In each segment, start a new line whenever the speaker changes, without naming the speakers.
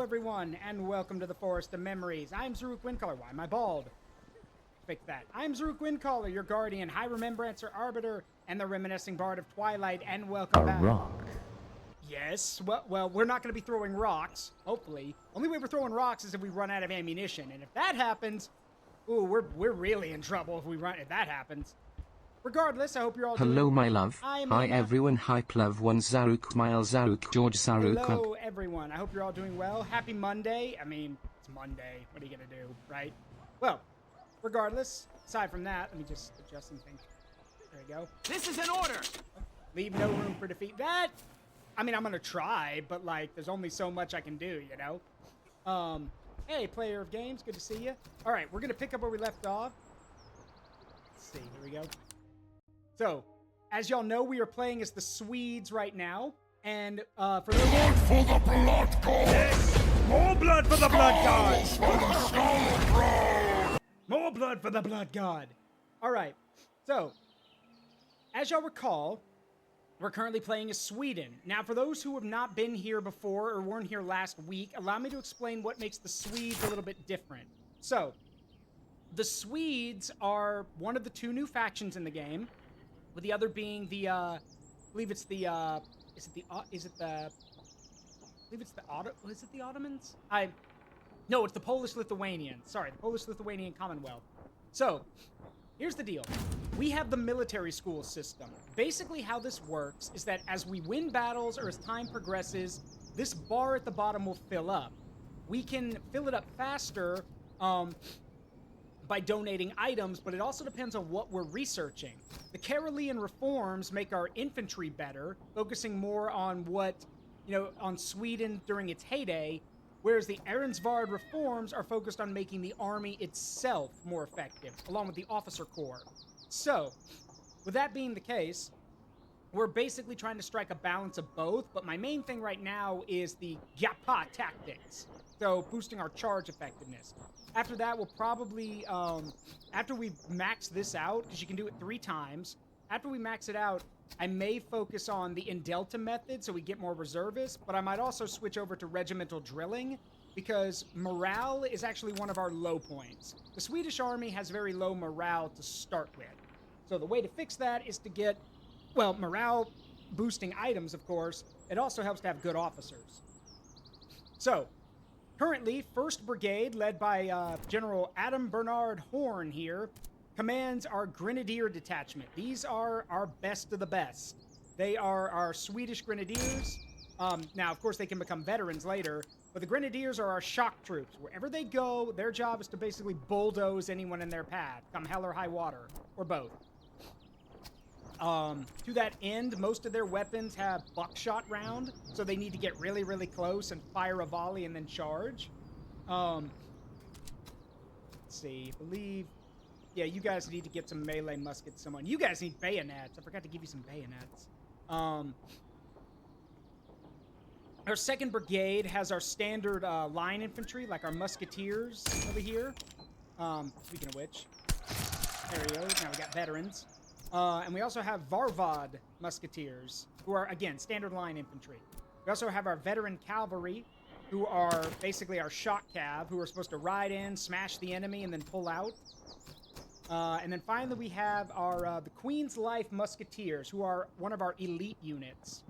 everyone, and welcome to the Forest of Memories. I'm Zaruk Windcaller. Why am I bald? Fix that. I'm Zaruk Windcaller, your guardian, high remembrancer, arbiter, and the reminiscing bard of Twilight, and welcome back.
A rock.
Yes, well, we're not going to be throwing rocks, hopefully. Only way we're throwing rocks is if we run out of ammunition, and if that happens, ooh, we're really in trouble if that happens. Regardless, I hope you're all doing...
Hello, my love.
Hi,
everyone. Hype love one Zaruk, Mile Zaruk, George Zaruk.
Hello, everyone. I hope you're all doing well. Happy Monday. I mean, it's Monday. What are you going to do, right? Well, regardless, aside from that, let me just adjust some things. There we go.
This is an order!
Leave no room for defeat. That, I mean, I'm going to try, but, like, there's only so much I can do, you know? Hey, player of games. Good to see you. All right, we're going to pick up where we left off. Let's see. Here we go. So, as y'all know, we are playing as the Swedes right now, and for those
Blood for the blood gods!
more blood for the blood god!
For the Stone Throne!
More blood for the blood god! Alright, so, as y'all recall, we're currently playing as Sweden. Now, for those who have not been here before or weren't here last week, allow me to explain what makes the Swedes a little bit different. So, the Swedes are one of the two new factions in the game, with the other being the, I believe it's the Ottomans? No, it's the Polish-Lithuanians. Sorry, the Polish-Lithuanian Commonwealth. So, here's the deal. We have the military school system. Basically, how this works is that as we win battles or as time progresses, this bar at the bottom will fill up. We can fill it up faster, by donating items, but it also depends on what we're researching. The Karelian reforms make our infantry better, focusing more on what, on Sweden during its heyday, whereas the Ehrensvard reforms are focused on making the army itself more effective, along with the officer corps. So, with that being the case, we're basically trying to strike a balance of both, but my main thing right now is the Gyapa tactics, so boosting our charge effectiveness. After that, we'll probably, after we max this out, because you can do it 3 times, after we max it out, I may focus on the Indelta method so we get more reservists, but I might also switch over to regimental drilling, because morale is actually one of our low points. The Swedish army has very low morale to start with. So the way to fix that is to get, well, morale boosting items, of course. It also helps to have good officers. So, currently, 1st Brigade, led by General Adam Bernard Horn here, commands our Grenadier Detachment. These are our best of the best. They are our Swedish Grenadiers. Now, of course, they can become veterans later, but the Grenadiers are our shock troops. Wherever they go, their job is to basically bulldoze anyone in their path, come hell or high water, or both. To that end, most of their weapons have buckshot round, so they need to get really, really close and fire a volley and then charge. Let's see, I believe... Yeah, you guys need to get some melee muskets. You guys need bayonets. I forgot to give you some bayonets. Our 2nd Brigade has our standard line infantry, like our musketeers over here. Speaking of which, there we go. Now we got veterans. And we also have Varvad musketeers, who are, again, standard line infantry. We also have our veteran cavalry, who are basically our shock cav, who are supposed to ride in, smash the enemy, and then pull out. And then finally we have our the Queen's Life musketeers, who are one of our elite units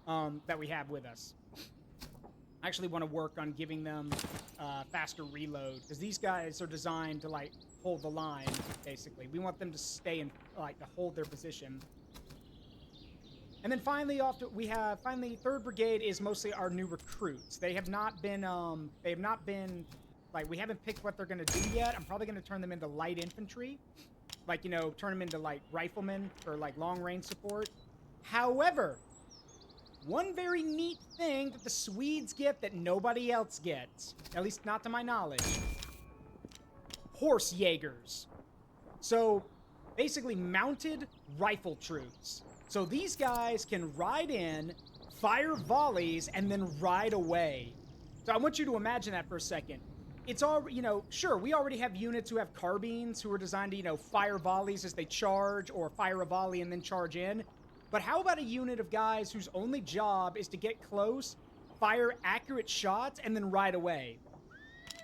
that we have with us. I actually want to work on giving them faster reload, because these guys are designed to, like, hold the line, basically. We want them to stay in, like, to hold their position. And then finally, we have 3rd Brigade is mostly our new recruits. They have not been, like, we haven't picked what they're going to do yet. I'm probably going to turn them into light infantry. Like, turn them into, like, riflemen for, like, long-range support. However, one very neat thing that the Swedes get that nobody else gets, at least not to my knowledge, horse Jaegers. So, basically mounted rifle troops. So these guys can ride in, fire volleys, and then ride away. So I want you to imagine that for a second. It's all, sure, we already have units who have carbines who are designed to, fire volleys as they charge, or fire a volley and then charge in. But how about a unit of guys whose only job is to get close, fire accurate shots and then ride away.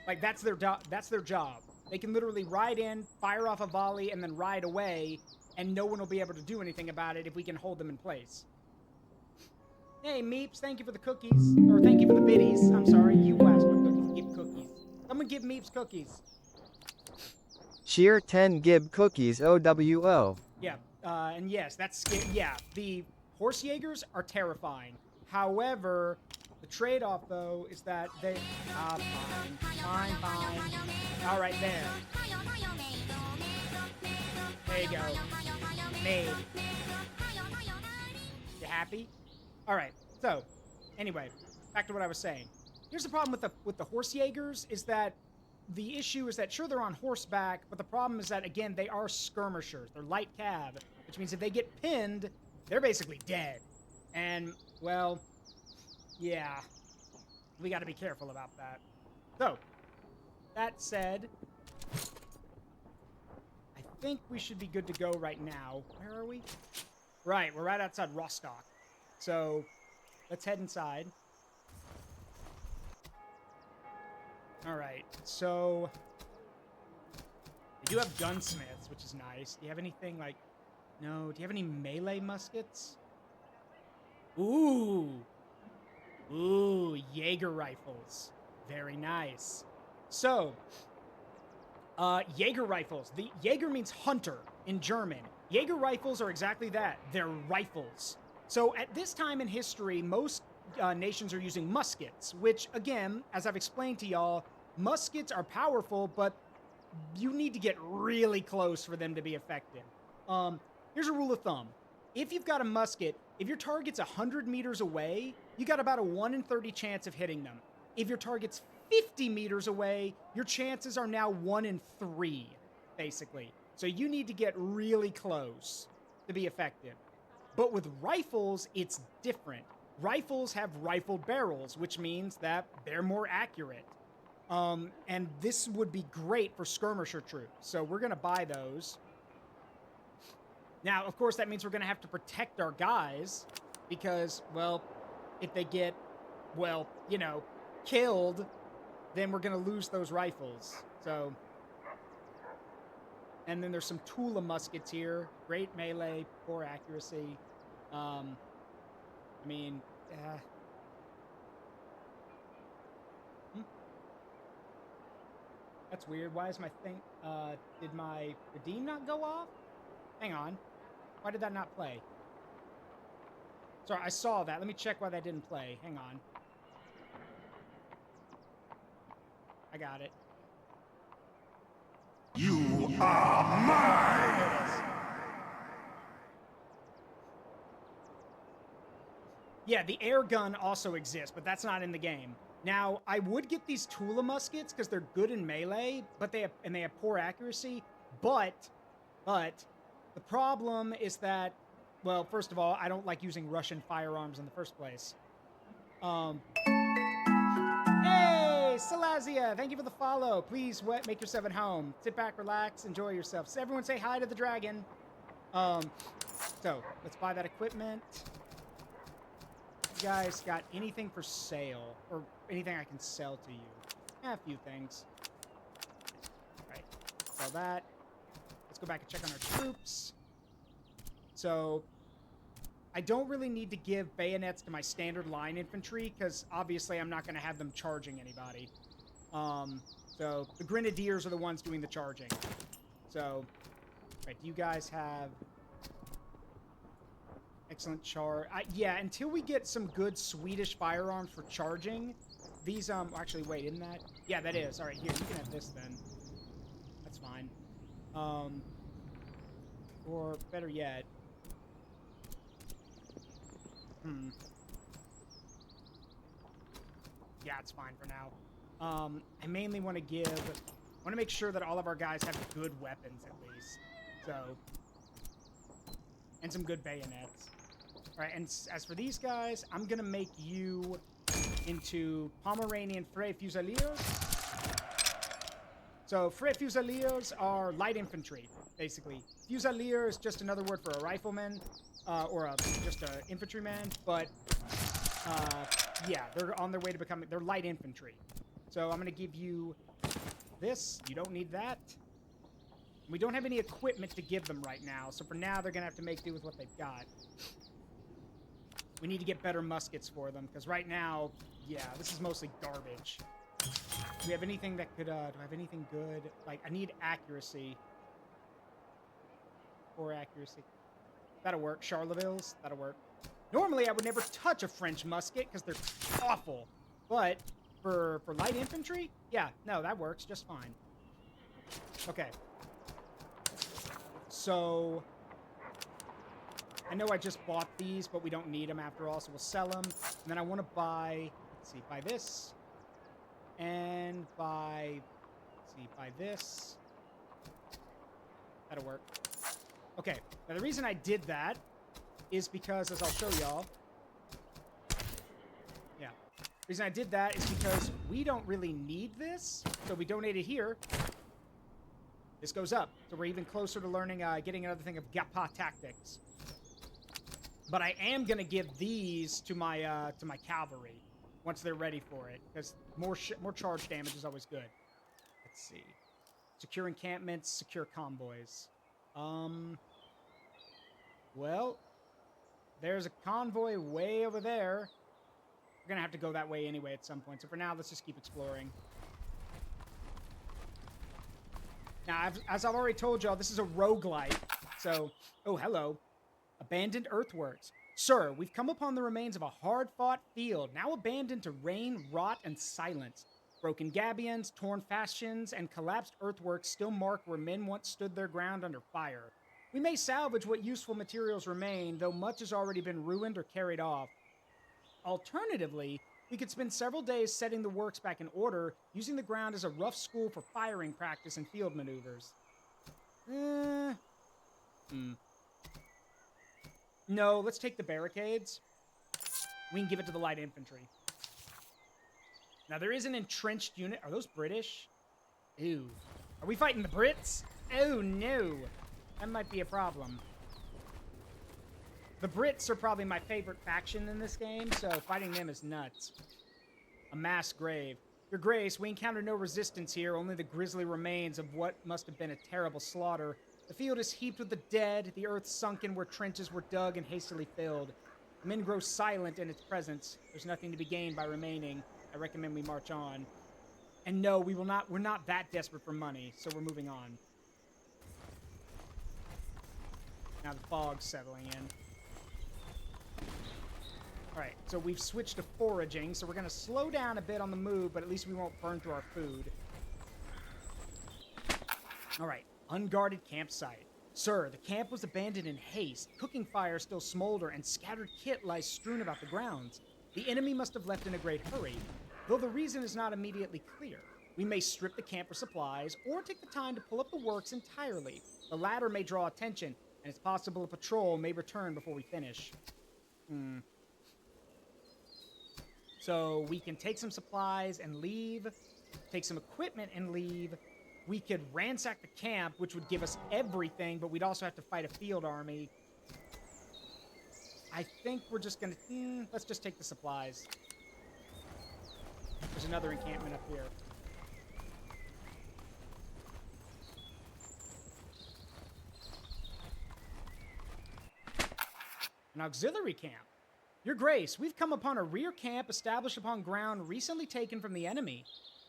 Like, that's their job. They can literally ride in, fire off a volley, and then ride away, and no one will be able to do anything about it if we can hold them in place. Hey, Meeps, thank you for the cookies. Or thank you for the biddies. I'm sorry, you asked for cookies. Give cookies. Someone give Meeps cookies.
Sheer 10 gib cookies OWO.
Yeah, and yes, that's scary. Yeah, the horse Jaegers are terrifying. However, the trade-off, though, is that they... fine. All right, there. There you go. Made. You happy? All right, so, anyway, back to what I was saying. Here's the problem with the horse Jaegers, is that the issue is that, sure, they're on horseback, but the problem is that, again, they are skirmishers. They're light cav, which means if they get pinned, they're basically dead. And, well, yeah, we got to be careful about that. So, that said, I think we should be good to go right now. Where are we? Right, we're right outside Rostock. So, let's head inside. Alright, so... They do have gunsmiths, which is nice. Do you have anything like... No, do you have any melee muskets? Ooh! Ooh, Jaeger rifles. Very nice. So, Jaeger rifles. The Jaeger means hunter in German. Jaeger rifles are exactly that. They're rifles. So, at this time in history, most nations are using muskets, which, again, as I've explained to y'all, muskets are powerful, but you need to get really close for them to be effective. Here's a rule of thumb. If you've got a musket, if your target's 100 meters away, you got about a 1 in 30 chance of hitting them. If your target's 50 meters away, your chances are now 1 in 3, basically. So you need to get really close to be effective. But with rifles, it's different. Rifles have rifled barrels, which means that they're more accurate. And this would be great for skirmisher troops. So we're going to buy those. Now, of course, that means we're going to have to protect our guys because, well, if they get, well, you know, killed, then we're going to lose those rifles. So, and then there's some Tula muskets here. Great melee, poor accuracy. I mean, that's weird. Why is my thing, did my redeem not go off? Hang on. Why did that not play? Sorry, I saw that. Let me check why that didn't play. Hang on. I got it.
You are mine!
There it is. Yeah, the air gun also exists, but that's not in the game. Now, I would get these Tula muskets because they're good in melee, but they have poor accuracy. But the problem is that, well, first of all, I don't like using Russian firearms in the first place. Hey, Salazia, thank you for the follow. Please make yourself at home. Sit back, relax, enjoy yourself. So everyone say hi to the dragon. So let's buy that equipment. You guys got anything for sale or anything I can sell to you? Yeah, a few things. All right, sell that. Let's go back and check on our troops. So, I don't really need to give bayonets to my standard line infantry, because obviously I'm not going to have them charging anybody. So, the grenadiers are the ones doing the charging. So, right, do you guys have excellent yeah, until we get some good Swedish firearms for charging, these, actually, wait, isn't that? Yeah, that is. All right, here, you can have this then. That's fine. Or better yet, yeah, it's fine for now. I mainly want to make sure that all of our guys have good weapons at least. So, and some good bayonets. All right, and as for these guys, I'm gonna make you into Pomeranian Frey Fusiliers. So, Frey Fusiliers are light infantry, basically. Fusilier is just another word for a rifleman, or just an infantryman, but yeah, they're on their way to becoming, they're light infantry. So I'm going to give you this. You don't need that. We don't have any equipment to give them right now, so for now they're going to have to make do with what they've got. We need to get better muskets for them, because right now, yeah, this is mostly garbage. Do we have anything that could, do I have anything good? Like, I need accuracy. 4 accuracy. That'll work. Charlevilles, that'll work. Normally, I would never touch a French musket, because they're awful. But, for light infantry, yeah, no, that works just fine. Okay. So, I know I just bought these, but we don't need them after all, so we'll sell them. And then I want to buy, let's see, buy this. And buy, let's see, buy this. That'll work. Okay, now the reason I did that is because, as I'll show y'all, yeah, the reason I did that is because we don't really need this, so we donate it here. This goes up, so we're even closer to learning, getting another thing of Gapa tactics. But I am gonna give these to my cavalry once they're ready for it, because more charge damage is always good. Let's see, secure encampments, secure convoys. Well, there's a convoy way over there. We're gonna have to go that way anyway at some point. So for now, let's just keep exploring. Now, as I've already told y'all, this is a roguelite. So, oh, hello. Abandoned earthworks. Sir, we've come upon the remains of a hard-fought field, now abandoned to rain, rot, and silence. Broken gabions, torn fascions, and collapsed earthworks still mark where men once stood their ground under fire. We may salvage what useful materials remain, though much has already been ruined or carried off. Alternatively, we could spend several days setting the works back in order, using the ground as a rough school for firing practice and field maneuvers. No, let's take the barricades. We can give it to the light infantry. Now, there is an entrenched unit. Are those British? Ew. Are we fighting the Brits? Oh, no. That might be a problem. The Brits are probably my favorite faction in this game, so fighting them is nuts. A mass grave. Your Grace, we encountered no resistance here, only the grisly remains of what must have been a terrible slaughter. The field is heaped with the dead, the earth sunken where trenches were dug and hastily filled. The men grow silent in its presence. There's nothing to be gained by remaining. I recommend we march on. And no, we're not that desperate for money, so we're moving on. Now the fog's settling in. Alright, so we've switched to foraging, so we're going to slow down a bit on the move, but at least we won't burn through our food. Alright, unguarded campsite. Sir, the camp was abandoned in haste. Cooking fires still smolder, and scattered kit lies strewn about the grounds. The enemy must have left in a great hurry, though the reason is not immediately clear. We may strip the camp for supplies, or take the time to pull up the works entirely. The latter may draw attention, and it's possible a patrol may return before we finish. So we can take some supplies and leave, take some equipment and leave. We could ransack the camp, which would give us everything, but we'd also have to fight a field army. I think we're just gonna, let's just take the supplies. There's another encampment up here. An auxiliary camp. Your Grace, we've come upon a rear camp established upon ground recently taken from the enemy.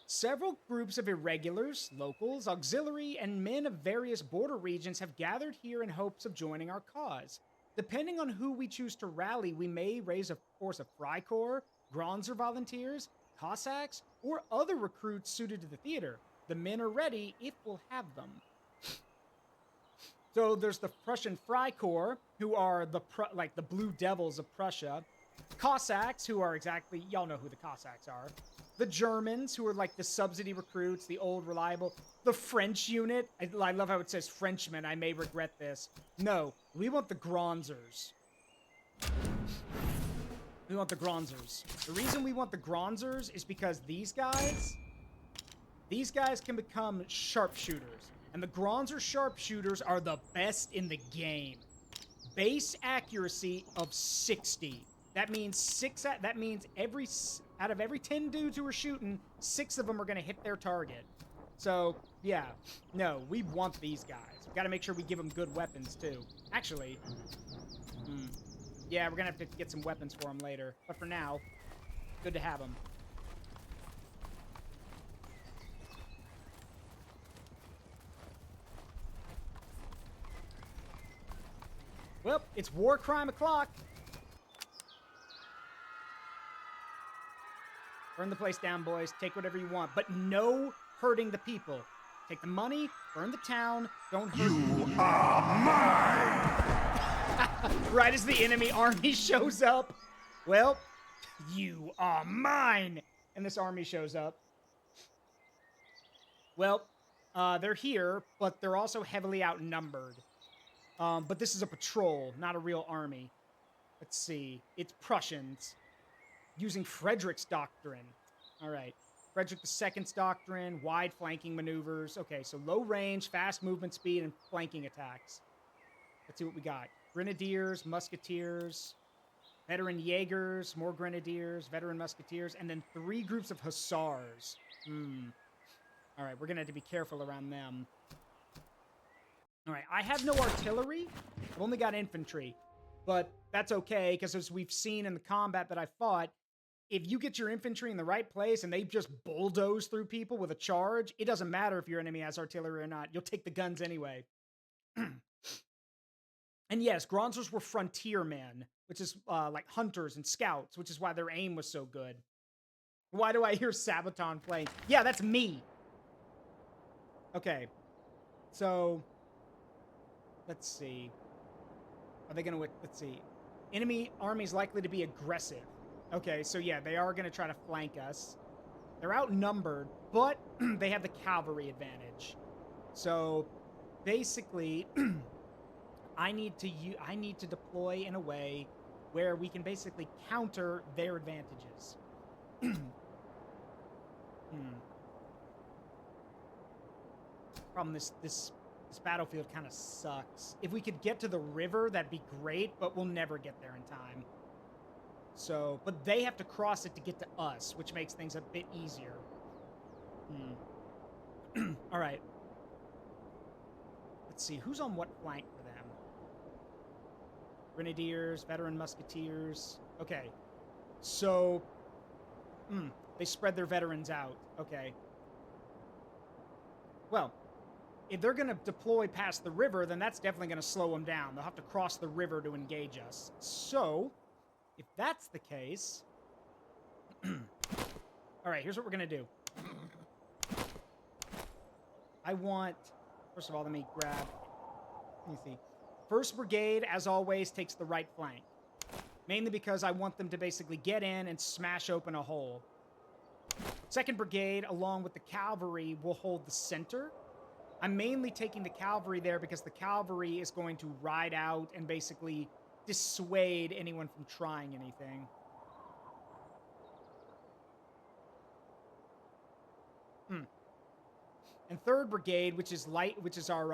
Several groups of irregulars, locals, auxiliary, and men of various border regions have gathered here in hopes of joining our cause. Depending on who we choose to rally, we may raise a force of Freikorps, Gronzer volunteers, Cossacks, or other recruits suited to the theater. The men are ready if we'll have them. So there's the Prussian Freikorps, who are the Blue Devils of Prussia. Cossacks, who are exactly, y'all know who the Cossacks are. The Germans, who are like the subsidy recruits, the old reliable. The French unit, I love how it says Frenchmen, I may regret this. No, we want the Gronzers. We want the Gronzers. The reason we want the Gronzers is because these guys can become sharpshooters. And the Gronzer sharpshooters are the best in the game. Base accuracy of 60. That means out of every 10 dudes who are shooting, 6 of them are going to hit their target. So, yeah. No, we want these guys. We got to make sure we give them good weapons, too. Actually, yeah, we're going to have to get some weapons for them later. But for now, good to have them. Well, it's war crime o'clock. Burn the place down, boys. Take whatever you want, but no hurting the people. Take the money, burn the town, don't hurt
You are mine!
Right as the enemy army shows up. Well, you are mine! And this army shows up. Well, they're here, but they're also heavily outnumbered. But this is a patrol, not a real army. Let's see. It's Prussians. Using Frederick's doctrine. All right. Frederick II's doctrine, wide flanking maneuvers. Okay, so low range, fast movement speed, and flanking attacks. Let's see what we got. Grenadiers, musketeers, veteran Jaegers, more grenadiers, veteran musketeers, and then 3 groups of hussars. All right, we're going to have to be careful around them. All right, I have no artillery. I've only got infantry. But that's okay, because as we've seen in the combat that I fought, if you get your infantry in the right place and they just bulldoze through people with a charge, it doesn't matter if your enemy has artillery or not. You'll take the guns anyway. And yes, Gronzers were frontiermen, which is like hunters and scouts, which is why their aim was so good. Why do I hear Sabaton playing? Yeah, that's me. Okay. So, let's see. Are they going to... Let's see. Enemy army is likely to be aggressive. Okay, so yeah, they are going to try to flank us. They're outnumbered, but they have the cavalry advantage. So, basically, I need to deploy in a way where we can basically counter their advantages. Problem, this battlefield kind of sucks. If we could get to the river, that'd be great, but we'll never get there in time. So, but they have to cross it to get to us, which makes things a bit easier. All right. Let's see, who's on what flank for them? Grenadiers, veteran musketeers. Okay. So, they spread their veterans out. Okay. Well, if they're going to deploy past the river, then that's definitely going to slow them down. They'll have to cross the river to engage us. So, if that's the case... All right, here's what we're going to do. I want... First of all, let me see. 1st Brigade, as always, takes the right flank. Mainly because I want them to basically get in and smash open a hole. 2nd Brigade, along with the cavalry, will hold the center. I'm mainly taking the cavalry there because the cavalry is going to ride out and basically dissuade anyone from trying anything. And 3rd Brigade, which is our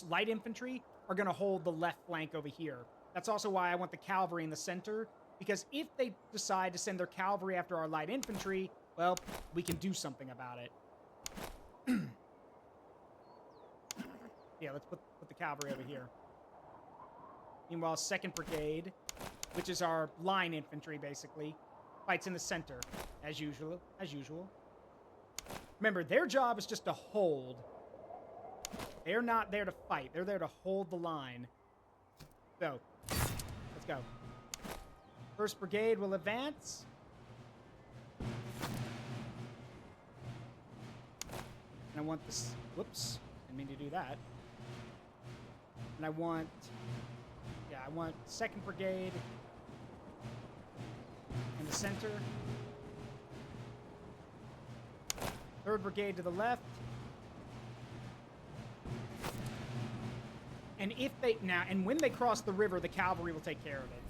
light infantry, are going to hold the left flank over here. That's also why I want the cavalry in the center, because if they decide to send their cavalry after our light infantry, well, we can do something about it. Yeah, let's put the cavalry over here. Meanwhile, 2nd Brigade, which is our line infantry, basically, fights in the center, as usual. Remember, their job is just to hold. They're not there to fight. They're there to hold the line. So, let's go. 1st Brigade will advance. And I want this... Whoops. Didn't mean to do that. And I want... Yeah, I want 2nd Brigade in the center. 3rd Brigade to the left. And if they... Now, and when they cross the river, the cavalry will take care of it.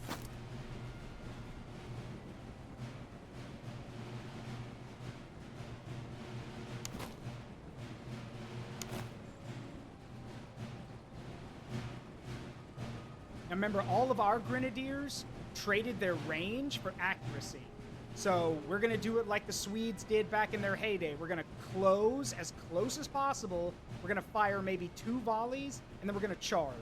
Now remember, all of our grenadiers traded their range for accuracy. So we're going to do it like the Swedes did back in their heyday. We're going to close as close as possible. We're going to fire maybe 2 volleys, and then we're going to charge.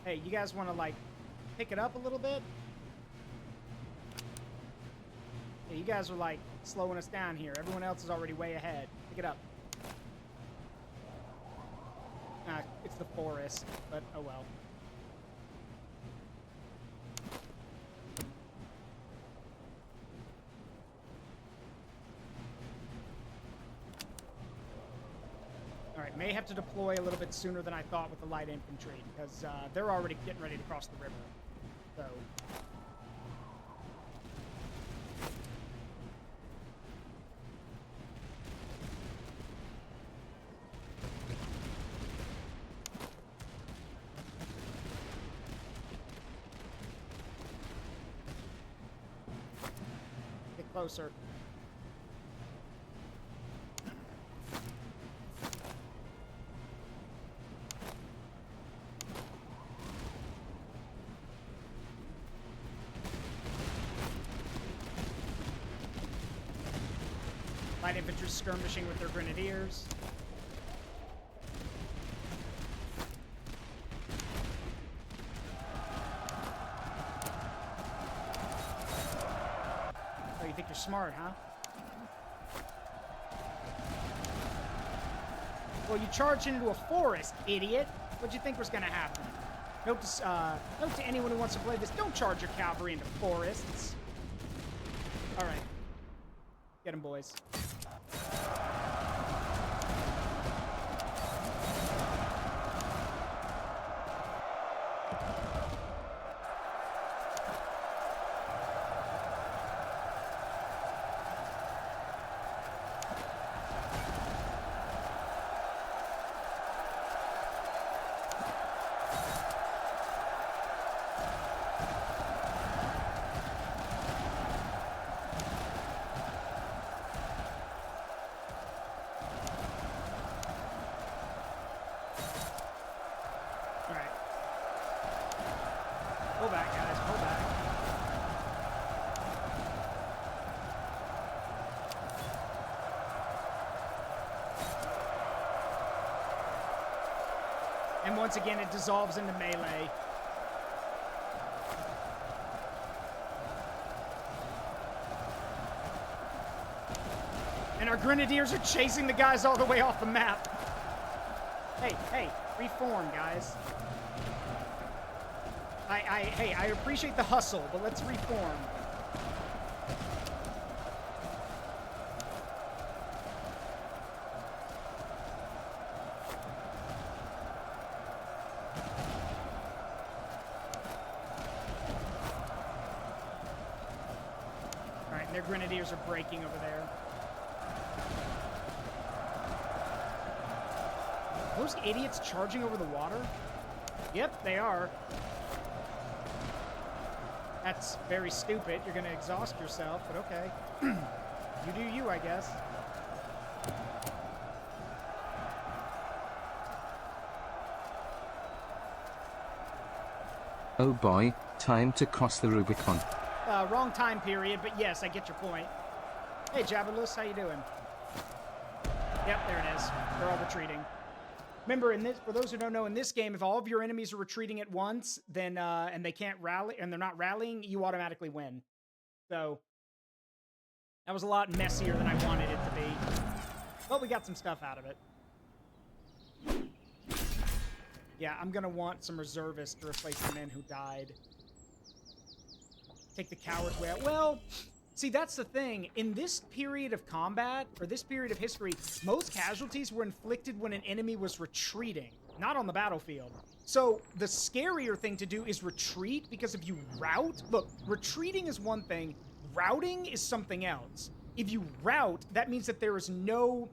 Hey, you guys want to, like, pick it up a little bit? Yeah, you guys are, like, slowing us down here. Everyone else is already way ahead. Pick it up. It's the forest, but oh well. Alright, may have to deploy a little bit sooner than I thought with the light infantry, because they're already getting ready to cross the river. So... closer. Light infantry skirmishing with their grenadiers. You think you're smart, huh? Well, you charged into a forest, idiot. What'd you think was gonna happen? Note to anyone who wants to play this, don't charge your cavalry into forests. Alright. Get him, boys. Pull back, guys. Pull back. And once again, it dissolves into melee. And our grenadiers are chasing the guys all the way off the map. Hey, reform, guys. Hey, I appreciate the hustle, but let's reform. All right, their grenadiers are breaking over there. Those idiots charging over the water? Yep, they are. That's very stupid. You're gonna exhaust yourself, but okay. You do you, I guess.
Oh boy, time to cross the Rubicon.
Wrong time period, but yes, I get your point. Hey, Jabalus, how you doing? Yep, there it is. They're all retreating. Remember, in this, for those who don't know, in this game, if all of your enemies are retreating at once, then and they can't rally, and they're not rallying, you automatically win. So that was a lot messier than I wanted it to be. But we got some stuff out of it. Yeah, I'm gonna want some reservists to replace the men who died. Take the cowards way out. Well, see, that's the thing. In this period of combat, or this period of history, most casualties were inflicted when an enemy was retreating, not on the battlefield. So the scarier thing to do is retreat, because if you rout... Look, retreating is one thing. Routing is something else. If you rout, that means that there's no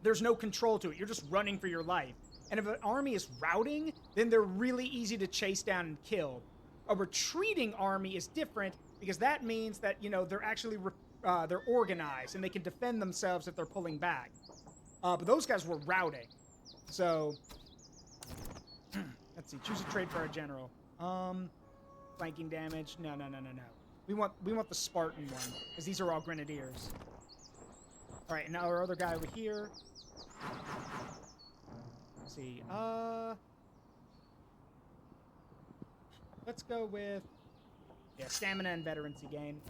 control to it. You're just running for your life. And if an army is routing, then they're really easy to chase down and kill. A retreating army is different, because that means that, you know, they're actually they're organized and they can defend themselves if they're pulling back. But those guys were routing. So let's see. Choose a trade for our general. Flanking damage. No. We want the Spartan one because these are all grenadiers. All right, now our other guy over here. Let's see. Let's go with stamina and veterancy gain.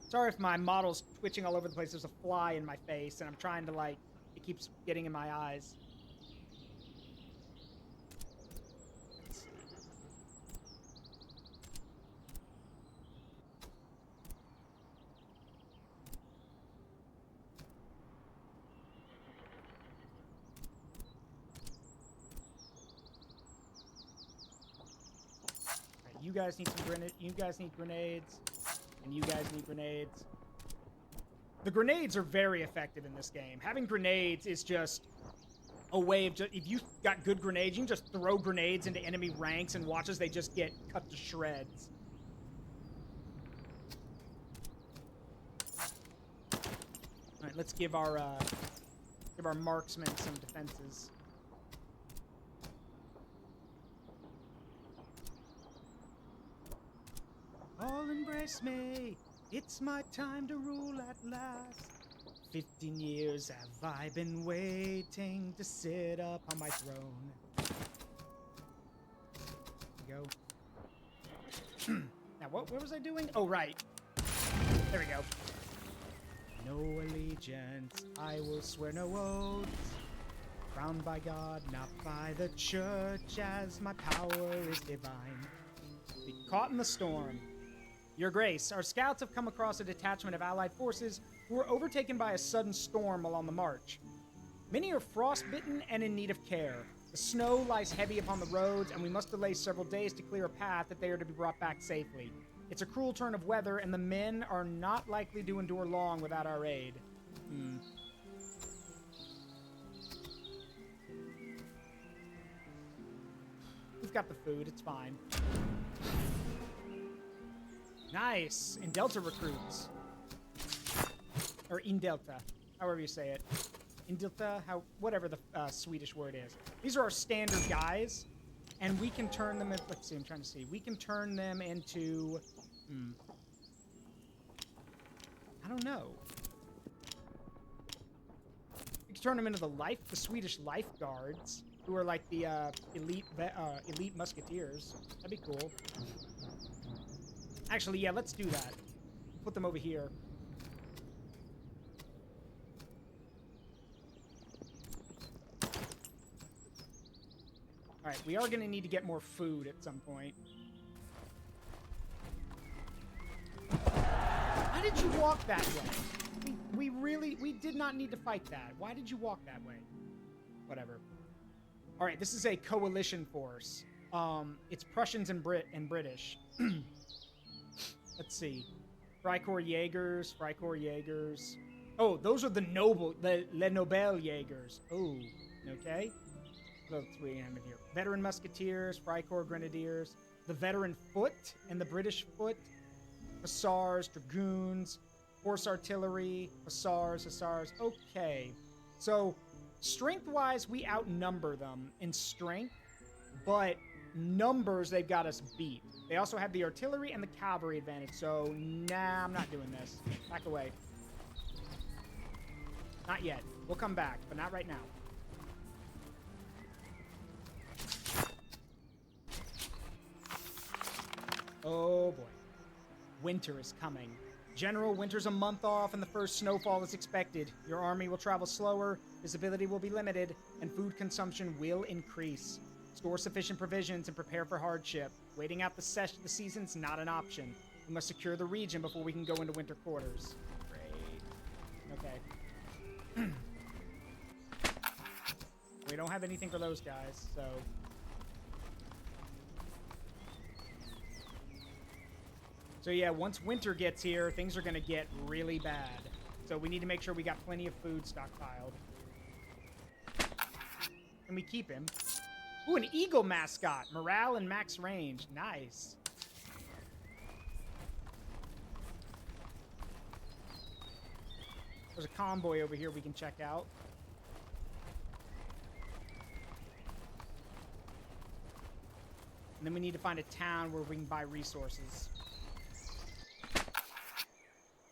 Sorry if my model's twitching all over the place. There's a fly in my face, and I'm trying to, like, it keeps getting in my eyes. Let's see. All right, you guys need some grenades. You guys need grenades. And you guys need grenades. The grenades are very effective in this game. Having grenades is just a way of if you got good grenades, you can just throw grenades into enemy ranks and watch as they just get cut to shreds. All right, let's give our marksmen some defenses. All embrace me, it's my time to rule at last. 15 years have I been waiting to sit up on my throne. There we go. Now, what was I doing? Oh, right. There we go. No allegiance, I will swear no oaths. Crowned by God, not by the church, as my power is divine. Be caught in the storm. Your Grace, our scouts have come across a detachment of Allied forces who were overtaken by a sudden storm while on the march. Many are frostbitten and in need of care. The snow lies heavy upon the roads, and we must delay several days to clear a path that they are to be brought back safely. It's a cruel turn of weather, and the men are not likely to endure long without our aid. We've got the food, it's fine. Nice! In Delta recruits. Or in Delta, however you say it. In Delta, whatever the Swedish word is. These are our standard guys, and we can turn them, let's see, I'm trying to see. We can turn them into, I don't know. We can turn them into the Swedish lifeguards, who are like the elite musketeers. That'd be cool. Actually, yeah, let's do that. Put them over here. Alright, we are going to need to get more food at some point. Why did you walk that way? We did not need to fight that. Why did you walk that way? Whatever. Alright, this is a coalition force. It's Prussians and British. Let's see. Freikorps Jaegers. Oh, those are the Les Nobles Jaegers. Oh, okay. Let's see what here. Veteran Musketeers, Freikorps Grenadiers, the Veteran Foot and the British Foot, Hussars, Dragoons, Horse Artillery, Hussars. Okay. So, strength-wise, we outnumber them in strength, but numbers, they've got us beat. They also have the artillery and the cavalry advantage, so nah, I'm not doing this. Back away. Not yet. We'll come back, but not right now. Oh boy. Winter is coming. General, winter's a month off and the first snowfall is expected. Your army will travel slower, visibility will be limited, and food consumption will increase. Store sufficient provisions and prepare for hardship. Waiting out the season's not an option. We must secure the region before we can go into winter quarters. Great. Okay. We don't have anything for those guys, so... So yeah, once winter gets here, things are going to get really bad. So we need to make sure we got plenty of food stockpiled. Can we keep him? Ooh, an eagle mascot. Morale and max range. Nice. There's a convoy over here we can check out. And then we need to find a town where we can buy resources.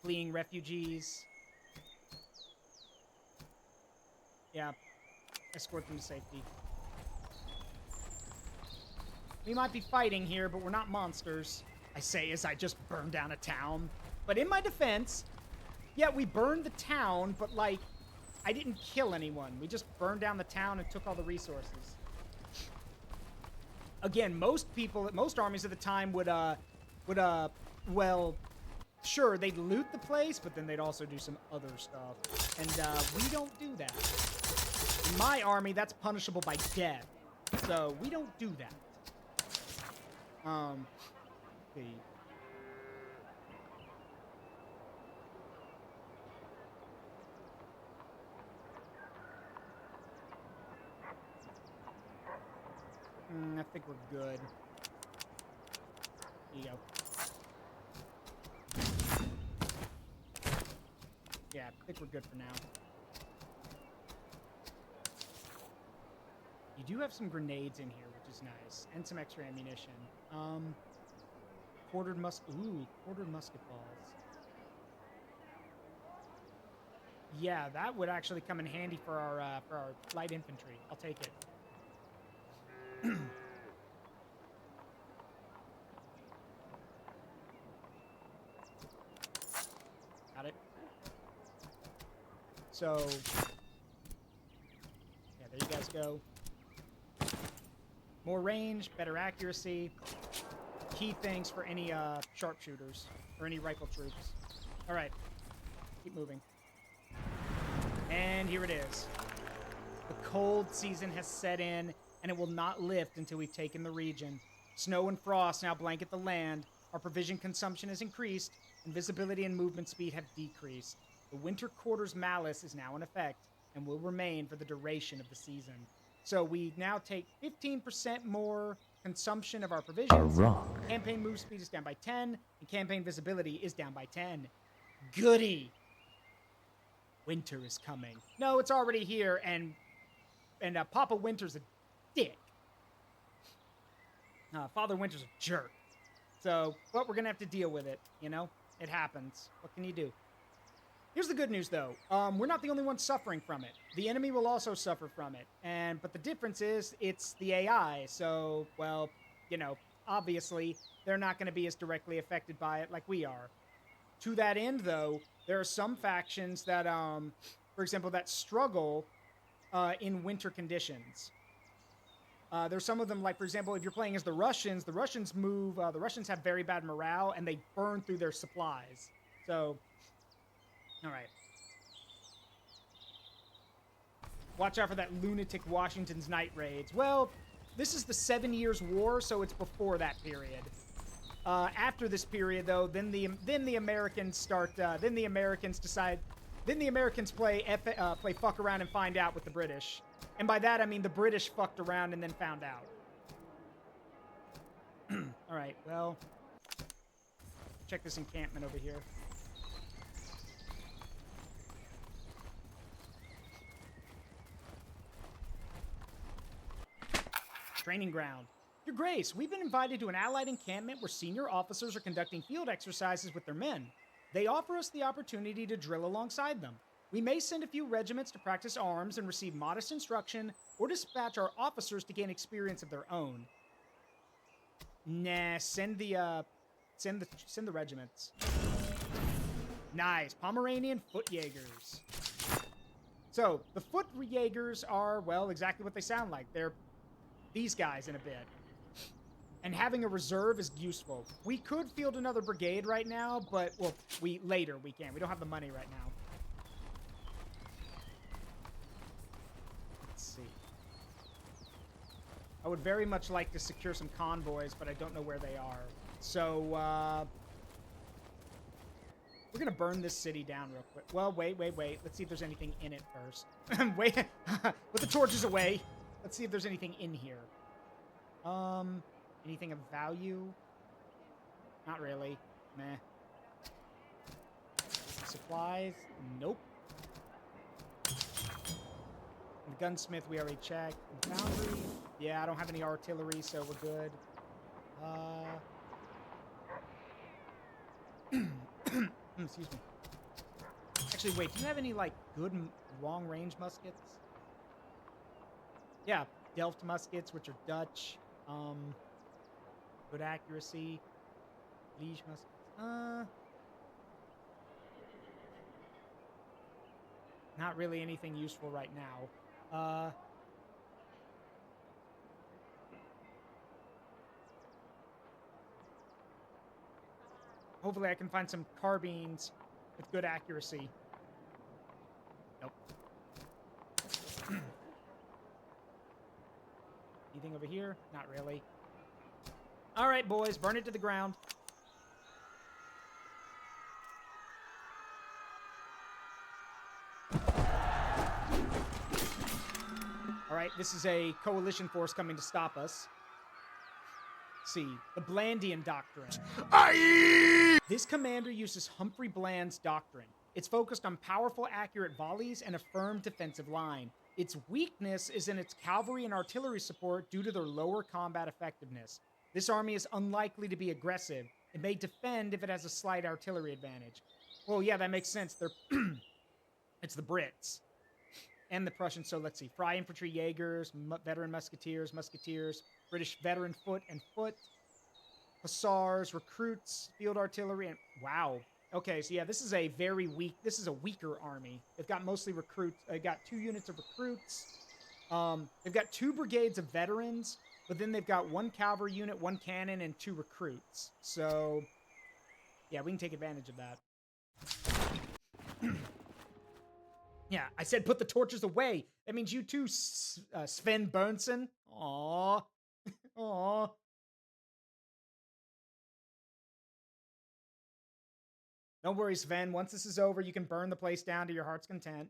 Fleeing refugees. Yeah. Escort them to safety. We might be fighting here, but we're not monsters. I say as I just burned down a town. But in my defense, yeah, we burned the town, but, like, I didn't kill anyone. We just burned down the town and took all the resources. Again, most people, most armies at the time would, well, sure, they'd loot the place, but then they'd also do some other stuff. And, we don't do that. In my army, that's punishable by death. So, we don't do that. See. I think we're good. Here you go. Yeah, I think we're good for now. You do have some grenades in here, which is nice. And some extra ammunition. Quartered musket balls. Yeah, that would actually come in handy for our light infantry. I'll take it. Got it. So, yeah, there you guys go. More range, better accuracy. Key things for any sharpshooters or any rifle troops. All right, keep moving. And here it is. The cold season has set in, and it will not lift until we've taken the region. Snow and frost now blanket the land. Our provision consumption has increased, and visibility and movement speed have decreased. The winter quarters malice is now in effect, and will remain for the duration of the season. So we now take 15% more consumption of our provisions. Campaign move speed is down by 10, and campaign visibility is down by 10. Goody! Winter is coming. No, it's already here, and Papa Winter's a dick. Father Winter's a jerk. So, but we're gonna have to deal with it, you know? It happens. What can you do? Here's the good news, though. We're not the only ones suffering from it. The enemy will also suffer from it. But the difference is, it's the AI. So, well, you know, obviously, they're not going to be as directly affected by it like we are. To that end, though, there are some factions that, for example, that struggle in winter conditions. There's some of them, like, for example, if you're playing as the Russians move, the Russians have very bad morale, and they burn through their supplies. So, all right. Watch out for that lunatic Washington's night raids. Well, this is the 7 Years' War, so it's before that period. After this period, though, then the Americans start. Then the Americans decide. Then the Americans play fuck around and find out with the British, and by that I mean the British fucked around and then found out. All right. Well, check this encampment over here. Training ground. Your Grace, we've been invited to an allied encampment where senior officers are conducting field exercises with their men. They offer us the opportunity to drill alongside them. We may send a few regiments to practice arms and receive modest instruction, or dispatch our officers to gain experience of their own. Nah, send the regiments. Nice. Pomeranian foot Jaegers. So, the foot Jaegers are, well, exactly what they sound like. They're these guys in a bit. And having a reserve is useful. We could field another brigade right now, but, well, later we can. We don't have the money right now. Let's see. I would very much like to secure some convoys, but I don't know where they are. So, we're gonna burn this city down real quick. Well, wait. Let's see if there's anything in it first. Wait. Put the torches away. Let's see if there's anything in here. Anything of value? Not really. Meh. Supplies? Nope. gunsmith we already checked. Foundry. Yeah, I don't have any artillery, so we're good. Excuse me. Actually, wait, do you have any, like, good long-range muskets? Yeah, Delft muskets, which are Dutch. Good accuracy. Liege muskets. Not really anything useful right now. Hopefully I can find some carbines with good accuracy. Nope. Anything over here? Not really. All right, boys, burn it to the ground. All right, this is a coalition force coming to stop us. See, the Blandian Doctrine.
Aye!
This commander uses Humphrey Bland's doctrine. It's focused on powerful, accurate volleys and a firm defensive line. Its weakness is in its cavalry and artillery support due to their lower combat effectiveness. This army is unlikely to be aggressive. It may defend if it has a slight artillery advantage. Well, yeah, that makes sense. They're it's the Brits and the Prussians. So let's see. Fry infantry, Jaegers, veteran musketeers, British veteran foot and foot, hussars, recruits, field artillery, and wow. Okay, so yeah, this is a very weak, this is a weaker army. They've got mostly recruits. They've got 2 units of recruits. They've got 2 brigades of veterans, but then they've got 1 cavalry unit, 1 cannon, and 2 recruits. So, yeah, we can take advantage of that. Yeah, I said put the torches away. That means you too, Sven Bernsen. Aww. Aww. Don't worry, Sven. Once this is over, you can burn the place down to your heart's content.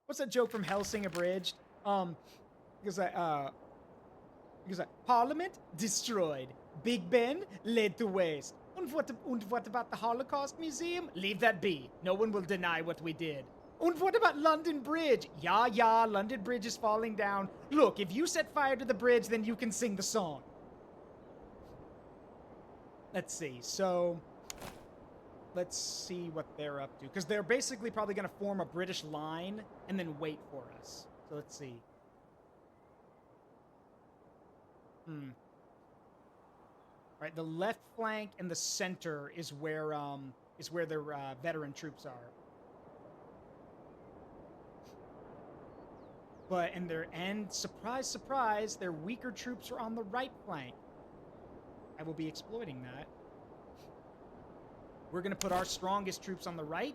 What's that joke from Helsing Abridged? Because Parliament destroyed. Big Ben laid to waste. And what about the Holocaust Museum? Leave that be. No one will deny what we did. And what about London Bridge? Yeah, London Bridge is falling down. Look, if you set fire to the bridge, then you can sing the song. Let's see. So, let's see what they're up to. Because they're basically probably going to form a British line and then wait for us. So let's see. All right, the left flank and the center is where their veteran troops are. And surprise, surprise, their weaker troops are on the right flank. I will be exploiting that. We're going to put our strongest troops on the right,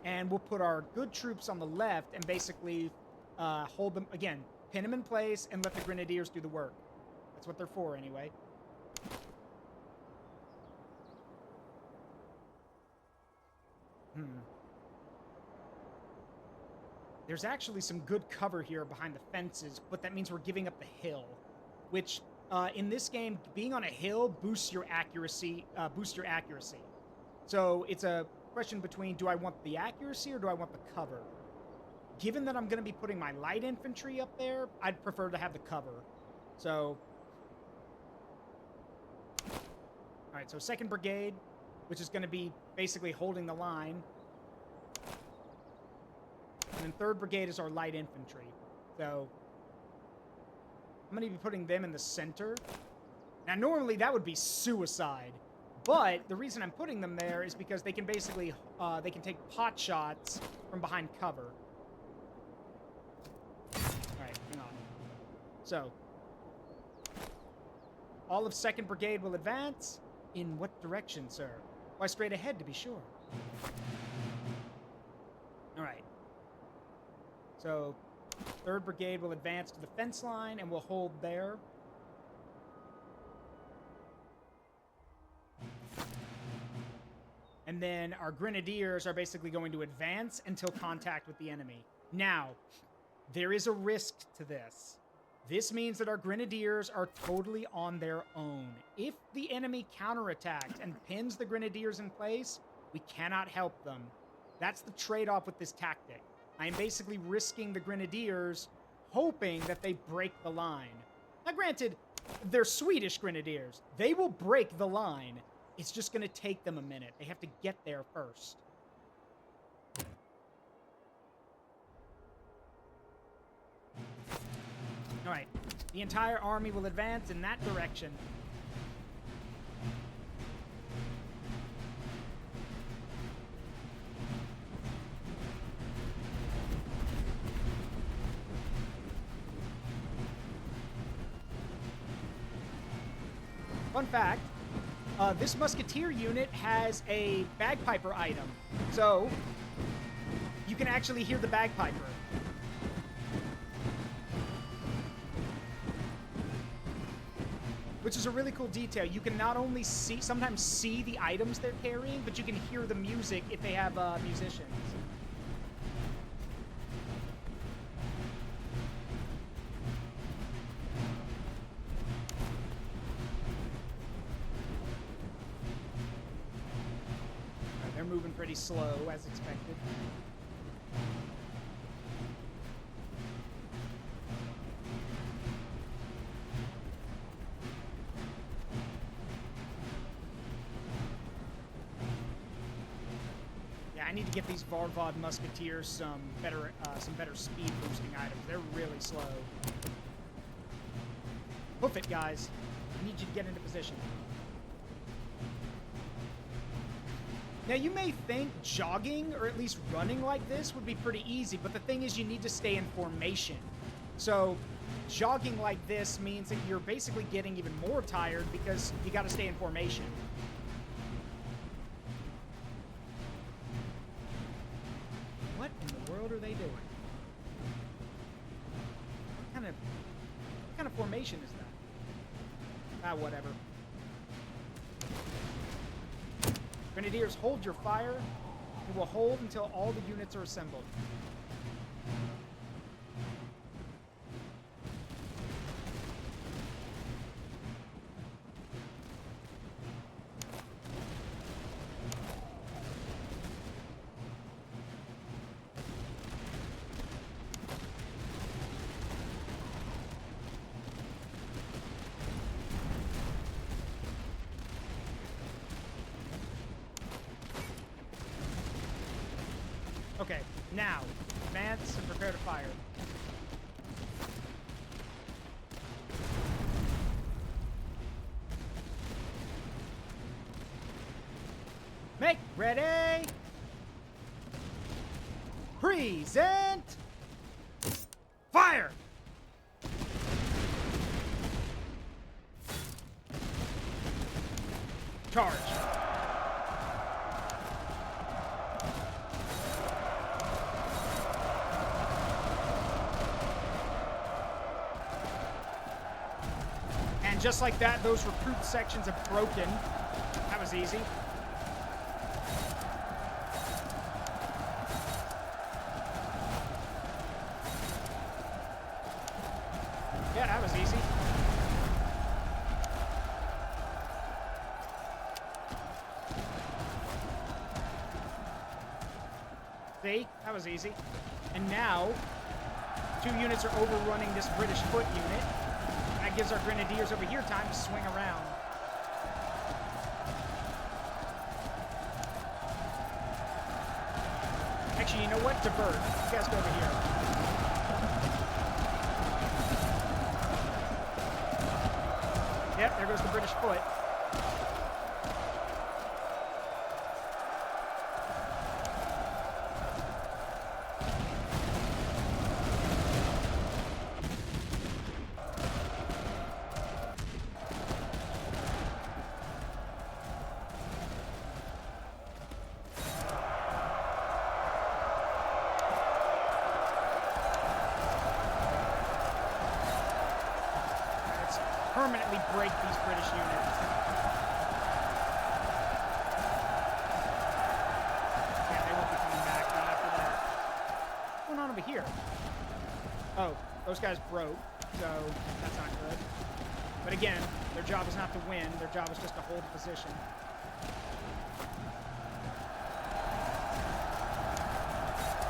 and we'll put our good troops on the left, and basically hold them, again, pin them in place, and let the grenadiers do the work. That's what they're for, anyway. There's actually some good cover here behind the fences, but that means we're giving up the hill, which in this game, being on a hill boosts your accuracy. So it's a question between, do I want the accuracy or do I want the cover? Given that I'm going to be putting my light infantry up there, I'd prefer to have the cover. So, all right, so 2nd Brigade, which is going to be basically holding the line. And then 3rd Brigade is our light infantry. So, I'm going to be putting them in the center. Now, normally that would be suicide. But the reason I'm putting them there is because they can basically, they can take pot shots from behind cover. Alright, hang on. So, all of 2nd Brigade will advance. In what direction, sir? Why, straight ahead, to be sure. Alright. So, 3rd Brigade will advance to the fence line, and we'll hold there. And then our Grenadiers are basically going to advance until contact with the enemy. Now, there is a risk to this. This means that our Grenadiers are totally on their own. If the enemy counterattacks and pins the Grenadiers in place, we cannot help them. That's the trade-off with this tactic. I am basically risking the Grenadiers, hoping that they break the line. Now, granted, they're Swedish Grenadiers. They will break the line. It's just going to take them a minute. They have to get there first. All right. The entire army will advance in that direction. Fun fact, this musketeer unit has a bagpiper item. So, you can actually hear the bagpiper. Which is a really cool detail. You can not only sometimes see the items they're carrying, but you can hear the music if they have musicians. They're moving pretty slow, as expected. I need to get these Varvod musketeers some better speed boosting items. They're really slow. Hoof it, guys. I need you to get into position. Now, you may think jogging, or at least running like this, would be pretty easy, but the thing is you need to stay in formation. So, jogging like this means that you're basically getting even more tired because you got to stay in formation. What in the world are they doing? What kind of formation is that? Ah, whatever. Grenadiers, hold your fire. It will hold until all the units are assembled. Okay, now, advance and prepare to fire. Make ready! Present! Fire! Charge! And just like that, those recruit sections have broken. That was easy. Yeah, that was easy. See? That was easy. And now, 2 units are overrunning this British foot unit. That gives our Grenadiers over here time to swing around. Actually, you know what? Divert. You guys go over here. Yep, there goes the British foot. Permanently break these British units. Yeah, they won't be coming back not after that. What's going on over here? Oh, those guys broke, so that's not good. But again, their job is not to win. Their job is just to hold the position.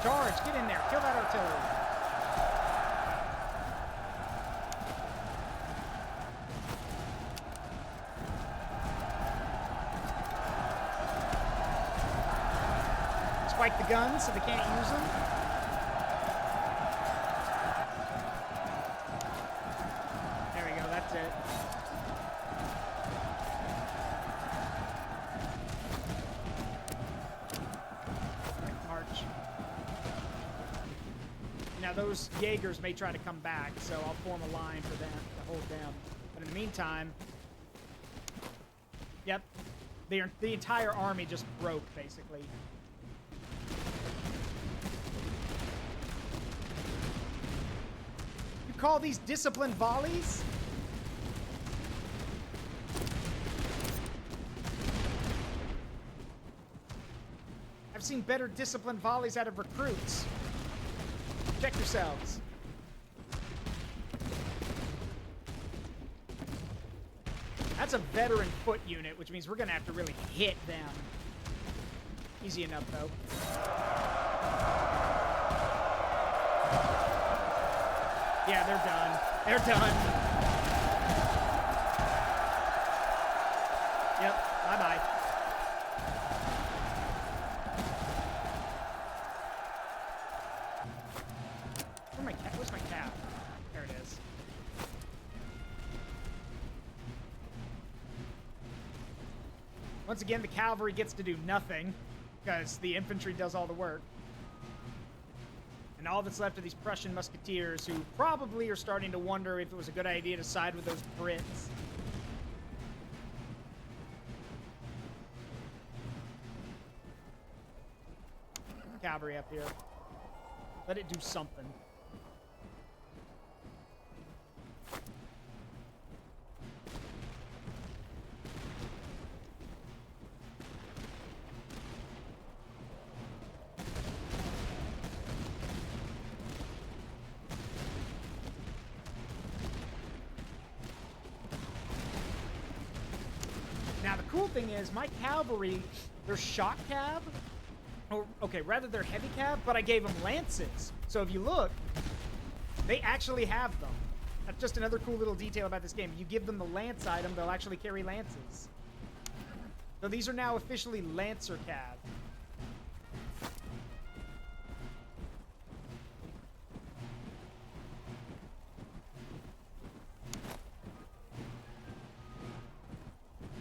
Charge! Get in there! Kill that artillery! Spike the guns so they can't use them. There we go, that's it. March. Now those Jaegers may try to come back, so I'll form a line for them to hold them. But in the meantime, yep, the entire army just broke, basically. You call these disciplined volleys? I've seen better disciplined volleys out of recruits. Check yourselves. That's a veteran foot unit, which means we're going to have to really hit them. Easy enough, though. Yeah, they're done. They're done. Yep, bye-bye. Where's my cap? There it is. Once again, the cavalry gets to do nothing because the infantry does all the work. And all that's left are these Prussian musketeers who probably are starting to wonder if it was a good idea to side with those Brits. Cavalry up here. Let it do something. Now, the cool thing is, my cavalry, they're shock cav, or, okay, rather they're heavy cav, but I gave them lances. So if you look, they actually have them. That's just another cool little detail about this game. You give them the lance item, they'll actually carry lances. So these are now officially Lancer cav.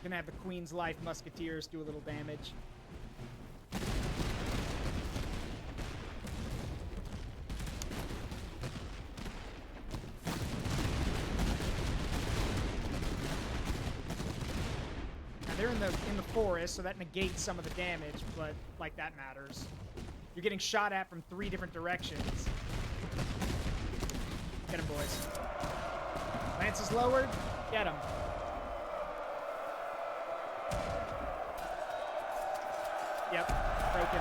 Gonna have the Queen's Life Musketeers do a little damage. Now they're in the forest, so that negates some of the damage, but like that matters. You're getting shot at from 3 different directions. Get him, boys. Lance is lowered. Get him. Yep, broken.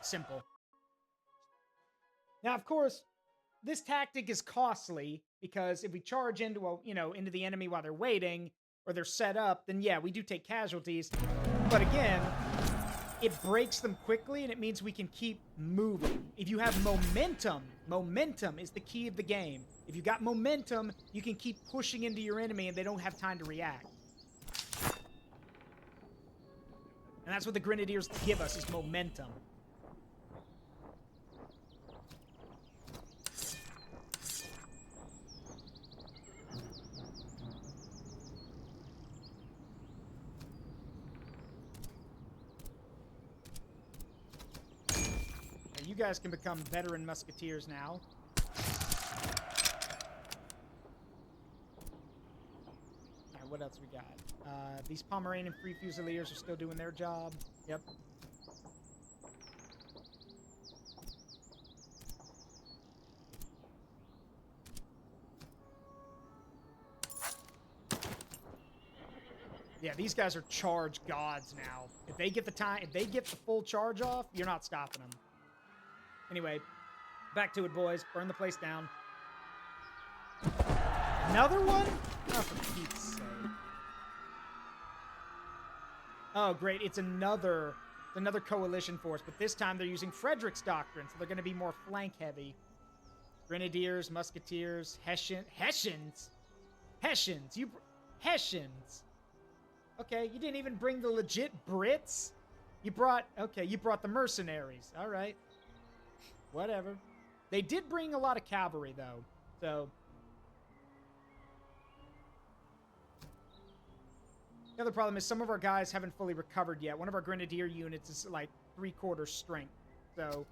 Simple. Now, of course, this tactic is costly because if we charge into into the enemy while they're waiting or they're set up, then yeah, we do take casualties. But again, it breaks them quickly and it means we can keep moving. If you have momentum, momentum is the key of the game. If you got momentum, you can keep pushing into your enemy and they don't have time to react. And that's what the Grenadiers give us, is momentum. Now, you guys can become veteran musketeers now. Alright, what else we got? These Pomeranian Free Fusiliers are still doing their job. Yep. Yeah, these guys are charge gods now. If they get the full charge off, you're not stopping them. Anyway, back to it, boys. Burn the place down. Another one? Oh, for Pete's sake. Oh, great. It's another It's another coalition force, but this time they're using Frederick's doctrine, so they're going to be more flank-heavy. Grenadiers, musketeers, Hessians? Hessians. Hessians. Okay, you didn't even bring the legit Brits? You brought the mercenaries. All right. Whatever. They did bring a lot of cavalry, though, so... The other problem is some of our guys haven't fully recovered yet. One of our grenadier units is like 3/4 strength. So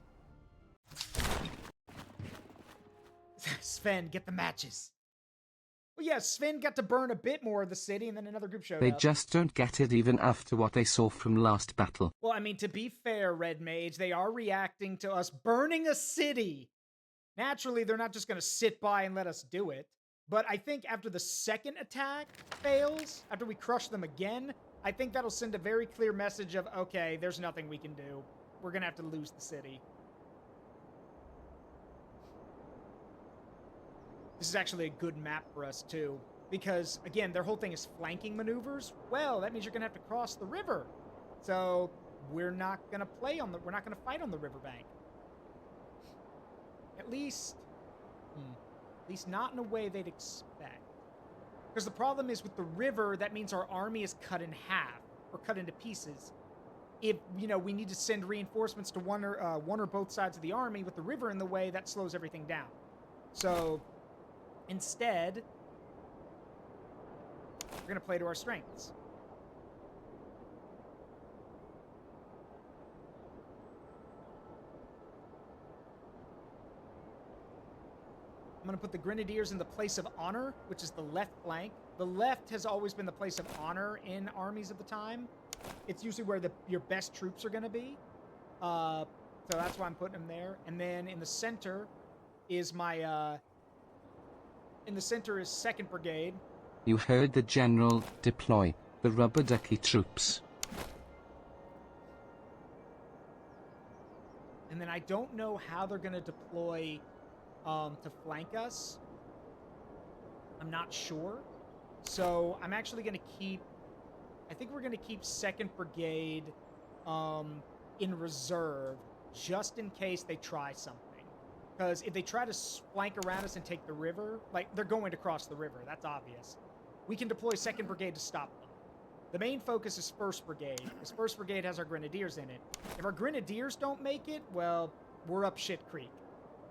Sven, get the matches. Well, yeah, Sven got to burn a bit more of the city, and then another group showed
They
up.
just don't get it even after what they saw from last battle.
Well, I mean, to be fair, Red Mage, they are reacting to us burning a city. Naturally, they're not just going to sit by and let us do it. But I think after the second attack fails, after we crush them again, I think that'll send a very clear message of, okay, there's nothing we can do. We're going to have to lose the city. This is actually a good map for us, too. Because, again, their whole thing is flanking maneuvers. Well, that means you're going to have to cross the river. So, we're not going to fight on the riverbank. At least not in a way they'd expect. Because the problem is with the river, that means our army is cut in half, or cut into pieces. If, we need to send reinforcements to one or both sides of the army, with the river in the way, that slows everything down. So, instead, we're going to play to our strengths. I'm going to put the Grenadiers in the place of honor, which is the left flank. The left has always been the place of honor in armies of the time. It's usually where your best troops are going to be. So that's why I'm putting them there. And then in the center is my... in the center is 2nd Brigade.
You heard the general. Deploy the rubber ducky troops.
And then I don't know how they're going to deploy... to flank us. I'm not sure. So I'm actually going to keep... I think we're going to keep 2nd Brigade in reserve just in case they try something. Because if they try to flank around us and take the river, like, they're going to cross the river. That's obvious. We can deploy 2nd Brigade to stop them. The main focus is 1st Brigade, because 1st Brigade has our Grenadiers in it. If our Grenadiers don't make it, well, we're up shit creek.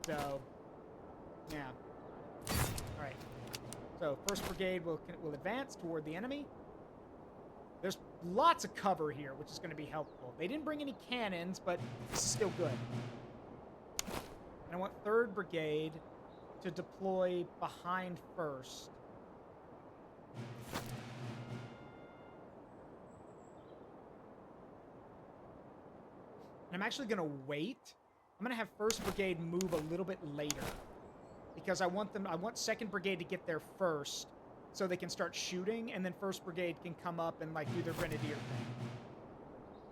So... yeah. Alright. So, 1st Brigade will advance toward the enemy. There's lots of cover here, which is going to be helpful. They didn't bring any cannons, but this is still good. And I want 3rd Brigade to deploy behind 1st. And I'm actually going to wait. I'm going to have 1st Brigade move a little bit later. Because I want 2nd Brigade to get there first, so they can start shooting, and then 1st Brigade can come up and, like, do their Grenadier thing.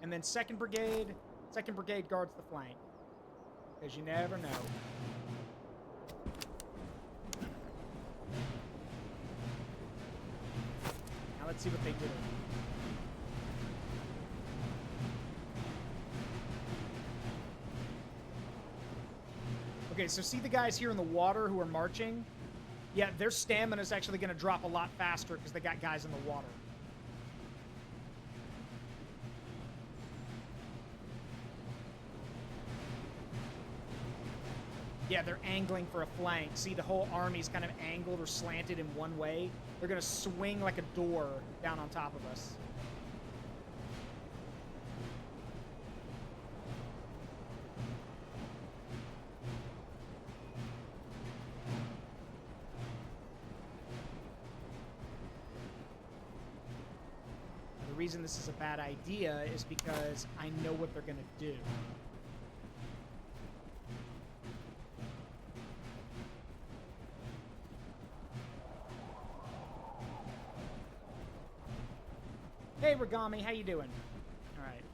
And then 2nd Brigade guards the flank. Because you never know. Now let's see what they do. Okay, so see the guys here in the water who are marching? Yeah, their stamina is actually going to drop a lot faster because they got guys in the water. Yeah, they're angling for a flank. See, the whole army's kind of angled or slanted in one way. They're going to swing like a door down on top of us. The reason this is a bad idea is because I know what they're going to do. Hey, Ragami, how you doing? All right.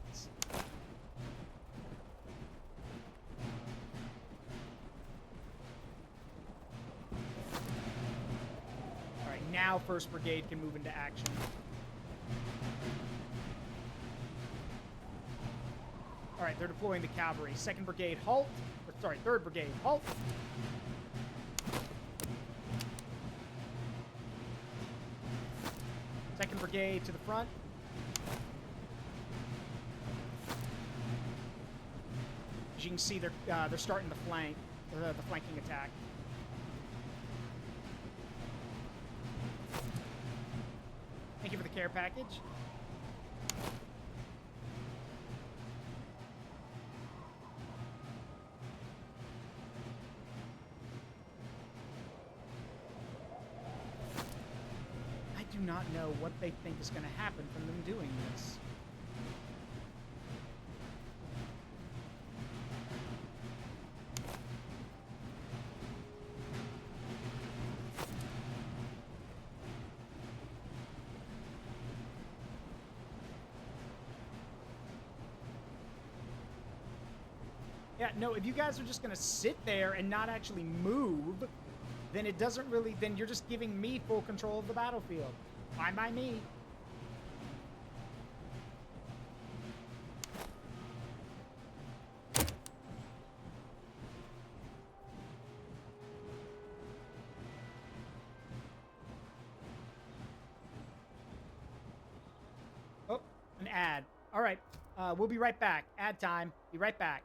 All right, now 1st Brigade can move into action. All right, they're deploying the cavalry. 2nd Brigade, halt. Or, sorry, 3rd Brigade, halt. Second Brigade to the front. As you can see, they're starting the flank, the flanking attack. Thank you for the care package. I do not know what they think is going to happen from them doing this. Yeah, no, if you guys are just going to sit there and not actually move, then it doesn't really, then you're just giving me full control of the battlefield. Fine by me. Oh, an ad. All right, we'll be right back. Ad time. Be right back.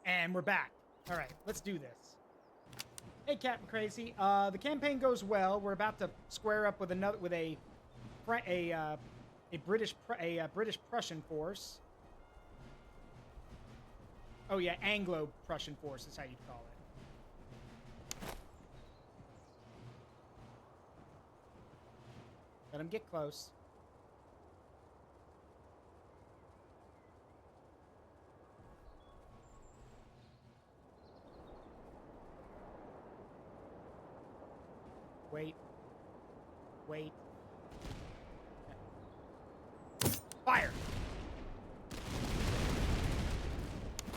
And we're back. All right, let's do this. Hey, Captain Crazy. The campaign goes well. We're about to square up with a British Prussian force. Oh yeah, Anglo-Prussian force is how you'd call it. Let him get close. Wait. Wait. Fire!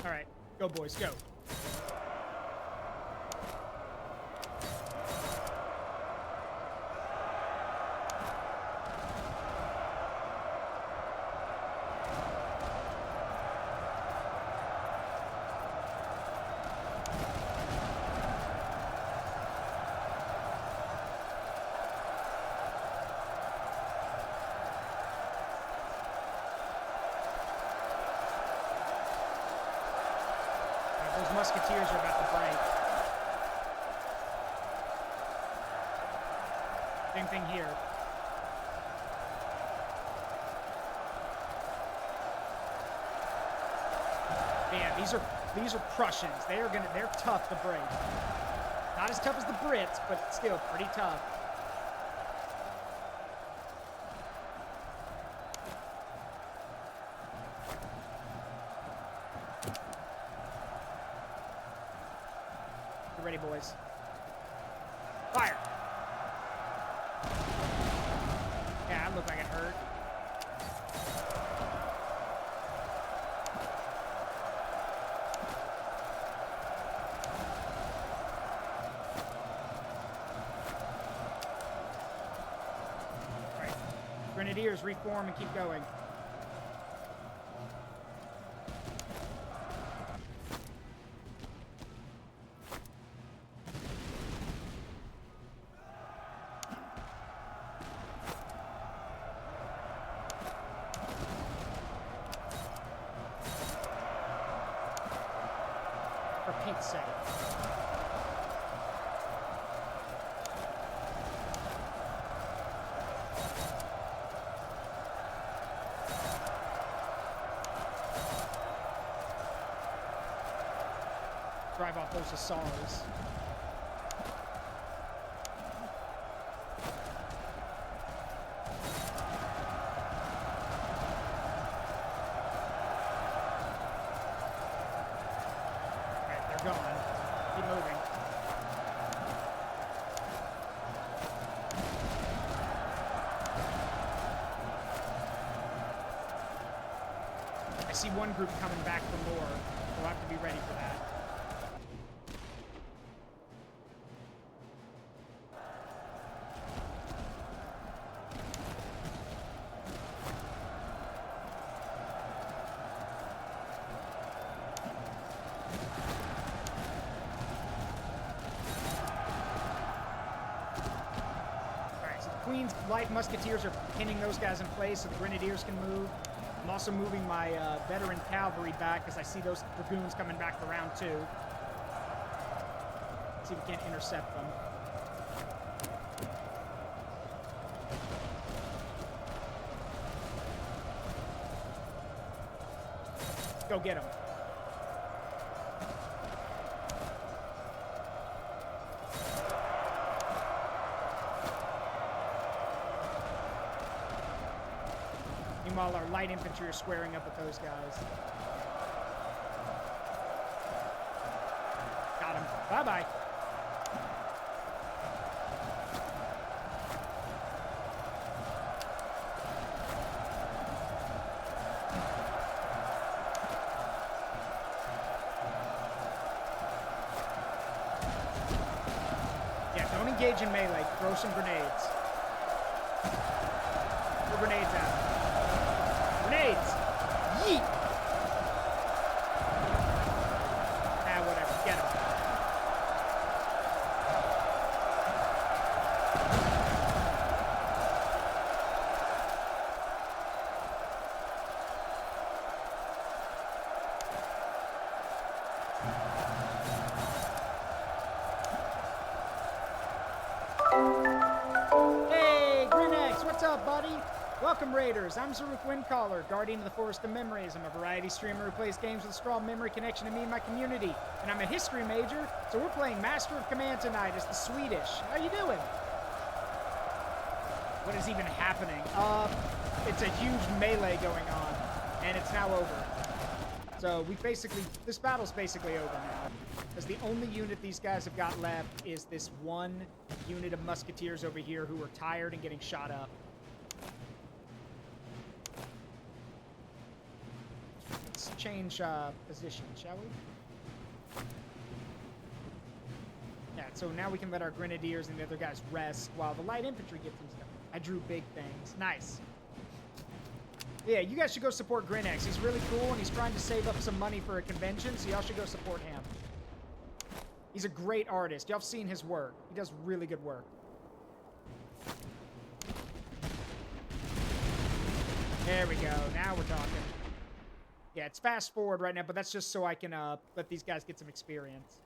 Alright, go boys, go. Those musketeers are about to break. Same thing here. Yeah, these are Prussians. They're tough to break. Not as tough as the Brits, but still pretty tough. Get ready, boys. Fire! Yeah, I look like it hurt. Alright. Grenadiers, reform and keep going. For Pete's sake. Drive off those Hussars. Gone. Keep moving. I see one group coming back for more. We'll have to be ready for that. Queen's light musketeers are pinning those guys in place so the grenadiers can move. I'm also moving my veteran cavalry back because I see those dragoons coming back for round 2. See if we can't intercept them. Go get them. Meanwhile, our light infantry are squaring up with those guys. Got him. Bye-bye. Yeah, don't engage in melee. Throw some grenades. Throw grenades out. Grenades! Yeet! Ah, whatever. Get him. Welcome, Raiders. I'm Zaruk Windcaller, Guardian of the Forest of Memories. I'm a variety streamer who plays games with a strong memory connection to me and my community. And I'm a history major, so we're playing Master of Command tonight as the Swedish. How you doing? What is even happening? It's a huge melee going on, and it's now over. So this battle's basically over now. Because the only unit these guys have got left is this one unit of musketeers over here who are tired and getting shot up. Let's change position, shall we? Yeah, so now we can let our grenadiers and the other guys rest while the light infantry get some stuff. I drew big things. Nice. Yeah, you guys should go support Grinex. He's really cool, and he's trying to save up some money for a convention, so y'all should go support him. He's a great artist. Y'all have seen his work. He does really good work. There we go. Now we're talking. Yeah, it's fast forward right now, but that's just so I can let these guys get some experience.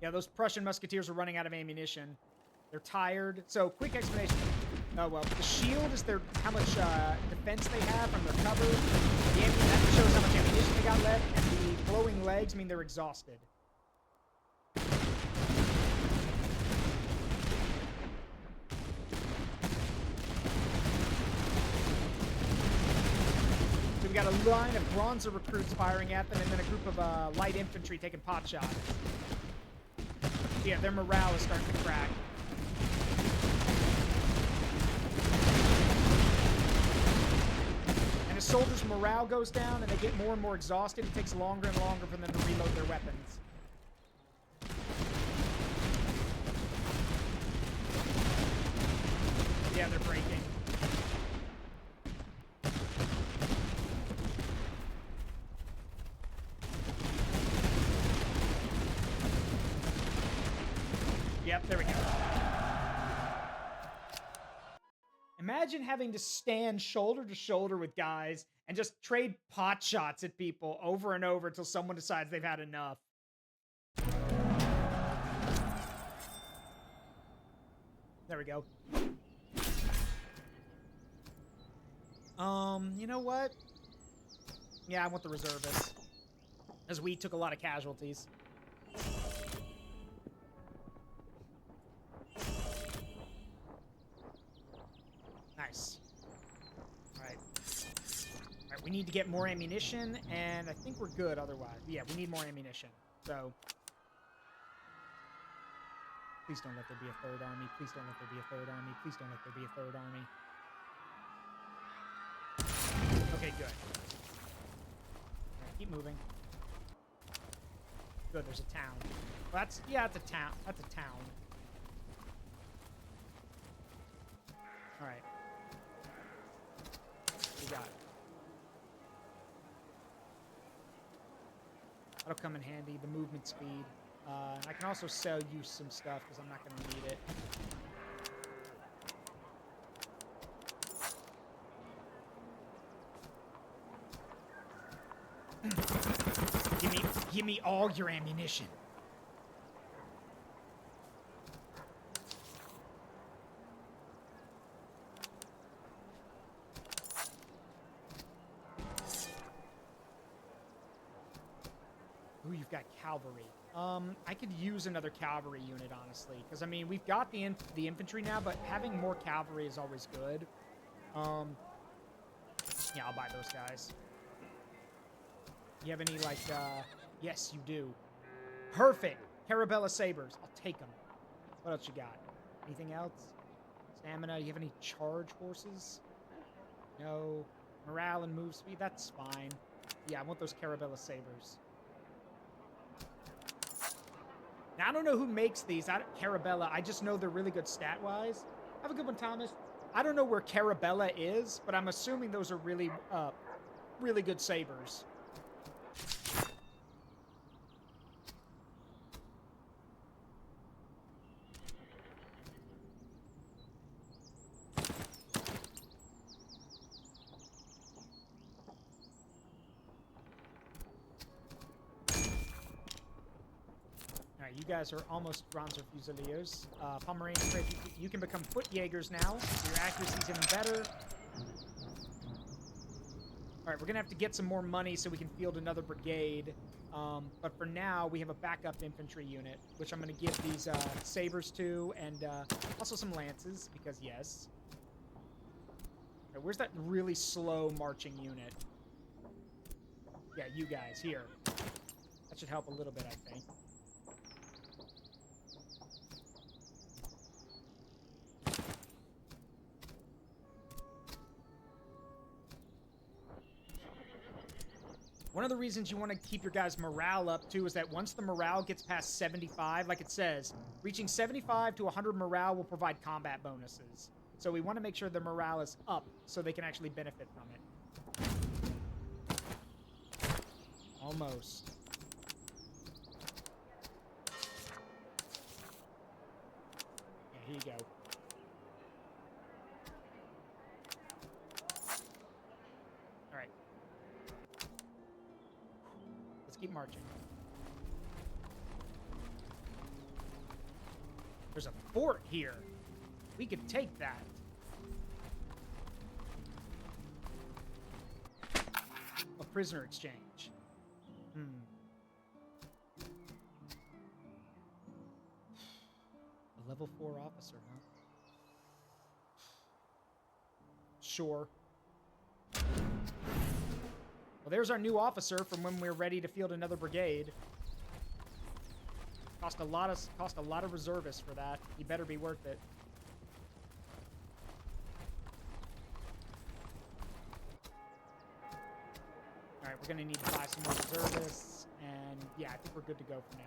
Yeah, those Prussian musketeers are running out of ammunition. They're tired. So, quick explanation. Oh, well, the shield is how much defense they have from their cover. That shows how much ammunition they got left. And the glowing legs mean they're exhausted. So we got a line of Bronzer recruits firing at them, and then a group of light infantry taking pot shots. Yeah, their morale is starting to crack. And as soldiers' morale goes down and they get more and more exhausted, it takes longer and longer for them to reload their weapons. Yeah, they're breaking. Yep, there we go. Imagine having to stand shoulder to shoulder with guys and just trade pot shots at people over and over until someone decides they've had enough. There we go. You know what? Yeah, I want the reservists. As we took a lot of casualties. Nice. Alright. Alright, we need to get more ammunition, and I think we're good otherwise. Yeah, we need more ammunition. So... Please don't let there be a third army. Please don't let there be a third army. Please don't let there be a third army. Okay, good. Alright, keep moving. Good, there's a town. Well, that's a town. That's a town. Alright. We got it. That'll come in handy, the movement speed. I can also sell you some stuff because I'm not going to need it. Give me all your ammunition. Ooh, you've got cavalry. I could use another cavalry unit, honestly. Because, I mean, we've got the infantry now, but having more cavalry is always good. Yeah, I'll buy those guys. You have any, like, yes, you do. Perfect! Carabella Sabers. I'll take them. What else you got? Anything else? Stamina. You have any charge horses? No. Morale and move speed. That's fine. Yeah, I want those Carabella Sabers. Now, I don't know who makes these. Carabella. I just know they're really good stat-wise. Have a good one, Thomas. I don't know where Carabella is, but I'm assuming those are really, really good sabers. you guys are almost Bronzer Fusiliers. Pomeranian Crazy, you can become foot Jaegers now. Your accuracy's even better. Alright, we're gonna have to get some more money so we can field another brigade. But for now, we have a backup infantry unit, which I'm gonna give these sabers to, and also some lances, because yes. Right, where's that really slow marching unit? Yeah, you guys, here. That should help a little bit, I think. One of the reasons you want to keep your guys' morale up, too, is that once the morale gets past 75, like it says, reaching 75 to 100 morale will provide combat bonuses. So we want to make sure the morale is up so they can actually benefit from it. Almost. Yeah, here you go. Alright. Let's keep marching. There's a fort here. We could take that. A prisoner exchange. A level 4 officer, huh? Sure. Well, there's our new officer from when we're ready to field another brigade. Cost a lot of reservists for that. He better be worth it. All right, we're gonna need to buy some more reservists, and yeah, I think we're good to go for now.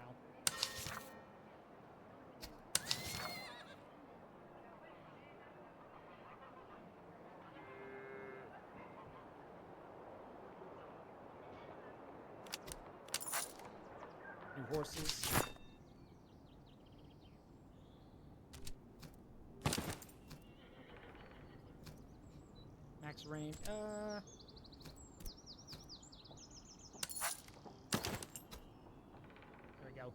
New horses. Max range. There we go.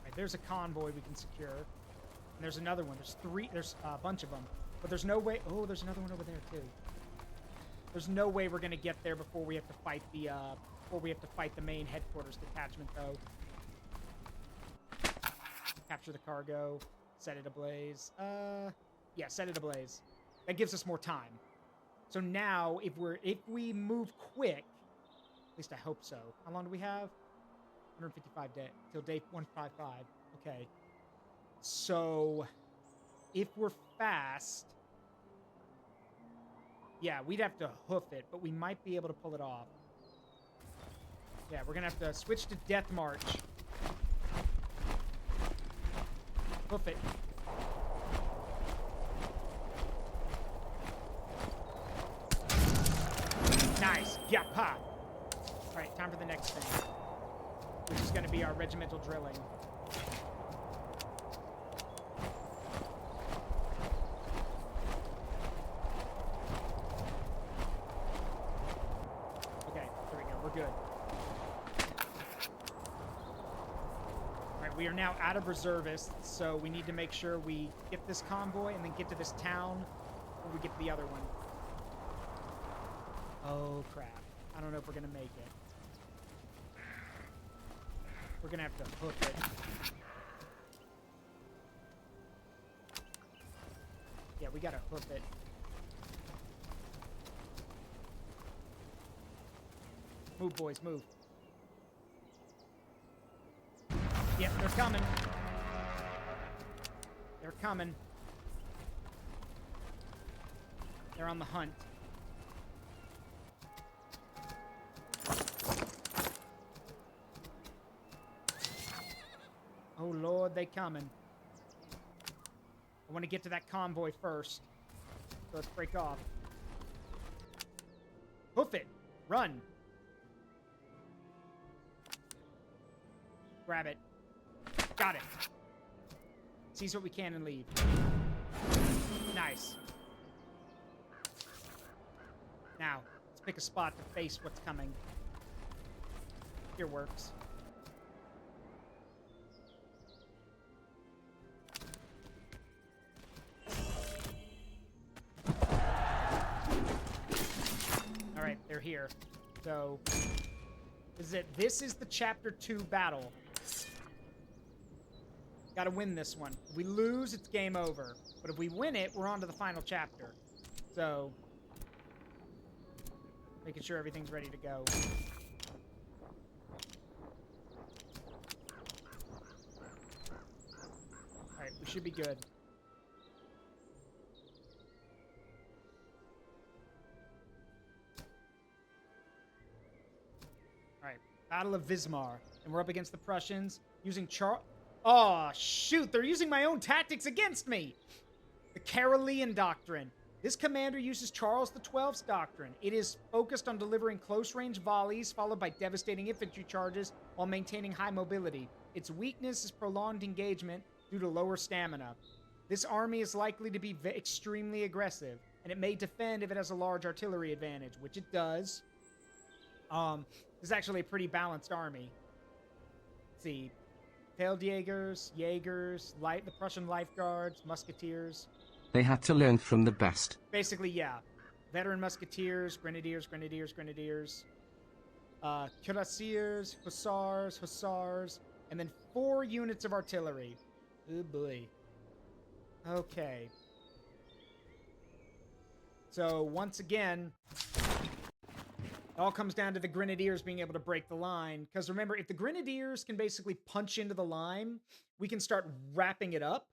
Right, there's a convoy we can secure. And there's another one. There's three. There's a bunch of them. But there's no way. Oh, there's another one over there too. There's no way we're gonna get there before we have to fight the main headquarters detachment, though. Capture the cargo. Set it ablaze. Yeah, set it ablaze. That gives us more time. So now, if we move quick, at least I hope so. How long do we have? 155 days till day 155. Okay. So, if we're fast, yeah, we'd have to hoof it, but we might be able to pull it off. Yeah, we're gonna have to switch to Death March. Hoof it. Nice. Yappa. All right, time for the next thing, which is going to be our regimental drilling. Okay, there we go. We're good. All right, we are now out of reservists, so we need to make sure we get this convoy and then get to this town before we get to the other one. Oh, crap. I don't know if we're going to make it. We're going to have to hoof it. Yeah, we got to hoof it. Move, boys, move. Yep, they're coming. They're coming. They're on the hunt. Oh, Lord, they coming. I want to get to that convoy first. So let's break off. Hoof it. Run. Grab it. Got it. Seize what we can and leave. Nice. Now, let's pick a spot to face what's coming. Here works. Alright, they're here. So, this is it. This is the Chapter 2 battle. Gotta win this one. If we lose, it's game over. But if we win it, we're on to the final chapter. So, making sure everything's ready to go. Alright, we should be good. Alright, Battle of Wismar. And we're up against the Prussians using Oh, shoot, they're using my own tactics against me! The Carolean Doctrine. This commander uses Charles XII's doctrine. It is focused on delivering close-range volleys, followed by devastating infantry charges, while maintaining high mobility. Its weakness is prolonged engagement due to lower stamina. This army is likely to be extremely aggressive, and it may defend if it has a large artillery advantage, which it does. This is actually a pretty balanced army. Let's see. Feldjägers, Jaegers, the Prussian Lifeguards, Musketeers.
They had to learn from the best.
Basically, yeah. Veteran Musketeers, Grenadiers, Grenadiers, Grenadiers. Cuirassiers, Hussars, Hussars. And then 4 units of artillery. Oh boy. Okay. So, once again, it all comes down to the Grenadiers being able to break the line. Because remember, if the Grenadiers can basically punch into the line, we can start wrapping it up.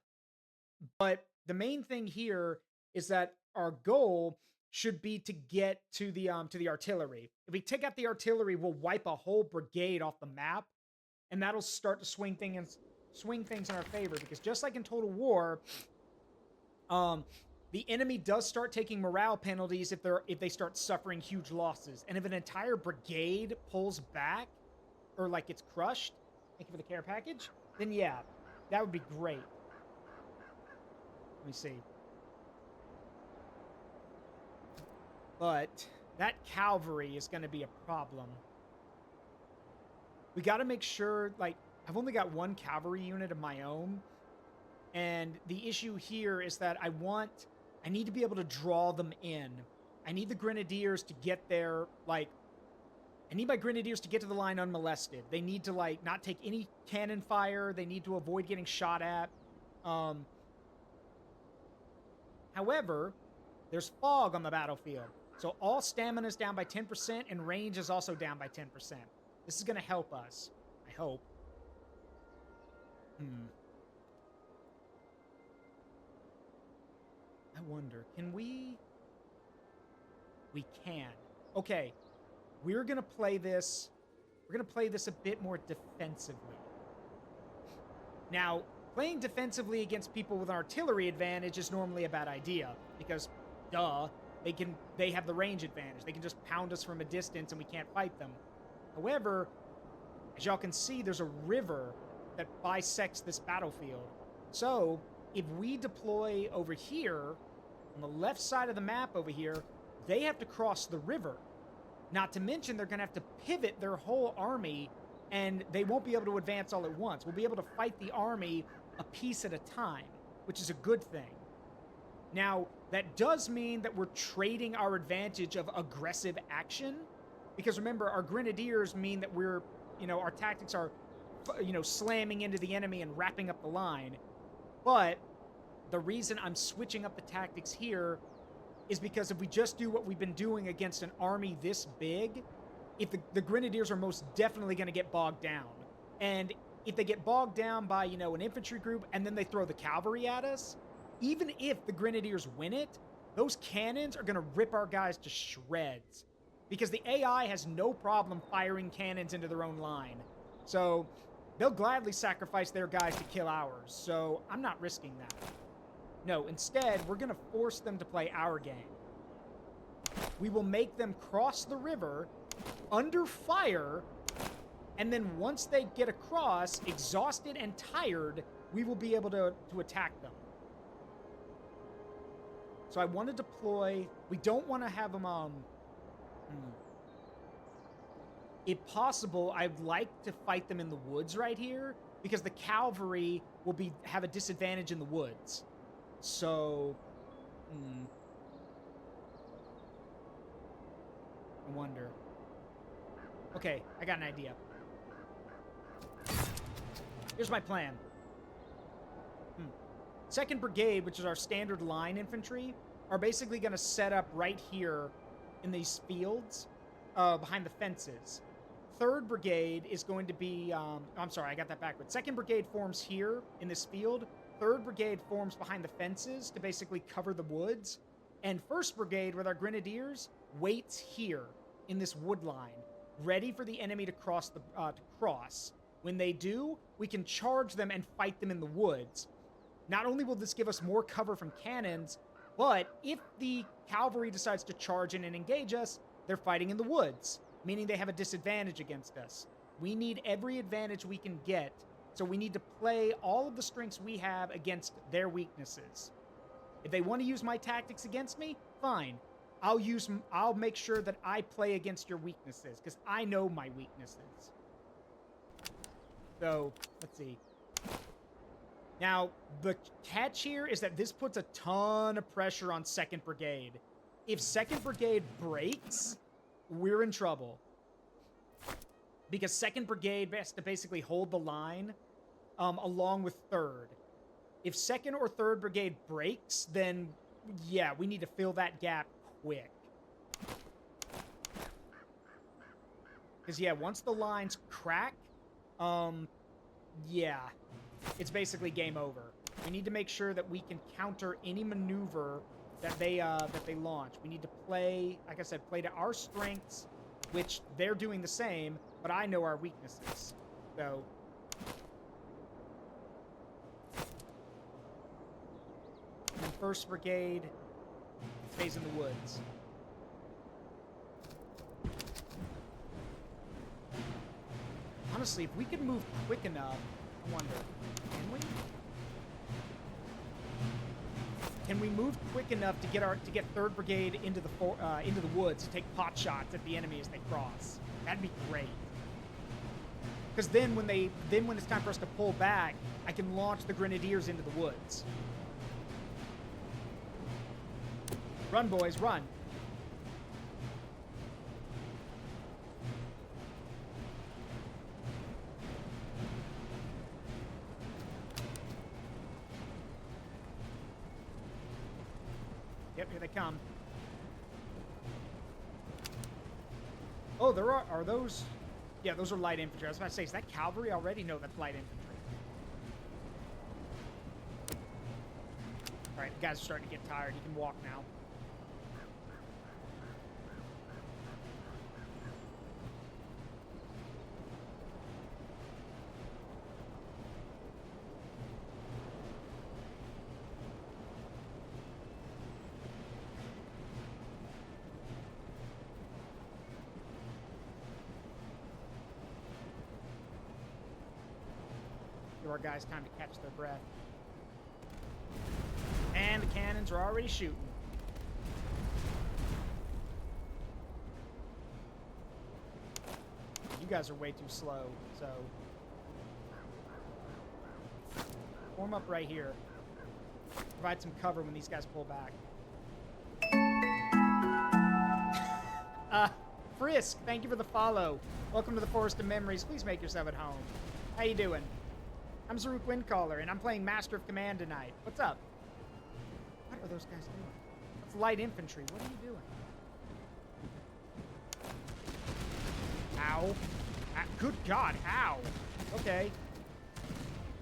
But the main thing here is that our goal should be to get to the artillery. If we take out the artillery, we'll wipe a whole brigade off the map, and that'll start to swing things in our favor. Because just like in Total War, the enemy does start taking morale penalties if they start suffering huge losses. And if an entire brigade pulls back, or like gets crushed, thank you for the care package, then yeah, that would be great. Let me see. But that cavalry is going to be a problem. We got to make sure, like, I've only got 1 cavalry unit of my own. And the issue here is that I need to be able to draw them in. I need the Grenadiers to get there, like, I need my Grenadiers to get to the line unmolested. They need to, like, not take any cannon fire. They need to avoid getting shot at. However, there's fog on the battlefield. So all stamina is down by 10%, and range is also down by 10%. This is going to help us, I hope. I wonder, can we... We can. Okay, we're going to play this... We're going to play this a bit more defensively. Now, playing defensively against people with an artillery advantage is normally a bad idea, because, duh, they have the range advantage. They can just pound us from a distance and we can't fight them. However, as y'all can see, there's a river that bisects this battlefield. So, if we deploy over here, on the left side of the map over here, they have to cross the river. Not to mention, they're going to have to pivot their whole army, and they won't be able to advance all at once. We'll be able to fight the army a piece at a time, which is a good thing. Now, that does mean that we're trading our advantage of aggressive action, because remember, our Grenadiers mean that we're, our tactics are, slamming into the enemy and wrapping up the line. But the reason I'm switching up the tactics here is because if we just do what we've been doing against an army this big, if the Grenadiers are most definitely going to get bogged down. And if they get bogged down by, an infantry group and then they throw the cavalry at us, even if the Grenadiers win it, those cannons are going to rip our guys to shreds. Because the AI has no problem firing cannons into their own line. So they'll gladly sacrifice their guys to kill ours. So I'm not risking that. No, instead, we're going to force them to play our game. We will make them cross the river under fire, and then once they get across, exhausted and tired, we will be able to attack them. So I want to deploy... We don't want to have them... If possible, I'd like to fight them in the woods right here, because the cavalry will have a disadvantage in the woods. So, I wonder. Okay, I got an idea. Here's my plan. 2nd Brigade, which is our standard line infantry, are basically going to set up right here in these fields behind the fences. 3rd Brigade is going to be... I'm sorry, I got that backwards. 2nd Brigade forms here in this field. 3rd Brigade forms behind the fences to basically cover the woods. And 1st Brigade, with our grenadiers, waits here in this wood line, ready for the enemy to cross. When they do, we can charge them and fight them in the woods. Not only will this give us more cover from cannons, but if the cavalry decides to charge in and engage us, they're fighting in the woods, meaning they have a disadvantage against us. We need every advantage we can get, so we need to play all of the strengths we have against their weaknesses. If they want to use my tactics against me, fine. I'll make sure that I play against your weaknesses, because I know my weaknesses. So, let's see. Now, the catch here is that this puts a ton of pressure on 2nd Brigade. If 2nd Brigade breaks, we're in trouble. Because 2nd Brigade has to basically hold the line along with 3rd. If 2nd or 3rd Brigade breaks, then, yeah, we need to fill that gap quick. Because, yeah, once the lines crack, yeah, it's basically game over. We need to make sure that we can counter any maneuver that they launch. We need to play, like I said, play to our strengths, which they're doing the same, but I know our weaknesses. So, and 1st Brigade stays in the woods. Honestly, if we could move quick enough, I wonder, can we? Can we move quick enough to get 3rd Brigade into the woods to take pot shots at the enemy as they cross? That'd be great. Because then when it's time for us to pull back, I can launch the grenadiers into the woods. Run, boys, run. Yep, here they come. Oh, are those... Yeah, those are light infantry. I was about to say, is that cavalry already? No, that's light infantry. Alright, the guys are starting to get tired. You can walk now. Give our guys time to catch their breath. And the cannons are already shooting. You guys are way too slow, so... Form up right here. Provide some cover when these guys pull back. Frisk, thank you for the follow. Welcome to the Forest of Memories. Please make yourself at home. How you doing? I'm Zaruk Windcaller, and I'm playing Master of Command tonight. What's up? What are those guys doing? That's light infantry. What are you doing? Ow. Good God, ow. Okay.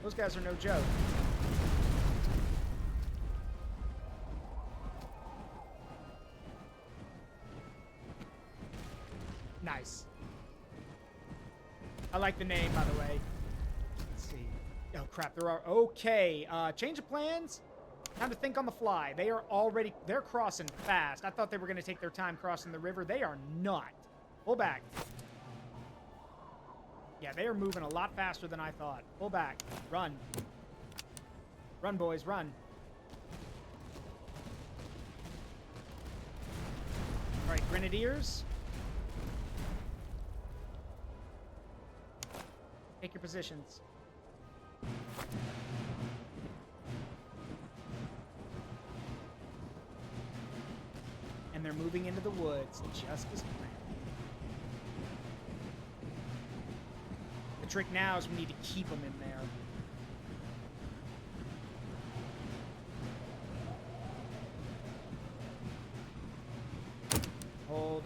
Those guys are no joke. Nice. I like the name, by the way. Let's see. Oh, crap. There are... Okay. Change of plans. Time to think on the fly. They are already... They're crossing fast. I thought they were going to take their time crossing the river. They are not. Pull back. Yeah, they are moving a lot faster than I thought. Pull back. Run. Run, boys. Run. All right, Grenadiers. Take your positions. And they're moving into the woods just as planned. The trick now is we need to keep them in there. Hold.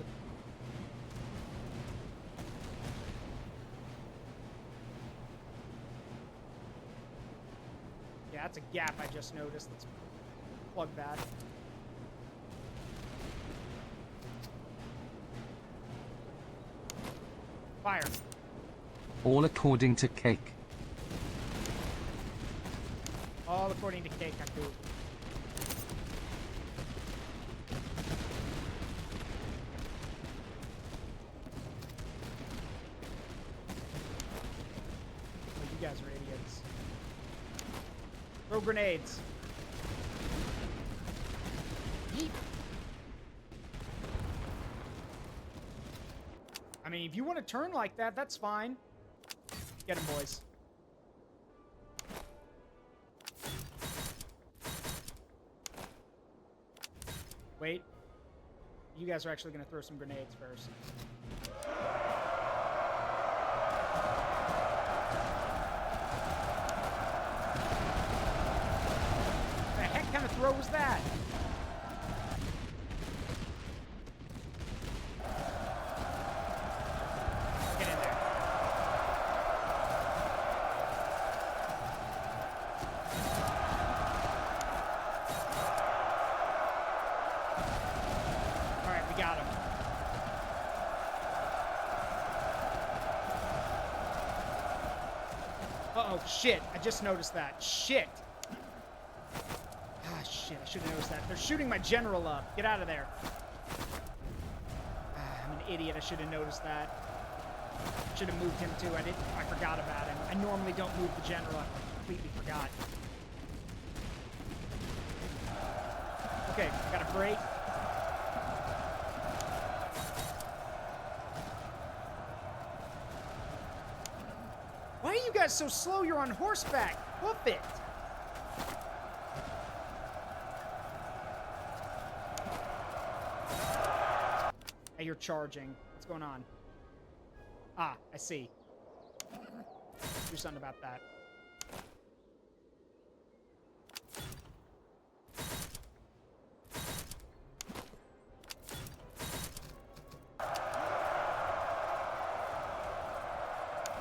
Yeah, that's a gap I just noticed. Let's plug that. Fire.
All according to cake.
All according to Keikaku. Oh, you guys are idiots. Throw grenades. Yeet. I mean, if you want to turn like that, that's fine. Get him, boys. Wait. You guys are actually going to throw some grenades first. The heck kind of throw was that? Get in there. All right, we got him. Uh-oh, shit. I just noticed that. Shit. Ah, shit. I should have noticed that. They're shooting my general up. Get out of there. Ah, I'm an idiot. I should have noticed that. Should have moved him too. I forgot about him. I normally don't move the general. I completely forgot. Okay, got a break. Why are you guys so slow? You're on horseback. Hoof it. Hey, you're charging. What's going on? Ah, I see. Do something about that.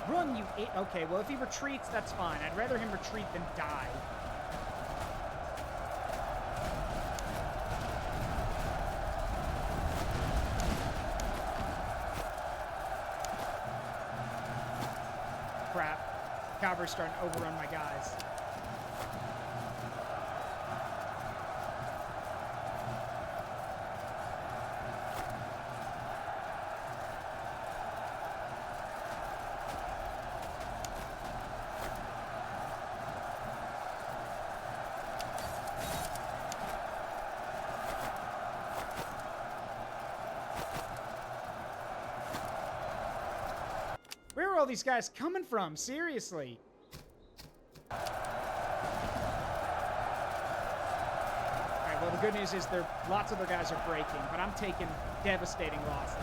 Run, you okay, well, if he retreats, that's fine. I'd rather him retreat than die. Crap. Cavalry's starting to overrun my guys. Where are all these guys coming from? Seriously. Alright, well, the good news is lots of the guys are breaking, but I'm taking devastating losses.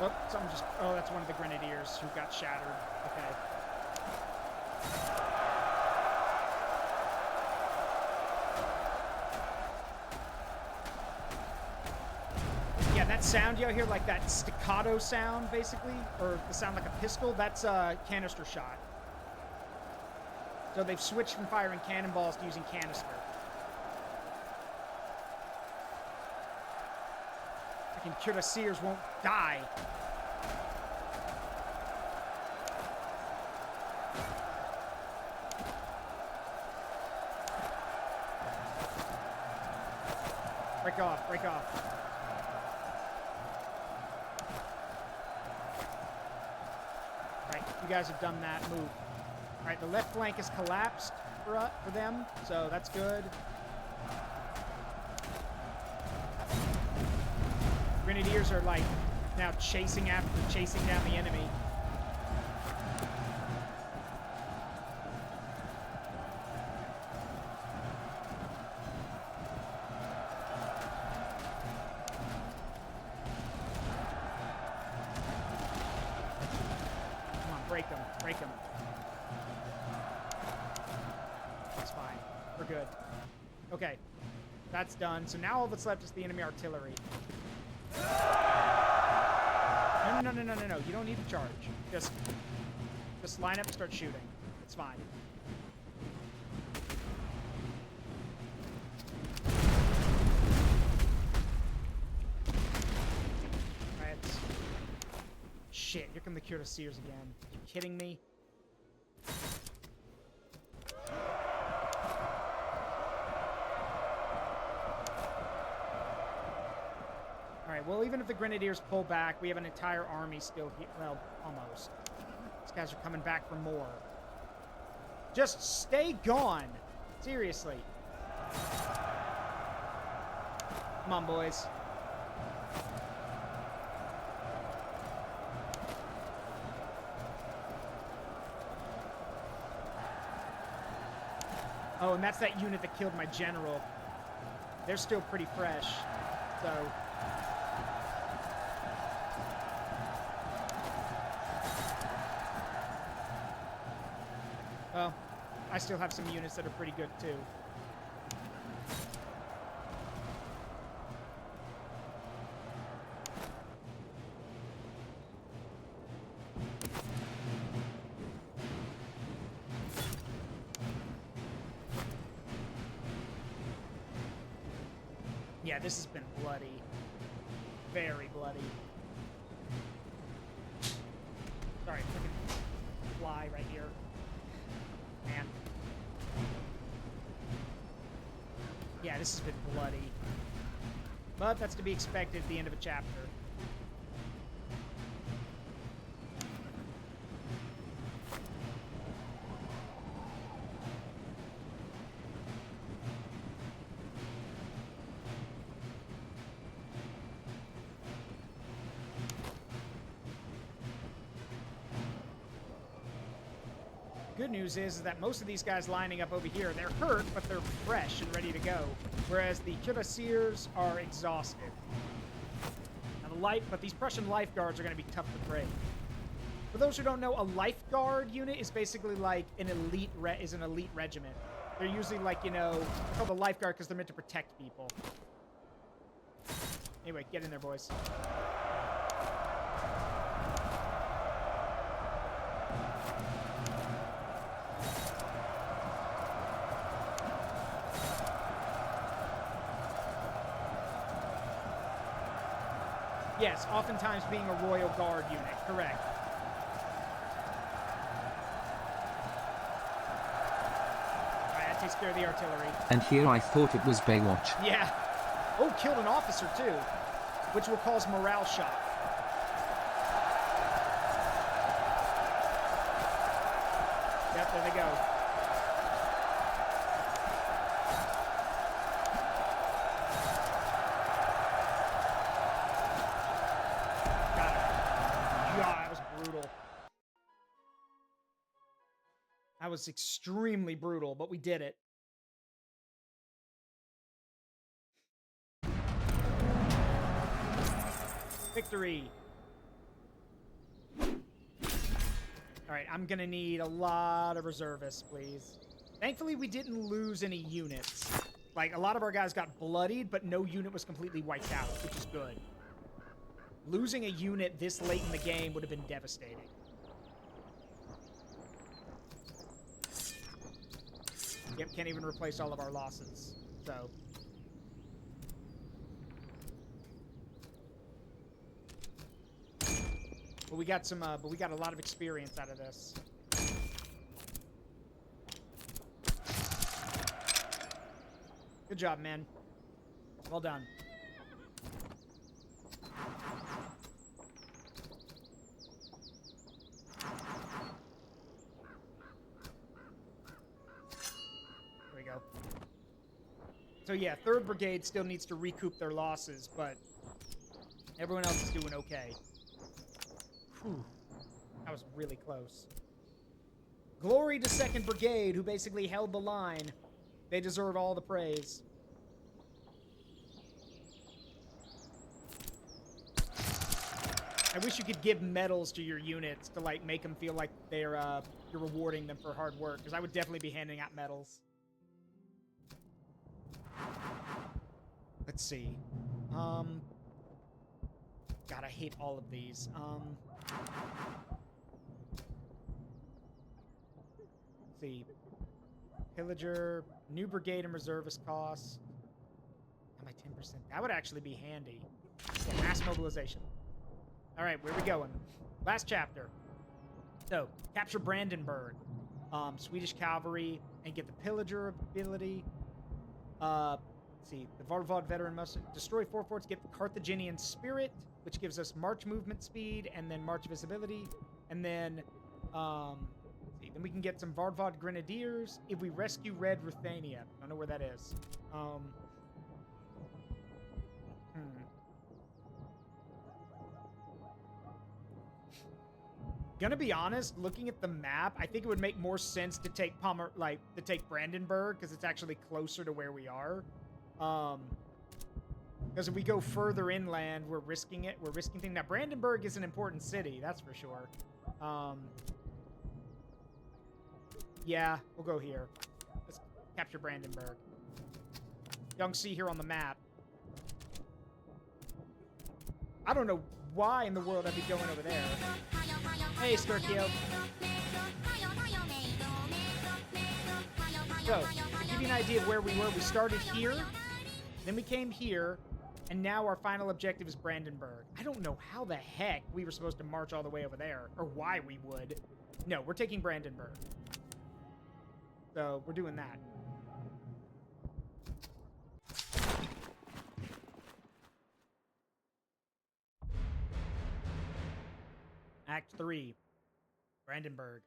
Oh, something just... Oh, that's one of the grenadiers who got shattered. Okay. Yeah, that sound you hear, like that staccato sound, basically, or the sound like a pistol, that's a canister shot. So they've switched from firing cannonballs to using canister. Freaking cuirassiers won't die. Break off, break off. Alright, you guys have done that move. Alright, the left flank is collapsed for them, so that's good. Grenadiers are like now chasing down the enemy. Come on, break them, break them. That's fine. We're good. Okay, that's done. So now all that's left is the enemy artillery. No. You don't need to charge. Just line up and start shooting. It's fine. Alright. Shit, here come the cuirassiers again. Are you kidding me? Alright, well, even if the Grenadiers pull back, we have an entire army still here. Well, almost. These guys are coming back for more. Just stay gone. Seriously. Come on, boys. Oh, and that's that unit that killed my general. They're still pretty fresh, so... Well, I still have some units that are pretty good, too. Yeah, this has been bloody. Very bloody. Sorry, freaking fly right here. Man. Yeah, this has been bloody. But that's to be expected at the end of a chapter. Good news is that most of these guys lining up over here, they're hurt, but they're fresh and ready to go. Whereas the cuirassiers are exhausted. Now but these Prussian lifeguards are going to be tough to break. For those who don't know, a lifeguard unit is basically like an elite regiment. They're usually like, you know, called a lifeguard because they're meant to protect people. Anyway, get in there, boys. Yes, oftentimes being a Royal Guard unit, correct. Alright, that takes care of the artillery.
And here I thought it was Baywatch.
Yeah. Oh, killed an officer too, which will cause morale shock. Yep, there they go. That was extremely brutal, but we did it. Victory. All right, I'm gonna need a lot of reservists, please. Thankfully, we didn't lose any units. Like, a lot of our guys got bloodied, but no unit was completely wiped out, which is good. Losing a unit this late in the game would have been devastating. Yep, can't even replace all of our losses. So. But we got some, but we got a lot of experience out of this. Good job, man. Well done. There we go. So yeah, 3rd Brigade still needs to recoup their losses, but everyone else is doing okay. Whew. That was really close. Glory to 2nd Brigade, who basically held the line. They deserve all the praise. I wish you could give medals to your units to, like, make them feel like they're, you're rewarding them for hard work, because I would definitely be handing out medals. Let's see. God, I hate all of these. Let's see. Pillager, new brigade and reservist costs. Am I 10%? That would actually be handy. Yeah, mass mobilization. All right, where are we going? Last chapter. So, capture Brandenburg. Swedish cavalry, and get the pillager ability. Let's see. The Varvod veteran must destroy 4 forts, get the Carthaginian spirit, which gives us march movement speed, and then march visibility. And then, see, then we can get some Varvod grenadiers if we rescue Red Ruthania. I don't know where that is. Gonna be honest, looking at the map, I think it would make more sense to take to take Brandenburg, because it's actually closer to where we are. Because if we go further inland, we're risking it. We're risking things. Now, Brandenburg is an important city, that's for sure. Yeah, we'll go here. Let's capture Brandenburg. Y'all can see here on the map. I don't know why in the world I'd be going over there. Hey, Sturkio. So, to give you an idea of where we were, we started here, then we came here, and now our final objective is Brandenburg. I don't know how the heck we were supposed to march all the way over there, or why we would. No, we're taking Brandenburg. So, we're doing that. Act 3. Brandenburg.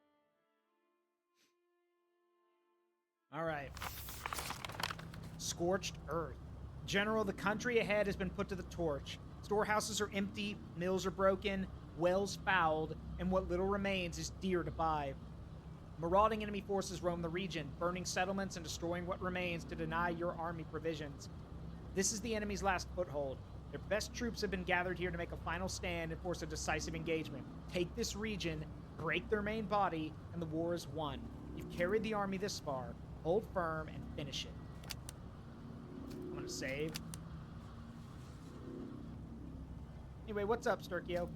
Alright. Scorched Earth. General, the country ahead has been put to the torch. Storehouses are empty, mills are broken, wells fouled, and what little remains is dear to buy. Marauding enemy forces roam the region, burning settlements and destroying what remains to deny your army provisions. This is the enemy's last foothold. Their best troops have been gathered here to make a final stand and force a decisive engagement. Take this region, break their main body, and the war is won. You've carried the army this far. Hold firm and finish it. I'm gonna save. Anyway, what's up, Sturkio?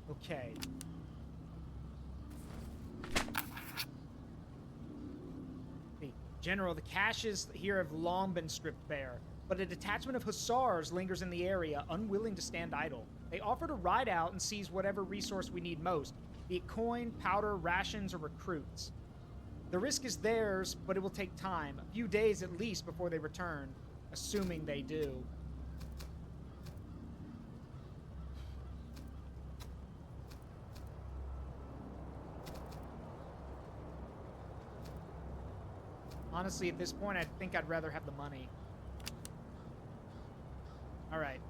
Okay. General, the caches here have long been stripped bare, but a detachment of hussars lingers in the area, unwilling to stand idle. They offer to ride out and seize whatever resource we need most, be it coin, powder, rations, or recruits. The risk is theirs, but it will take time, a few days at least before they return, assuming they do. Honestly, at this point, I think I'd rather have the money. Alright.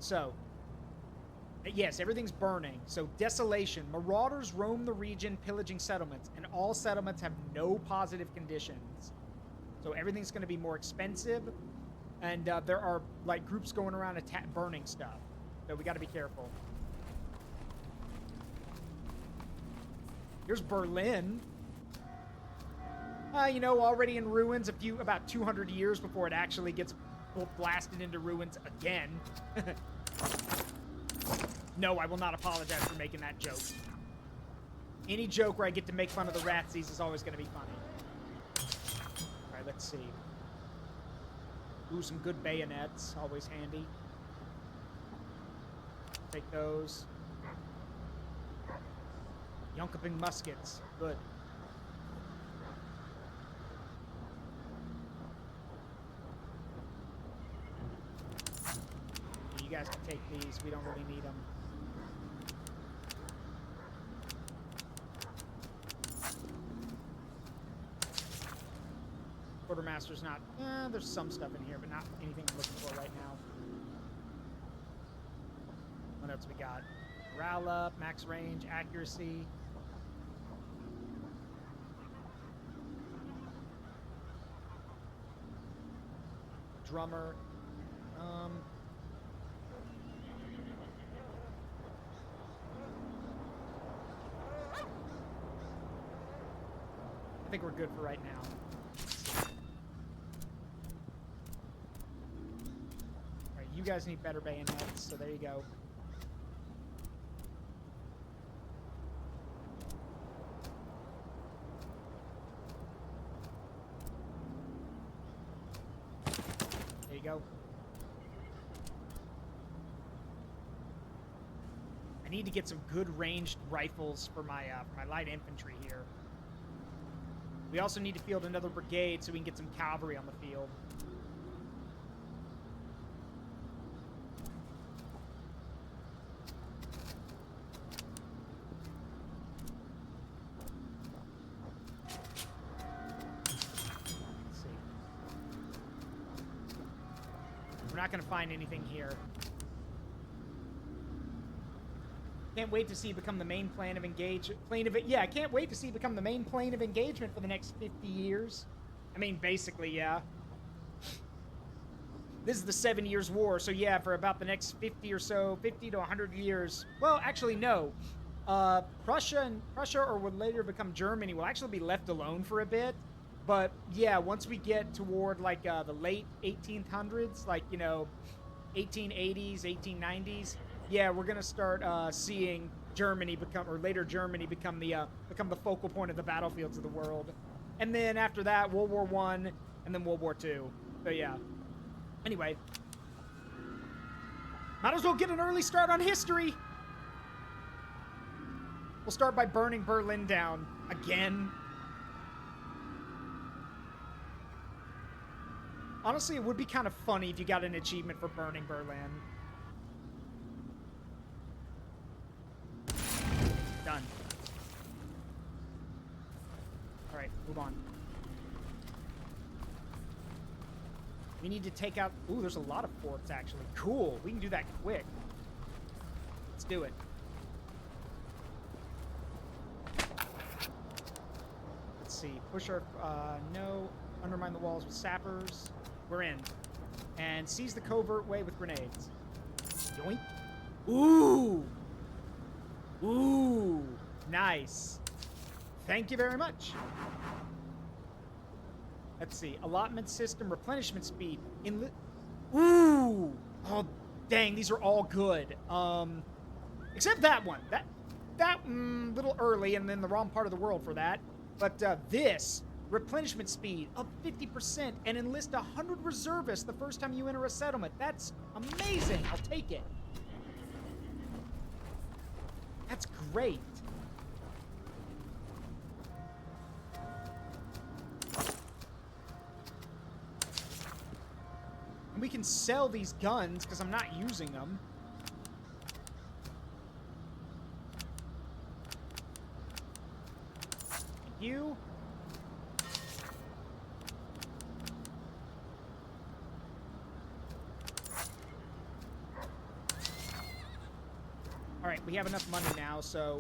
So. Yes, everything's burning. So, desolation. Marauders roam the region, pillaging settlements, and all settlements have no positive conditions. So, everything's going to be more expensive, and there are, like, groups going around burning stuff. So, we got to be careful. Here's Berlin. You know, already in ruins about 200 years before it actually gets blasted into ruins again. No, I will not apologize for making that joke. Any joke where I get to make fun of the Ratsies is always going to be funny. Alright, let's see. Ooh, some good bayonets. Always handy. Take those. Yonkoping muskets. Good. guys can take these. We don't really need them. Quartermaster's not... there's some stuff in here, but not anything I'm looking for right now. What else we got? Morale up, max range, accuracy. Drummer. I think we're good for right now. Alright, you guys need better bayonets, so there you go. There you go. I need to get some good ranged rifles for my light infantry here. We also need to field another brigade so we can get some cavalry on the field. Let's see. We're not going to find anything here. Can't wait to see it become the main plane of engagement. Yeah, I can't wait to see it become the main plane of engagement for the next 50 years. I mean, basically, yeah. This is the 7 Years' War, so yeah, for about the next 50 or so, 50 to 100 years. Well, actually, no. Prussia or would later become Germany will actually be left alone for a bit. But yeah, once we get toward like the late 1800s, like, you know, 1880s, 1890s. Yeah, we're gonna start seeing Germany become the focal point of the battlefields of the world, and then after that, World War I, and then World War II. So yeah. Anyway, might as well get an early start on history. We'll start by burning Berlin down again. Honestly, it would be kind of funny if you got an achievement for burning Berlin. Done. Alright, move on. We need to take out... Ooh, there's a lot of forts, actually. Cool. We can do that quick. Let's do it. Let's see. Push our... no. Undermine the walls with sappers. We're in. And seize the covert way with grenades. Yoink. Ooh! Ooh, nice. Thank you very much. Let's see. Allotment system, replenishment speed. Ooh. Oh, dang. These are all good. Except that one. That little early and then the wrong part of the world for that. But this, replenishment speed up 50% and enlist 100 reservists the first time you enter a settlement. That's amazing. I'll take it. That's great. And we can sell these guns because I'm not using them. Thank you. All right, we have enough money now, so...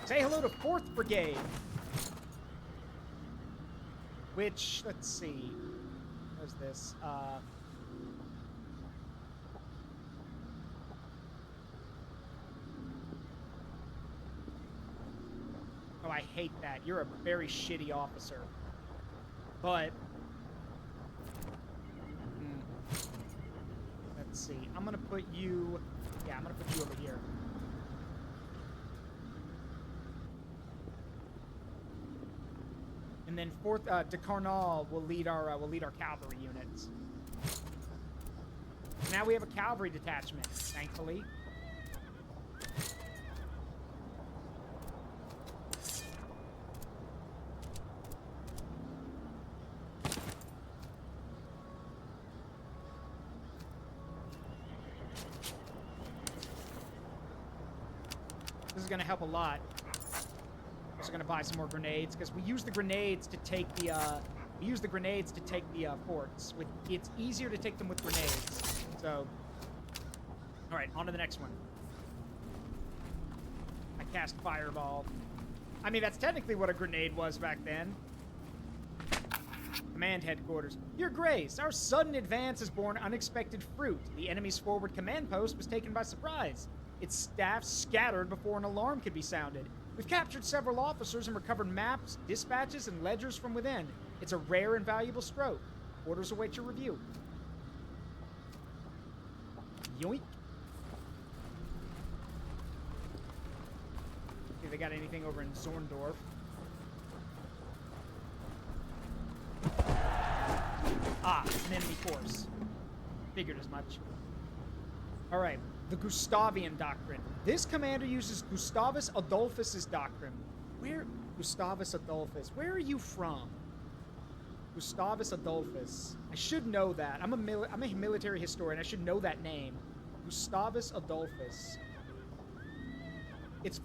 Say hello to 4th Brigade. Which, let's see. Where's this? Oh, I hate that. You're a very shitty officer. But... Let's see. I'm gonna put you... Yeah, I'm gonna put you over here. And then 4th de Carnal will lead our cavalry units. Now we have a cavalry detachment, thankfully. going to help a lot. Also going to buy some more grenades because we use the grenades to take the forts. It's easier to take them with grenades. So, all right, on to the next one. I cast Fireball. I mean, that's technically what a grenade was back then. Command headquarters. Your Grace, our sudden advance has borne unexpected fruit. The enemy's forward command post was taken by surprise. Its staff scattered before an alarm could be sounded. We've captured several officers and recovered maps, dispatches, and ledgers from within. It's a rare and valuable stroke. Orders await your review. Yoink. See if they got anything over in Zorndorf. Ah, an enemy force. Figured as much. Alright, the Gustavian Doctrine. This commander uses Gustavus Adolphus's doctrine. Gustavus Adolphus, where are you from? Gustavus Adolphus. I should know that. I'm a military historian. I should know that name. Gustavus Adolphus. It's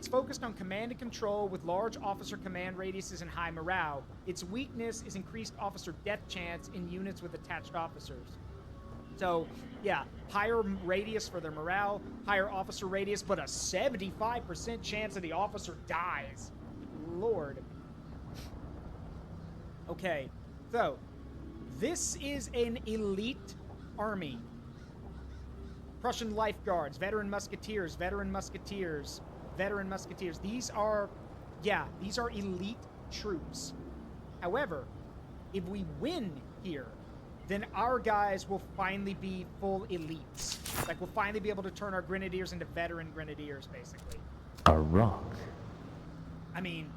focused on command and control with large officer command radiuses and high morale. Its weakness is increased officer death chance in units with attached officers. So, yeah, higher radius for their morale, higher officer radius, but a 75% chance that the officer dies. Lord. Okay, so, this is an elite army. Prussian Lifeguards, veteran musketeers, veteran musketeers, veteran musketeers. These are elite troops. However, if we win here, then our guys will finally be full elites. Like, we'll finally be able to turn our grenadiers into veteran grenadiers, basically.
A rock.
I mean,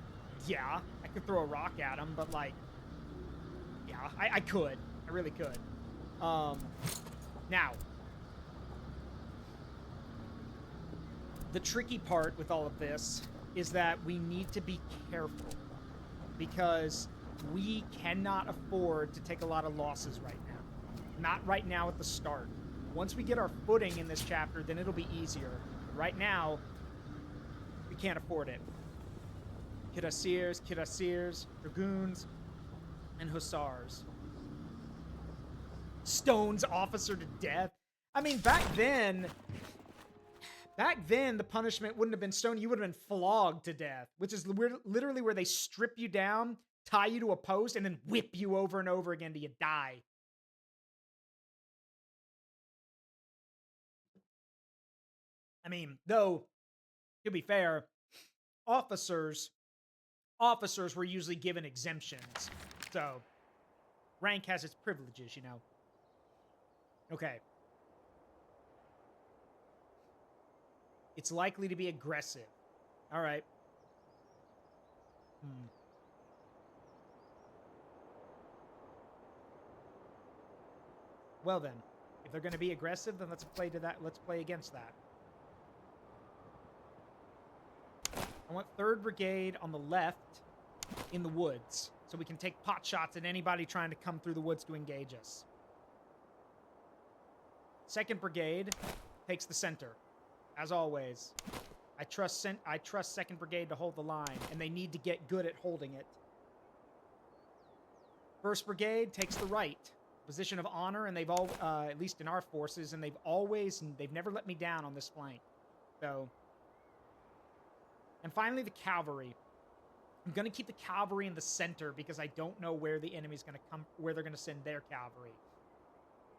yeah, I could throw a rock at them, but, like, yeah, I could. I really could. Now, the tricky part with all of this is that we need to be careful because we cannot afford to take a lot of losses right now. Not right now at the start. Once we get our footing in this chapter, then it'll be easier. Right now, we can't afford it. Cuirassiers, Dragoons, and Hussars. Stones officer to death. I mean, back then, the punishment wouldn't have been stone. You would have been flogged to death, which is literally where they strip you down, tie you to a post, and then whip you over and over again till you die. I mean, though, to be fair, officers were usually given exemptions. So, rank has its privileges, you know. Okay. It's likely to be aggressive. All right. Well then, if they're going to be aggressive, then let's play to that. Let's play against that. I want 3rd Brigade on the left in the woods, so we can take pot shots at anybody trying to come through the woods to engage us. 2nd Brigade takes the center. As always, I trust 2nd Brigade to hold the line, and they need to get good at holding it. 1st Brigade takes the right, position of honor, and they've all, at least in our forces, and they've never let me down on this flank. So, and finally the cavalry. I'm gonna keep the cavalry in the center because I don't know where the enemy's gonna come, where they're gonna send their cavalry.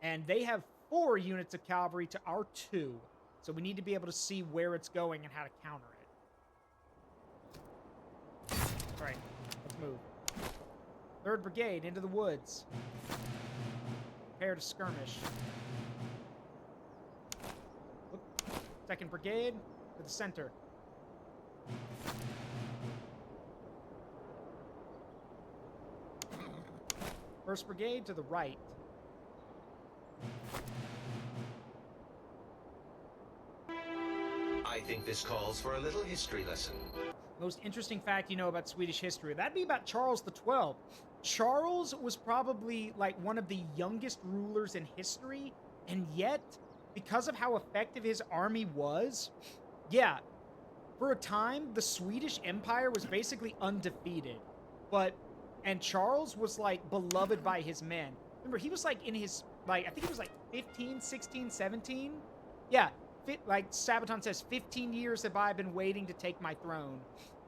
And they have 4 units of cavalry to our 2. So we need to be able to see where it's going and how to counter it. All right, let's move. 3rd Brigade into the woods. Prepare to skirmish. Whoop. 2nd Brigade to the center. First Brigade to the right.
I think this calls for a little history lesson.
Most interesting fact you know about Swedish history. That'd be about Charles XII. Charles was probably like one of the youngest rulers in history, and yet, because of how effective his army was, Yeah, for a time, the Swedish Empire was basically undefeated. And Charles was, like, beloved by his men. Remember, he was, like, in his, like, I think he was, like, 15, 16, 17? Yeah, like Sabaton says, 15 years have I been waiting to take my throne.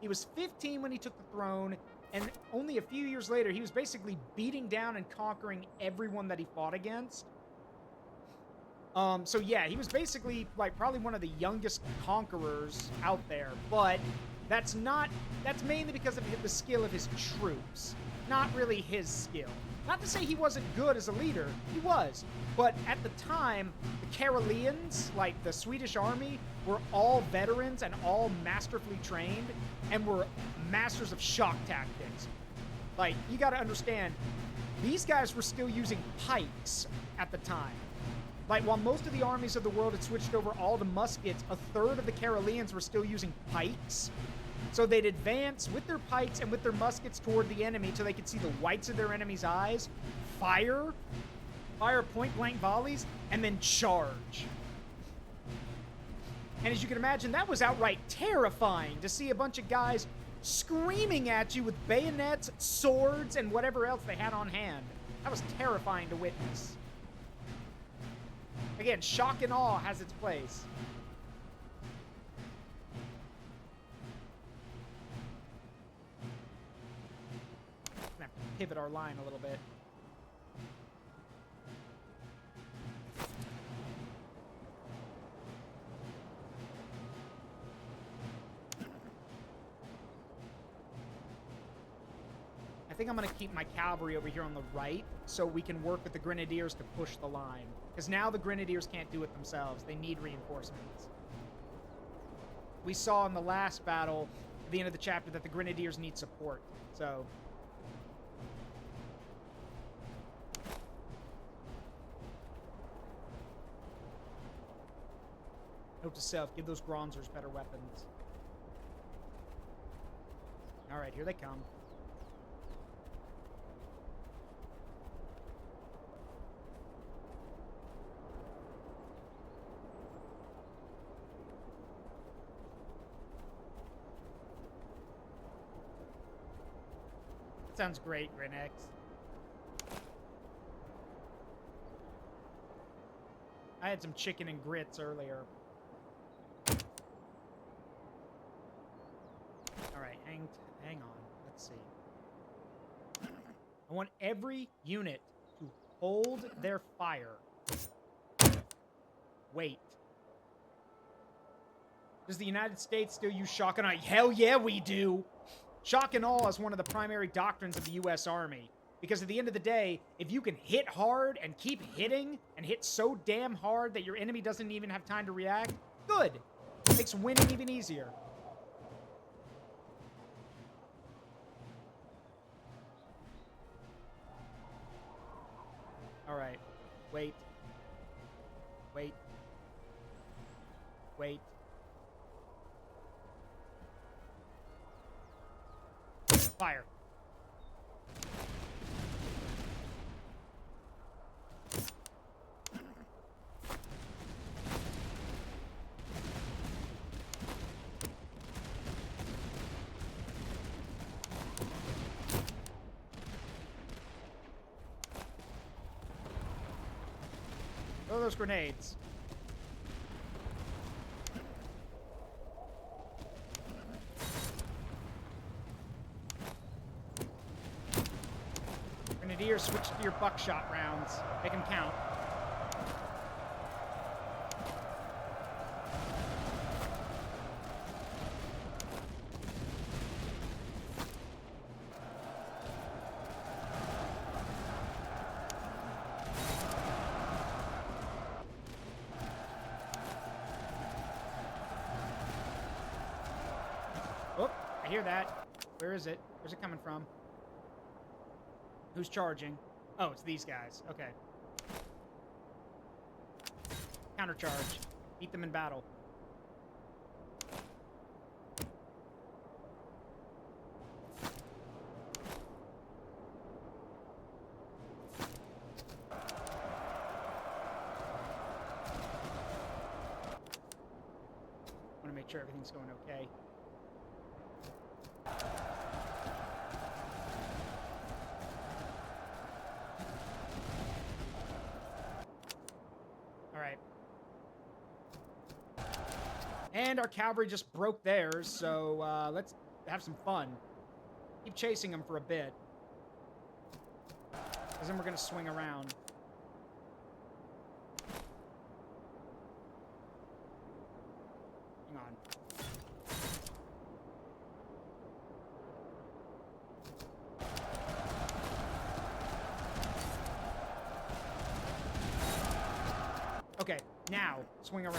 He was 15 when he took the throne, and only a few years later, he was basically beating down and conquering everyone that he fought against. So yeah, he was basically, like, probably one of the youngest conquerors out there, but that's mainly because of the skill of his troops, not really his skill. Not to say he wasn't good as a leader, he was, but at the time, the Karelians, like the Swedish army, were all veterans and all masterfully trained, and were masters of shock tactics. Like, you gotta understand, these guys were still using pikes at the time. Like, while most of the armies of the world had switched over all to muskets, a third of the Karelians were still using pikes. So they'd advance with their pikes and with their muskets toward the enemy till they could see the whites of their enemy's eyes, fire point-blank volleys, and then charge. And as you can imagine, that was outright terrifying to see a bunch of guys screaming at you with bayonets, swords, and whatever else they had on hand. That was terrifying to witness. Again, shock and awe has its place. I'm gonna have to pivot our line a little bit. I think I'm going to keep my cavalry over here on the right so we can work with the grenadiers to push the line. Because now the grenadiers can't do it themselves. They need reinforcements. We saw in the last battle, at the end of the chapter, that the grenadiers need support. So... note to self, give those Gronzers better weapons. Alright, here they come. Sounds great, Grinex. I had some chicken and grits earlier. Alright, hang on. Let's see. I want every unit to hold their fire. Wait. Does the United States still use shock and awe? Hell yeah, we do! Shock and awe is one of the primary doctrines of the U.S. Army. Because at the end of the day, if you can hit hard and keep hitting, and hit so damn hard that your enemy doesn't even have time to react, good! Makes winning even easier. Alright. Wait. Wait. Wait. Fire. Throw those grenades. Grenadiers, switch to your buckshot rounds. Make them count. Oh, I hear that. Where is it? Where's it coming from? Who's charging? Oh, it's these guys. Okay. Countercharge. Beat them in battle. sure everything's going okay. Alright. And our cavalry just broke theirs, so let's have some fun. Keep chasing them for a bit. Because then we're going to swing around. Hang on. Okay, now, swing around.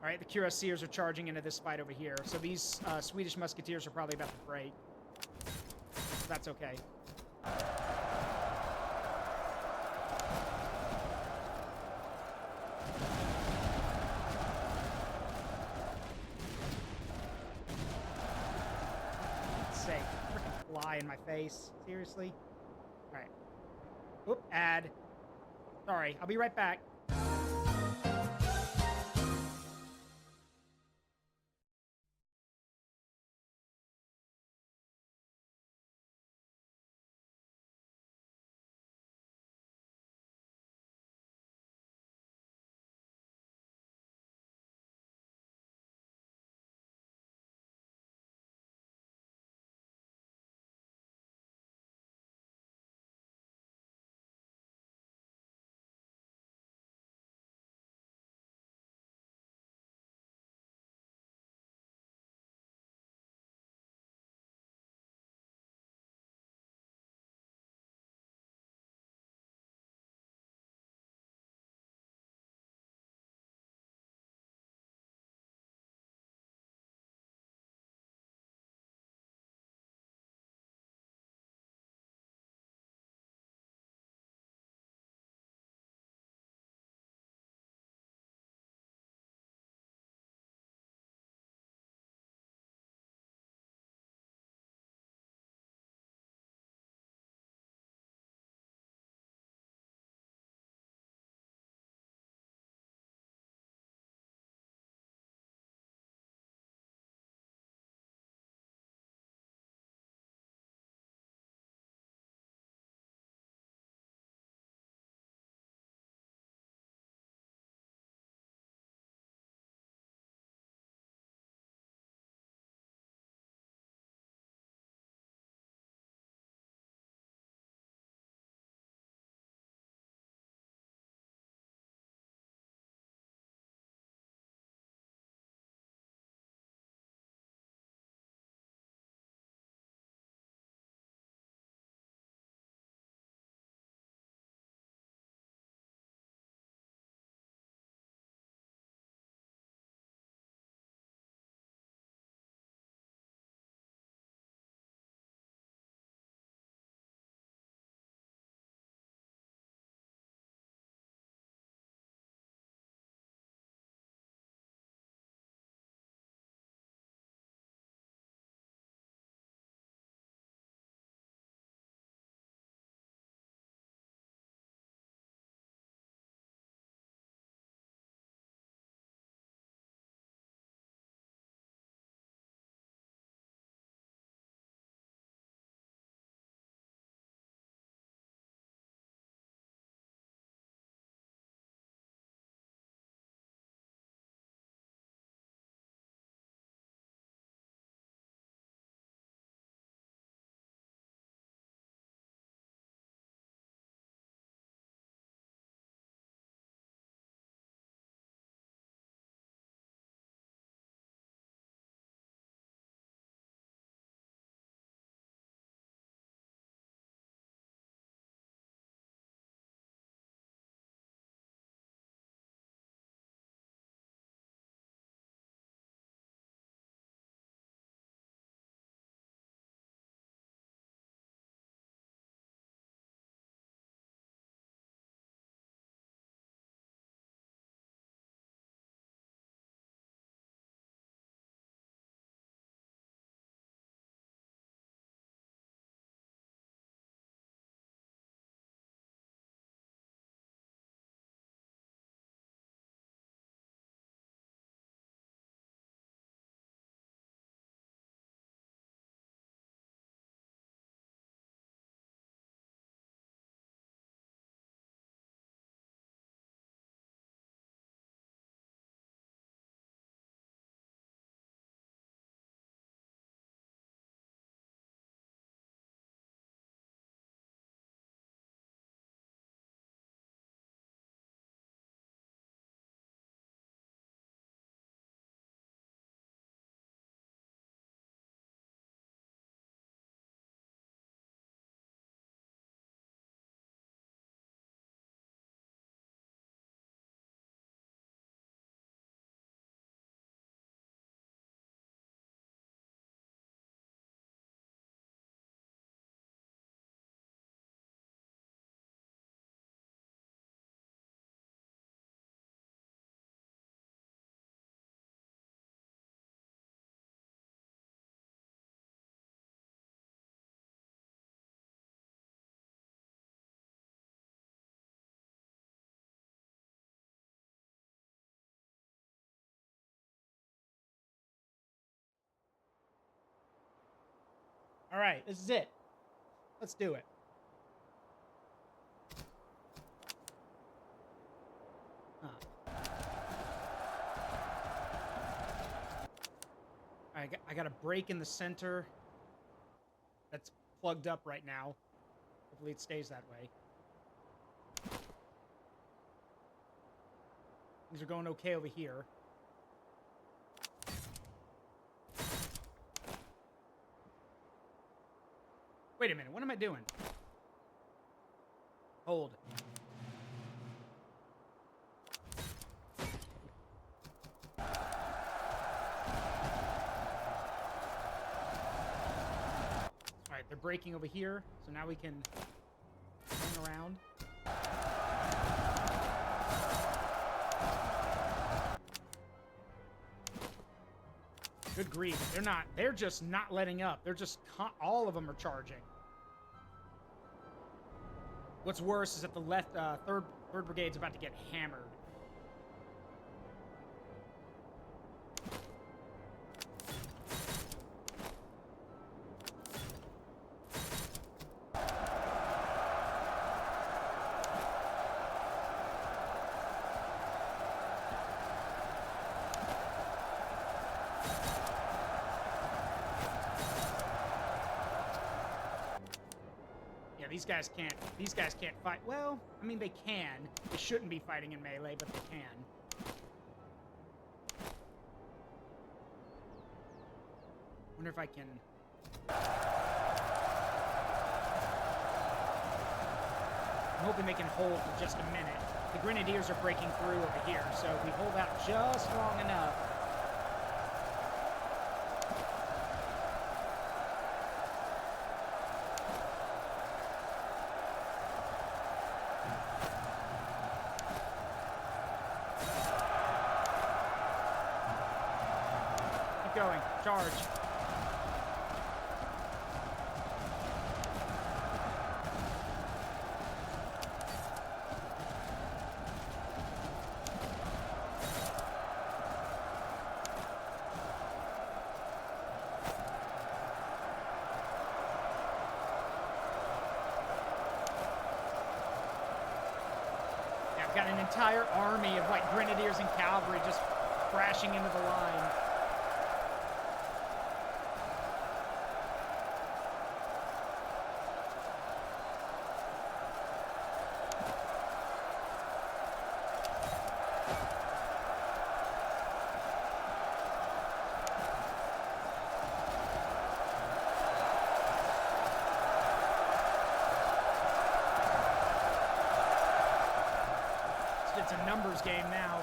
Alright, the cuirassiers are charging into this fight over here. So these Swedish musketeers are probably about to break. That's okay. Let's say, freaking fly in my face. Seriously? Alright. Oop, add. Sorry, I'll be right back. All right, this is it. Let's do it. Huh. All right, I got a break in the center. That's plugged up right now. Hopefully it stays that way. Things are going okay over here. Wait a minute, what am I doing? Hold. Alright, they're breaking over here, so now we can hang around. Good grief, they're just not letting up. They're just, all of them are charging. What's worse is that the left, third brigade's about to get hammered. These guys can't fight. Well, I mean, they can. They shouldn't be fighting in melee, but they can. Wonder if I can... I'm hoping they can hold for just a minute. The Grenadiers are breaking through over here, so if we hold out just long enough... Going. Charge. Yeah, I've got an entire army of like grenadiers and cavalry just crashing into the line. It's a numbers game now.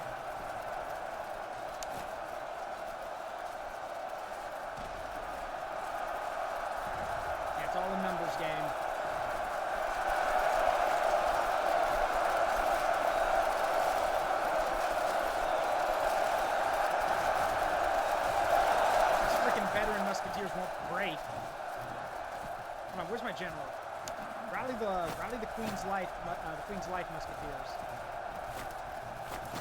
Yeah, it's all a numbers game. These freaking veteran musketeers won't break. Come on, where's my general? Rally the Queen's Life musketeers.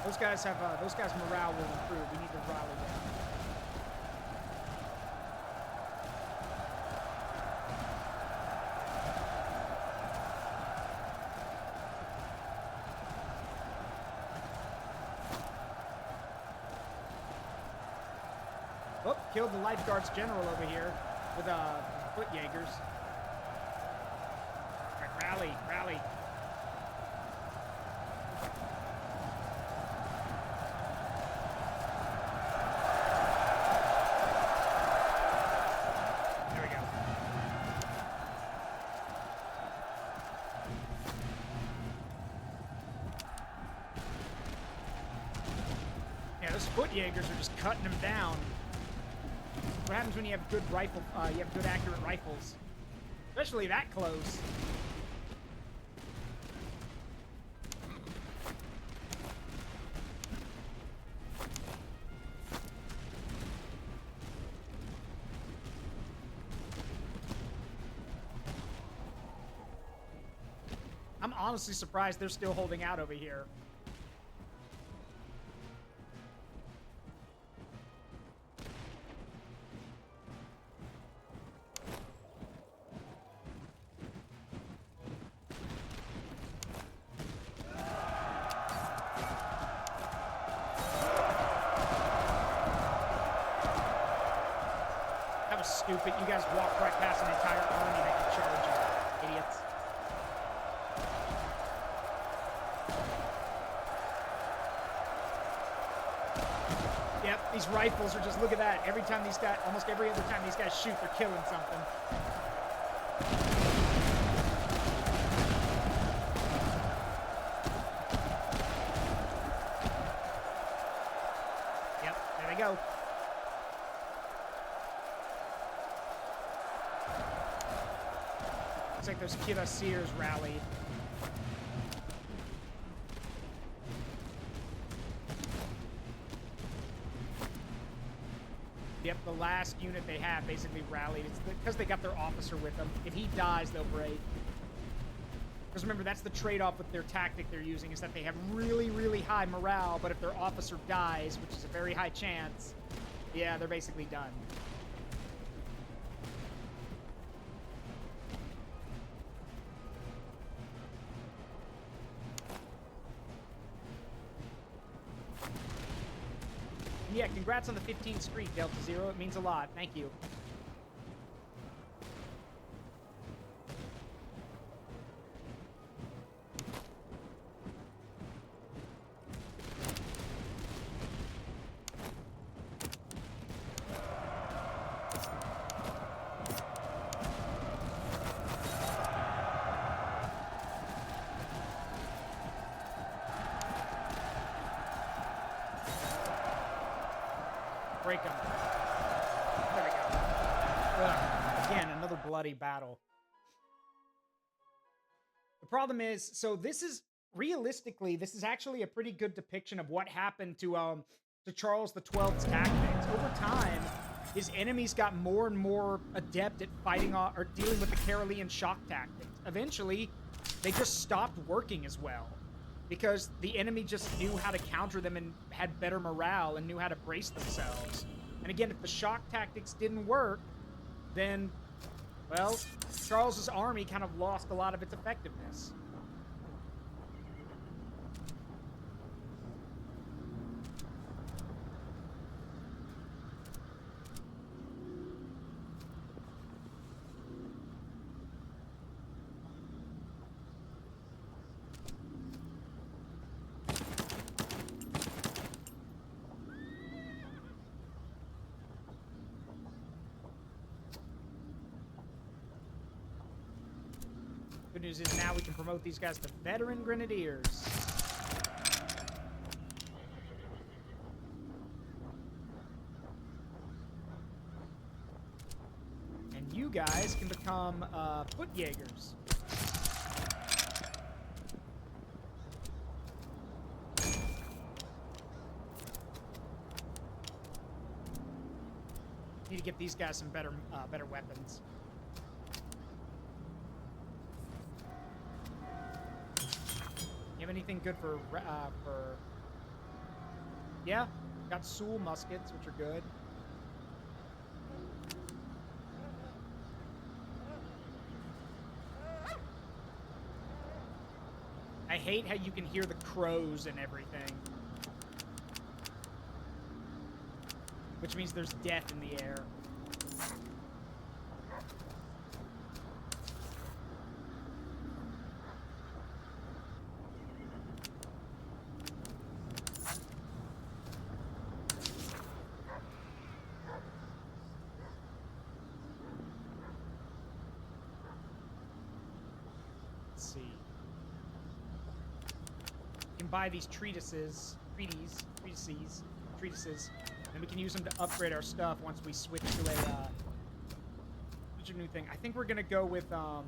Those guys morale will improve. We need to rally them. Oh, killed the lifeguards general over here with foot Jaegers. All right, rally. Those foot Jaegers are just cutting them down. What happens when you have good accurate rifles? Especially that close. I'm honestly surprised they're still holding out over here. stupid. You guys walk right past an entire army that can charge you. Idiots. Yep, these rifles are just, look at that. Every time these guys, almost every other time these guys shoot, they're killing something. Yep, there they go. Looks like those cuirassiers rallied. Yep, the last unit they have basically rallied. It's because they got their officer with them. If he dies, they'll break. Because remember, that's the trade-off with their tactic they're using, is that they have really, really high morale, but if their officer dies, which is a very high chance, yeah, they're basically done. Yeah, congrats on the 15th streak, Delta Zero. It means a lot. Thank you. Break them. There we go. Ugh. Again, another bloody battle. The problem is, so this is, realistically, this is actually a pretty good depiction of what happened to Charles XII's tactics. Over time, his enemies got more and more adept at fighting or dealing with the Carolean shock tactics. Eventually, they just stopped working as well, because the enemy just knew how to counter them and had better morale and knew how to brace themselves. And again, if the shock tactics didn't work, then, well, Charles's army kind of lost a lot of its effectiveness. Good news is now we can promote these guys to veteran grenadiers. And you guys can become foot Jaegers. Need to get these guys some better weapons. You have anything good for yeah, got Soul muskets, which are good. I hate how you can hear the crows and everything, which means there's death in the air. Buy these treatises, and we can use them to upgrade our stuff once we switch to a new thing. I think we're gonna go with okay,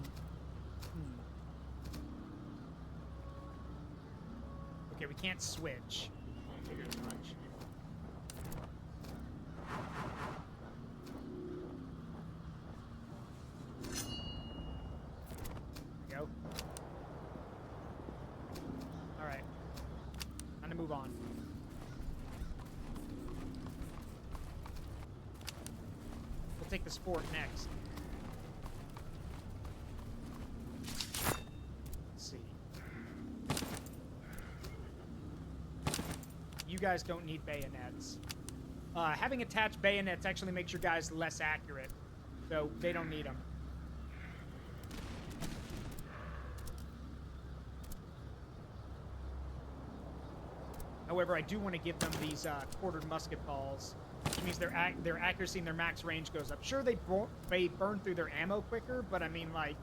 we can't switch. Figured as much. There we go. All right. Time to move on. We'll take the sport next. Let's see. You guys don't need bayonets. Having attached bayonets actually makes your guys less accurate. so they don't need them. However, I do want to give them these quartered musket balls, which means their accuracy and their max range goes up. Sure, they burn through their ammo quicker, but I mean, like,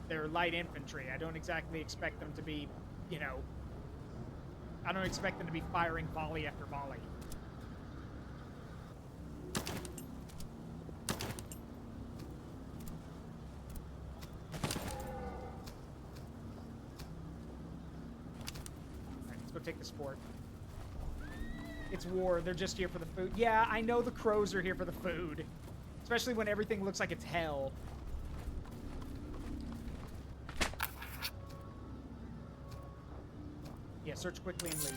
they're light infantry. I don't exactly expect them to be, you know, I don't expect them to be firing volley after volley. Take the sport. It's war. They're just here for the food. Yeah, I know the crows are here for the food. Especially when everything looks like it's hell. Yeah, search quickly and leave.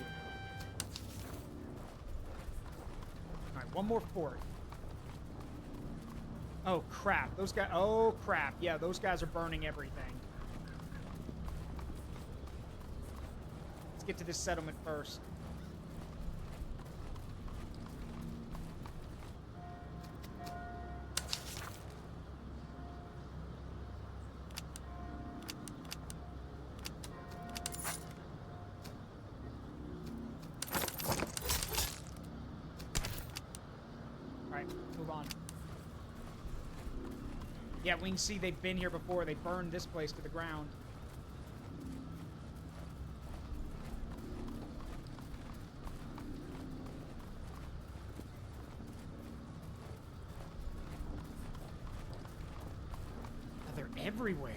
Alright, one more fort. Oh, crap. Those guys... Oh, crap. Yeah, those guys are burning everything. Get to this settlement first. Alright, move on. Yeah, we can see they've been here before. They burned this place to the ground. Everywhere.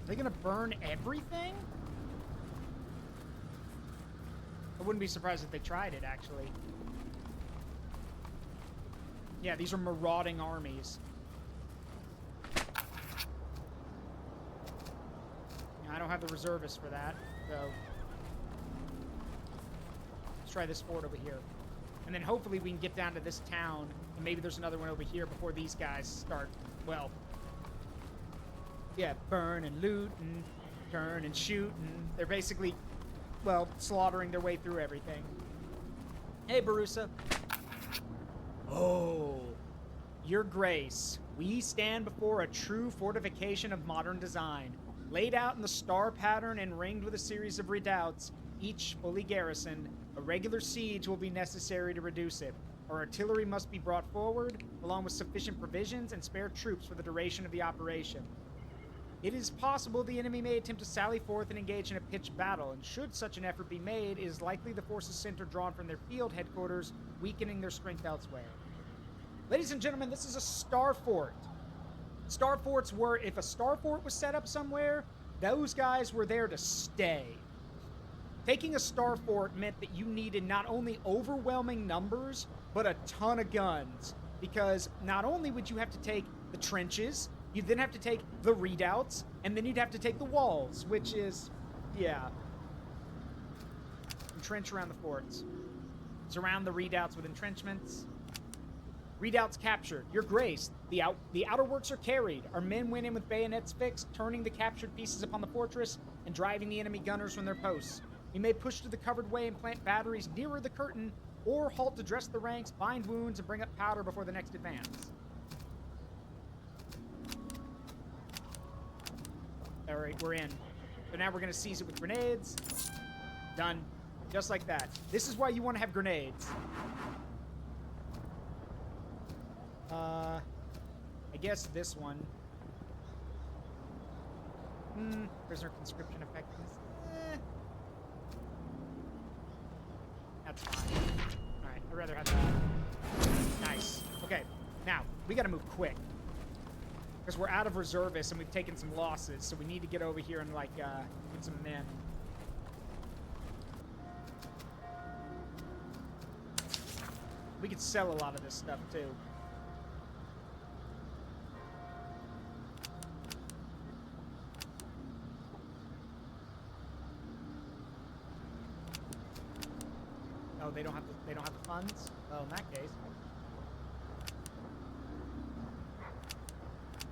Are they gonna burn everything? I wouldn't be surprised if they tried it, actually. Yeah, these are marauding armies. I don't have the reservists for that, so... Let's try this fort over here. And then hopefully we can get down to this town, and maybe there's another one over here before these guys start, well... Yeah, burn and loot and turn and shoot, and they're basically, well, slaughtering their way through everything. Hey, Barusa. Oh, Your Grace, we stand before a true fortification of modern design. Laid out in the star pattern and ringed with a series of redoubts, each fully garrisoned, a regular siege will be necessary to reduce it. Our artillery must be brought forward, along with sufficient provisions and spare troops for the duration of the operation. It is possible the enemy may attempt to sally forth and engage in a pitched battle, and should such an effort be made, it is likely the forces sent are drawn from their field headquarters, weakening their strength elsewhere. Ladies and gentlemen, this is a star fort. Star forts were, if a star fort was set up somewhere, those guys were there to stay. Taking a star fort meant that you needed not only overwhelming numbers, but a ton of guns. Because not only would you have to take the trenches, you'd then have to take the redoubts, and then you'd have to take the walls, which is, yeah. Entrench around the forts. Surround the redoubts with entrenchments. Redoubts captured. Your Grace, the outer works are carried. Our men went in with bayonets fixed, turning the captured pieces upon the fortress and driving the enemy gunners from their posts. We may push to the covered way and plant batteries nearer the curtain, or halt to dress the ranks, bind wounds, and bring up powder before the next advance. Alright, we're in. So now we're going to seize it with grenades. Done. Just like that. This is why you want to have grenades. I guess this one. Prisoner conscription effectiveness. That's fine. Alright, I'd rather have that. Nice. Okay, now, we gotta move quick. Because we're out of reservists and we've taken some losses, so we need to get over here and, like, get some men. We could sell a lot of this stuff, too. Oh, they don't have the funds? Well, in that case.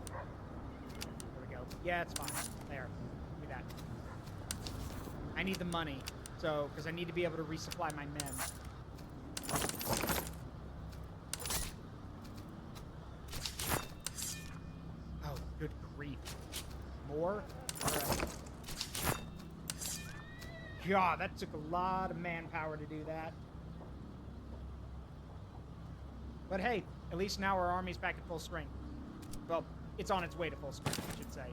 There we go. Yeah, it's fine. There. Give me that. I need the money. So, because I need to be able to resupply my men. God, that took a lot of manpower to do that. But hey, at least now our army's back at full strength. Well, it's on its way to full strength, I should say.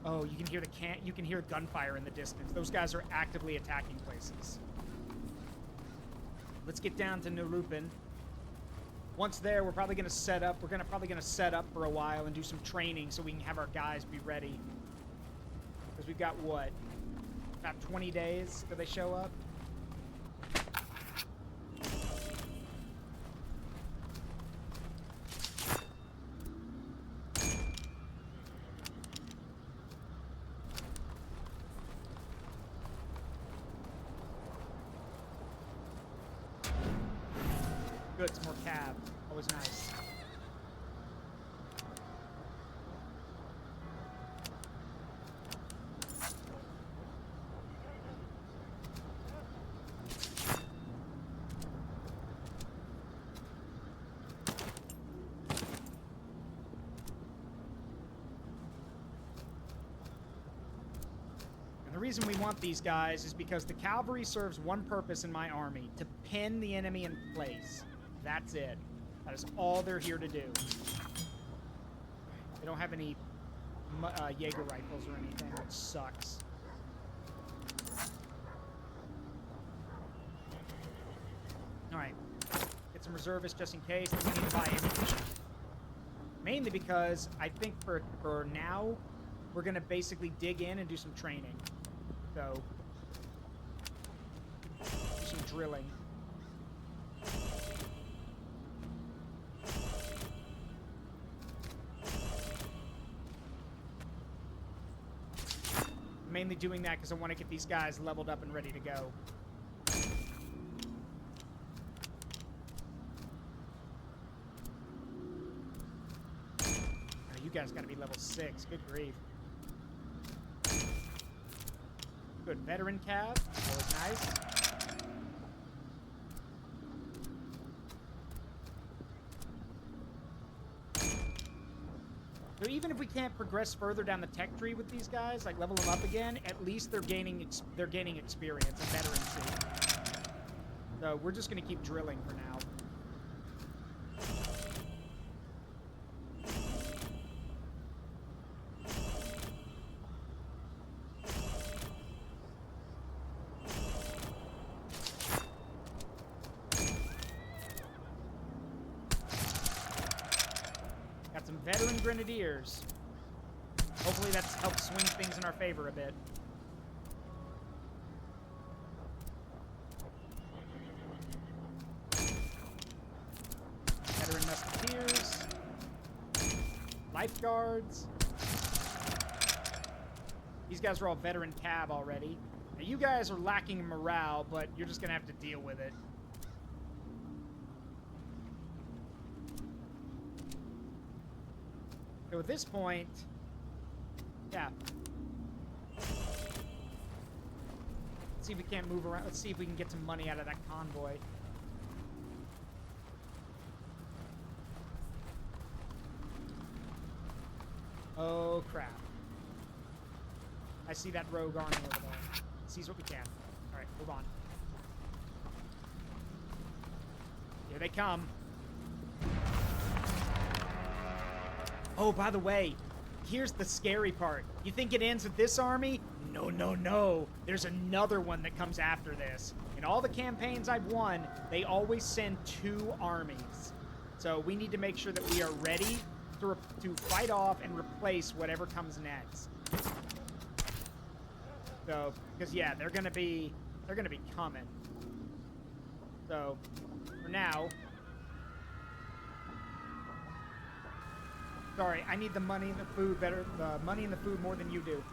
Oh, you can hear gunfire in the distance. Those guys are actively attacking places. Let's get down to Nurupin. Once there, we're probably gonna set up. We're probably gonna set up for a while and do some training so we can have our guys be ready. Because we've got what? About 20 days till they show up. Good, some more cab. Always nice. And the reason we want these guys is because the cavalry serves one purpose in my army: to pin the enemy in place. That's it. That is all they're here to do. They don't have any Jaeger rifles or anything, which sucks. Alright. Get some reservists just in case. Then we need to buy ammunition. Mainly because I think for now, we're going to basically dig in and do some training. So, do some drilling. Mainly doing that because I want to get these guys leveled up and ready to go. Oh, you guys got to be level 6. Good grief. Good veteran cab. Always nice. So even if we can't progress further down the tech tree with these guys, like level them up again, at least they're gaining experience and veterancy. So we're just gonna keep drilling for now. Got some veteran grenadiers. Hopefully that's helped swing things in our favor a bit. Veteran musketeers. Lifeguards. These guys are all veteran cav already. Now you guys are lacking in morale, but you're just gonna have to deal with it. So at this point, yeah. Let's see if we can't move around. Let's see if we can get some money out of that convoy. Oh, crap. I see that rogue army over there. Let's seize what we can. All right, move on. Here they come. Oh, by the way, here's the scary part. You think it ends with this army? No, no, no. There's another one that comes after this. In all the campaigns I've won, they always send 2 armies. So we need to make sure that we are ready to fight off and replace whatever comes next. So, because yeah, they're gonna be coming. So, for now. Sorry, I need the money and the food better. The money and the food more than you do.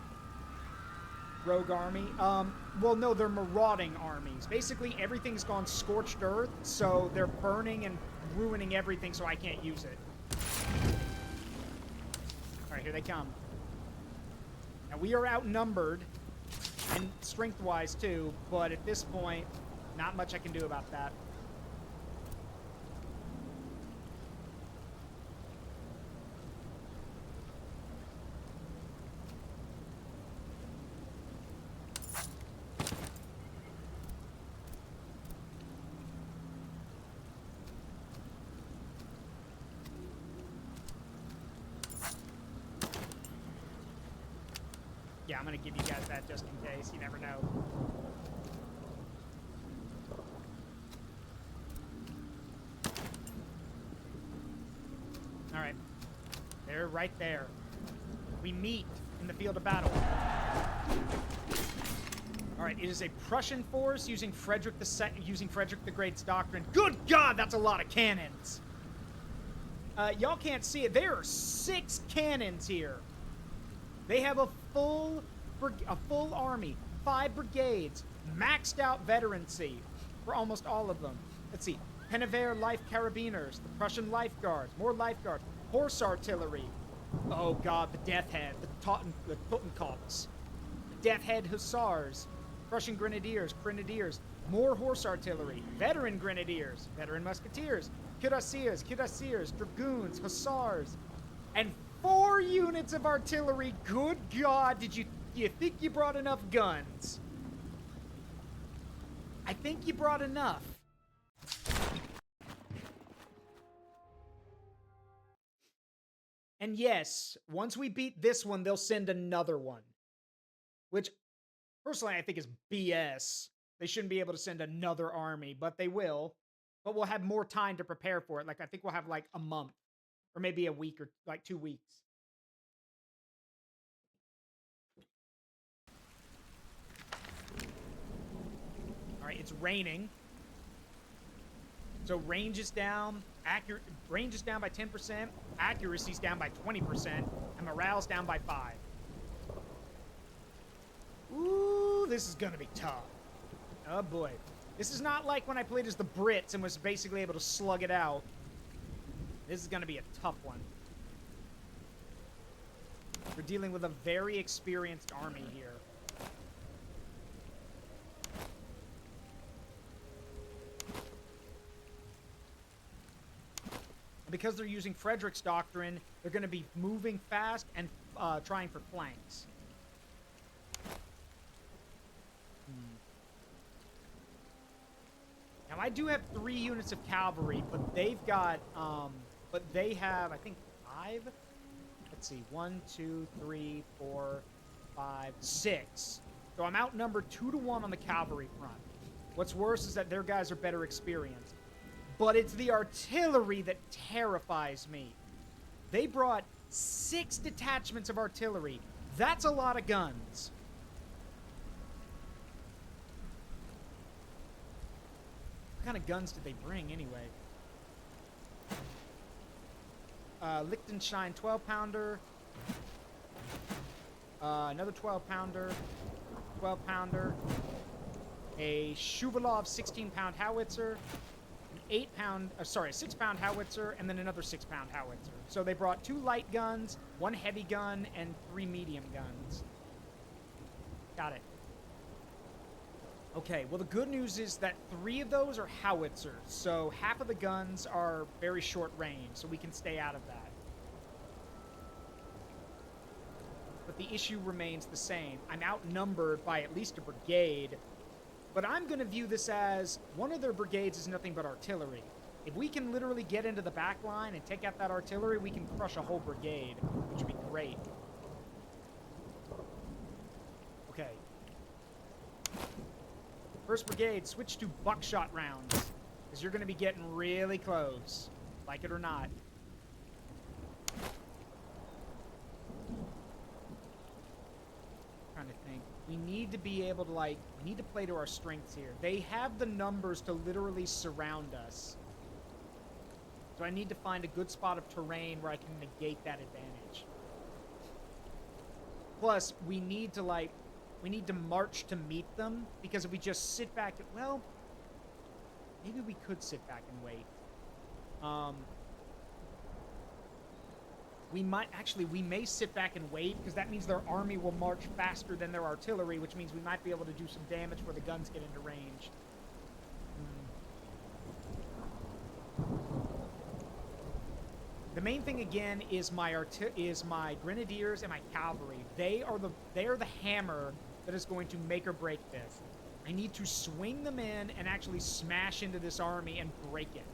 Rogue army. Well, no, they're marauding armies. Basically, everything's gone scorched earth, so they're burning and ruining everything, so I can't use it. All right, here they come. Now we are outnumbered, and strength-wise too. But at this point, not much I can do about that. Yeah, I'm gonna give you guys that just in case. You never know. All right. They're right there. We meet in the field of battle. All right, it is a Prussian force using Frederick the Great's doctrine. Good God, that's a lot of cannons. Y'all can't see it. There are 6 cannons here. They have a full army, 5 brigades, maxed out veterancy for almost all of them. Let's see. Pennever Life Carabiners, the Prussian Lifeguards, more Lifeguards, Horse Artillery. Oh God, the Death Head, the Totenkopfs, the Death Head Hussars, Prussian Grenadiers, more Horse Artillery, Veteran Grenadiers, Veteran Musketeers, Cuirassiers, Dragoons, Hussars, and 4 units of artillery. Good God, do you think you brought enough guns? I think you brought enough. And yes, once we beat this one, they'll send another one. Which, personally, I think is BS. They shouldn't be able to send another army, but they will. But we'll have more time to prepare for it. Like, I think we'll have, like, a month. Or maybe a week or, like, 2 weeks. Alright, it's raining. So range is down, range is down by 10%, accuracy's down by 20%, and morale's down by 5. Ooh, this is gonna be tough. Oh boy. This is not like when I played as the Brits and was basically able to slug it out. This is gonna be a tough one. We're dealing with a very experienced army here. Because they're using Frederick's doctrine, they're going to be moving fast and trying for flanks. Now, I do have 3 units of cavalry, but they've got, but they have, I think, 5? Let's see, 1, 2, 3, 4, 5, 6. So I'm outnumbered 2 to 1 on the cavalry front. What's worse is that their guys are better experienced. But it's the artillery that terrifies me. They brought 6 detachments of artillery. That's a lot of guns. What kind of guns did they bring, anyway? Liechtenstein 12-pounder. Another 12-pounder. 12-pounder. A Shuvalov 16-pound howitzer. 6-pound howitzer, and then another 6-pound howitzer. So they brought 2 light guns, 1 heavy gun, and 3 medium guns. Got it. Okay, well the good news is that 3 of those are howitzers, so half of the guns are very short range, so we can stay out of that. But the issue remains the same. I'm outnumbered by at least a brigade. But I'm going to view this as one of their brigades is nothing but artillery. If we can literally get into the back line and take out that artillery, we can crush a whole brigade, which would be great. Okay. First brigade, switch to buckshot rounds, because you're going to be getting really close, like it or not. Trying to think. We need to be able to, like, we need to play to our strengths here. They have the numbers to literally surround us. So I need to find a good spot of terrain where I can negate that advantage. Plus, we need to, like, we need to march to meet them, because if we just sit back, well, maybe we could sit back and wait. We may sit back and wait, because that means their army will march faster than their artillery, which means we might be able to do some damage where the guns get into range. The main thing again is my grenadiers and my cavalry. They are the hammer that is going to make or break this. I need to swing them in and actually smash into this army and break it.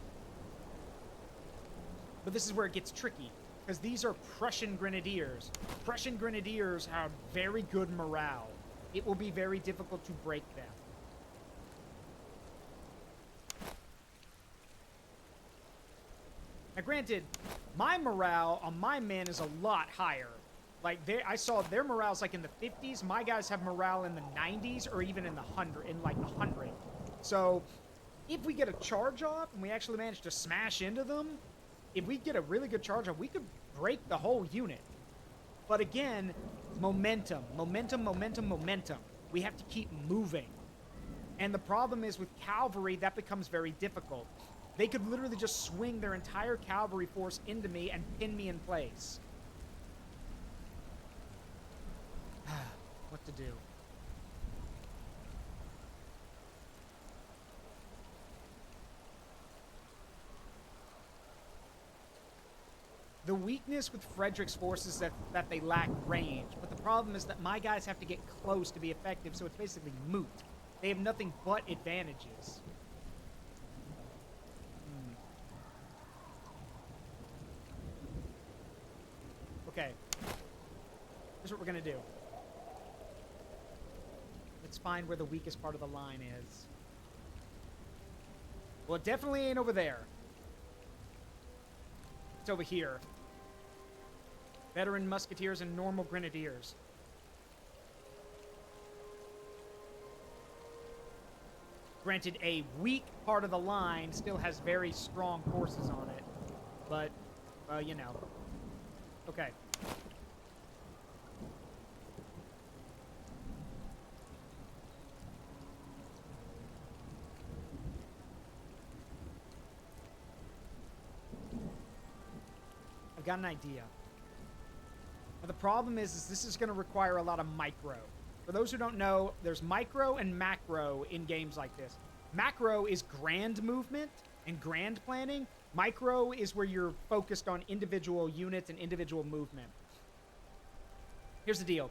But this is where it gets tricky, because these are Prussian grenadiers. Prussian grenadiers have very good morale. It will be very difficult to break them. Now, granted, my morale on my men is a lot higher. Like, I saw their morale's like in the 50s. My guys have morale in the 90s or even in the 100. So, if we get a charge off and we actually manage to smash into them, if we get a really good charge off, we could break the whole unit. But again, momentum. We have to keep moving. And the problem is with cavalry, that becomes very difficult. They could literally just swing their entire cavalry force into me and pin me in place. What to do? The weakness with Frederick's forces is that they lack range, but the problem is that my guys have to get close to be effective, so it's basically moot. They have nothing but advantages. Okay. Here's what we're gonna do. Let's find where the weakest part of the line is. Well, it definitely ain't over there. It's over here. Veteran musketeers and normal grenadiers. Granted, a weak part of the line still has very strong forces on it. But, well, you know. Okay. I've got an idea. Now, the problem is this is going to require a lot of micro. For those who don't know, there's micro and macro in games like this. Macro is grand movement and grand planning. Micro is where you're focused on individual units and individual movement. Here's the deal.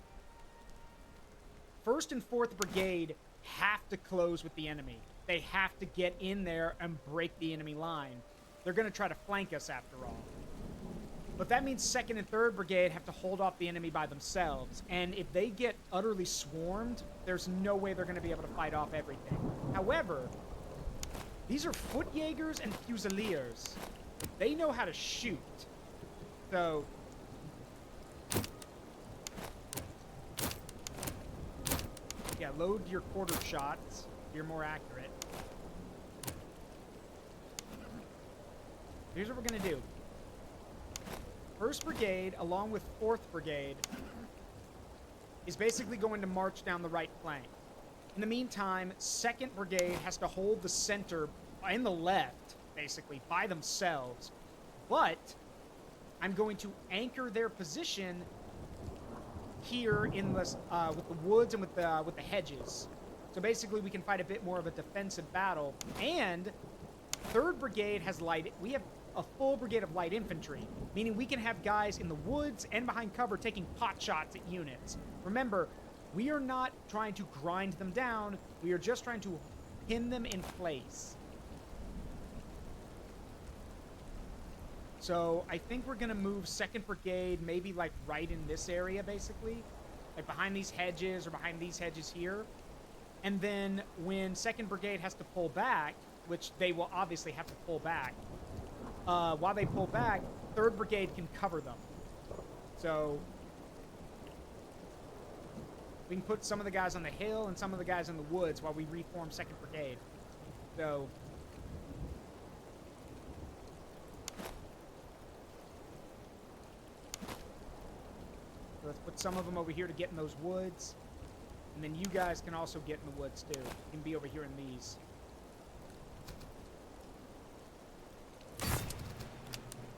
1st and 4th Brigade have to close with the enemy. They have to get in there and break the enemy line. They're going to try to flank us after all. But that means 2nd and 3rd Brigade have to hold off the enemy by themselves. And if they get utterly swarmed, there's no way they're going to be able to fight off everything. However, these are foot Jaegers and Fusiliers. They know how to shoot. So, yeah, load your quarter shots. You're more accurate. Here's what we're going to do. 1st Brigade, along with 4th Brigade, is basically going to march down the right flank. In the meantime, 2nd Brigade has to hold the center and the left, basically, by themselves. But I'm going to anchor their position here in the, with the woods and with the hedges. So basically, we can fight a bit more of a defensive battle. And 3rd Brigade has we have a full brigade of light infantry, meaning we can have guys in the woods and behind cover taking pot shots at units. Remember, we are not trying to grind them down. We are just trying to pin them in place. So I think we're going to move 2nd Brigade maybe like right in this area, basically. Like behind these hedges or behind these hedges here. And then when 2nd Brigade has to pull back, which they will obviously have to pull back, while they pull back, 3rd Brigade can cover them. So we can put some of the guys on the hill and some of the guys in the woods while we reform 2nd Brigade. So let's put some of them over here to get in those woods. And then you guys can also get in the woods too. You can be over here in these.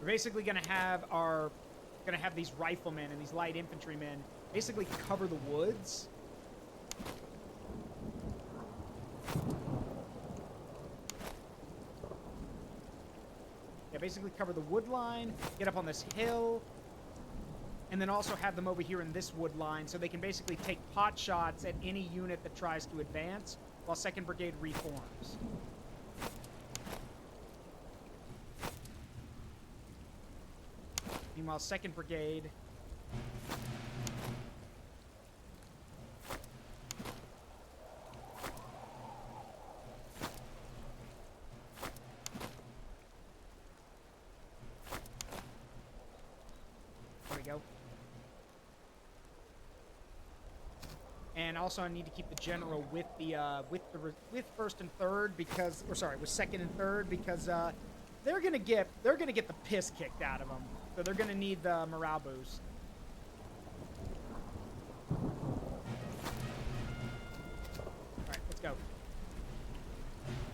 We're basically going to have these riflemen and these light infantrymen basically cover the woods. Yeah, basically cover the wood line, get up on this hill, and then also have them over here in this wood line so they can basically take pot shots at any unit that tries to advance while 2nd Brigade reforms. Meanwhile, 2nd Brigade. There we go. And also, I need to keep the general with the with 1st and 3rd because, or sorry, with 2nd and 3rd because they're gonna get the piss kicked out of them. So they're gonna need the morale boost. All right, let's go.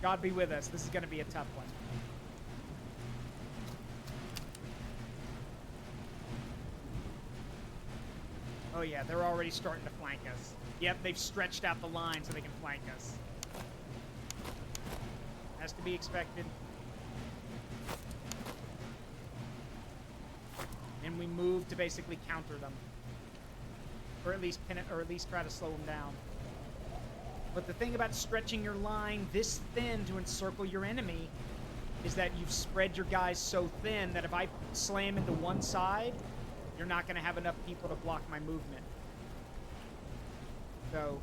God be with us. This is gonna be a tough one. Oh yeah, they're already starting to flank us. Yep, they've stretched out the line so they can flank us. Has to be expected. And we move to basically counter them. Or at least pin it, or at least try to slow them down. But the thing about stretching your line this thin to encircle your enemy is that you've spread your guys so thin that if I slam into one side, you're not going to have enough people to block my movement. So...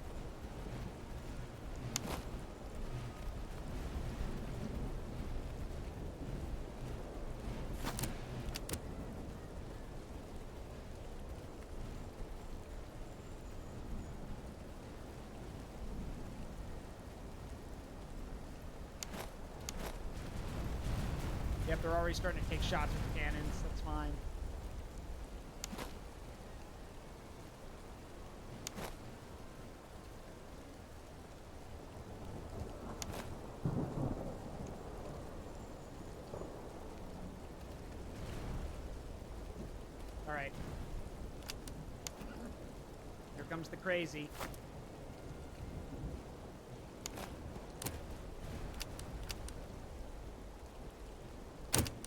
Yep, they're already starting to take shots with the cannons. That's fine. All right. Here comes the crazy.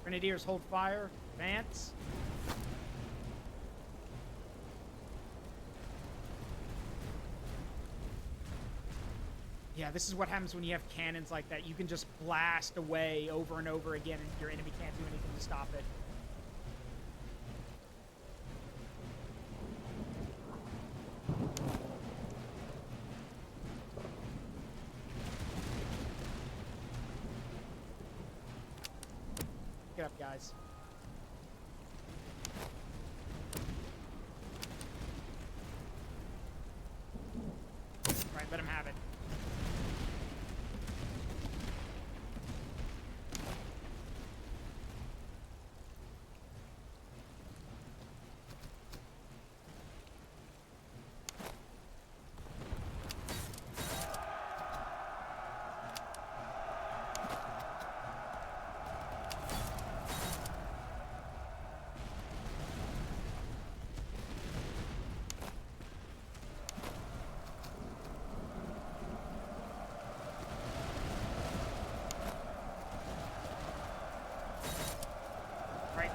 Grenadiers, hold fire. Advance. Yeah, this is what happens when you have cannons like that. You can just blast away over and over again, and your enemy can't do anything to stop it. Get up, guys. Right, let him have it.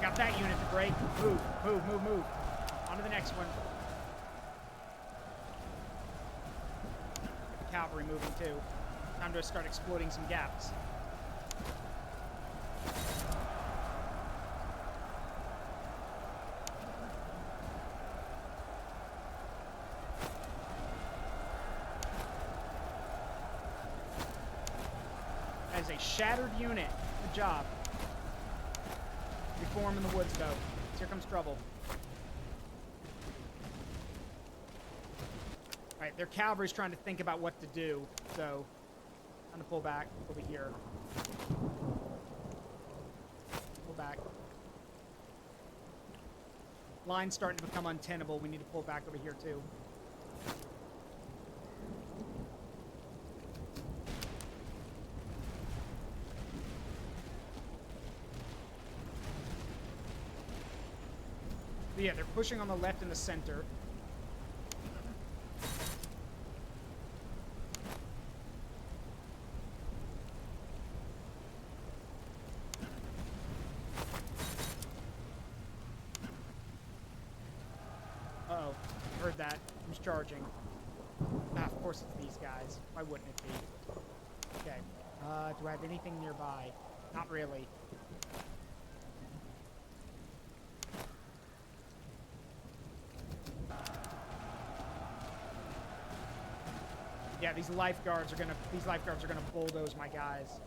Got that unit to break. Move, move, move, move. On to the next one. Get the cavalry moving too. Time to start exploiting some gaps. That is a shattered unit. Good job. Reform in the woods, though. Here comes trouble. Alright, their cavalry's trying to think about what to do, so... I'm gonna pull back over here. Pull back. Line's starting to become untenable. We need to pull back over here, too. Yeah, they're pushing on the left and the center. Uh-oh. Heard that. Who's charging? Ah, of course it's these guys. Why wouldn't it be? Okay. Do I have anything nearby? Not really. Yeah, these lifeguards are gonna bulldoze my guys.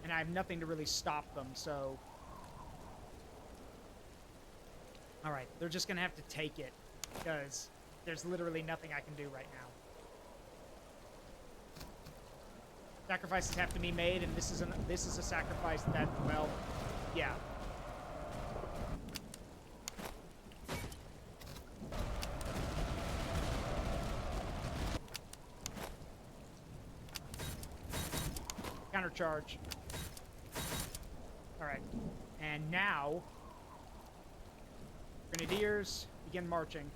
And I have nothing to really stop them, so... Alright, they're just gonna have to take it, because there's literally nothing I can do right now. Sacrifices have to be made, and this is a sacrifice that, well, yeah. Countercharge. Alright. And now, Grenadiers, begin marching.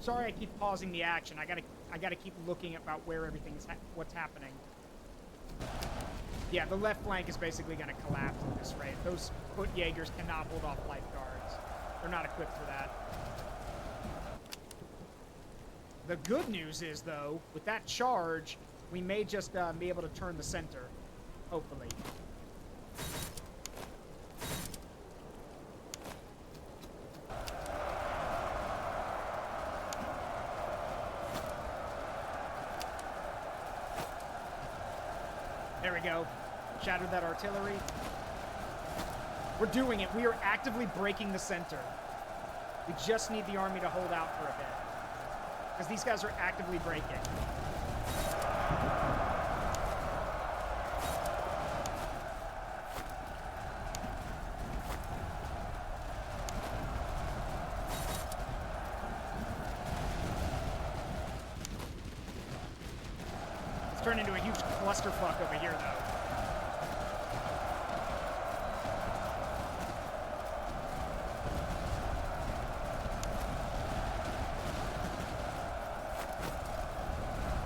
Sorry I keep pausing the action. I gotta keep looking about where everything is what's happening. Yeah, the left flank is basically gonna collapse at this rate. Those foot Jaegers cannot hold off lifeguards. They're not equipped for that. The good news is, though, with that charge, we may just be able to turn the center. Hopefully. There we go. Shattered that artillery. We're doing it. We are actively breaking the center. We just need the army to hold out for a bit. Because these guys are actively breaking. It's turned into a huge clusterfuck over here, though.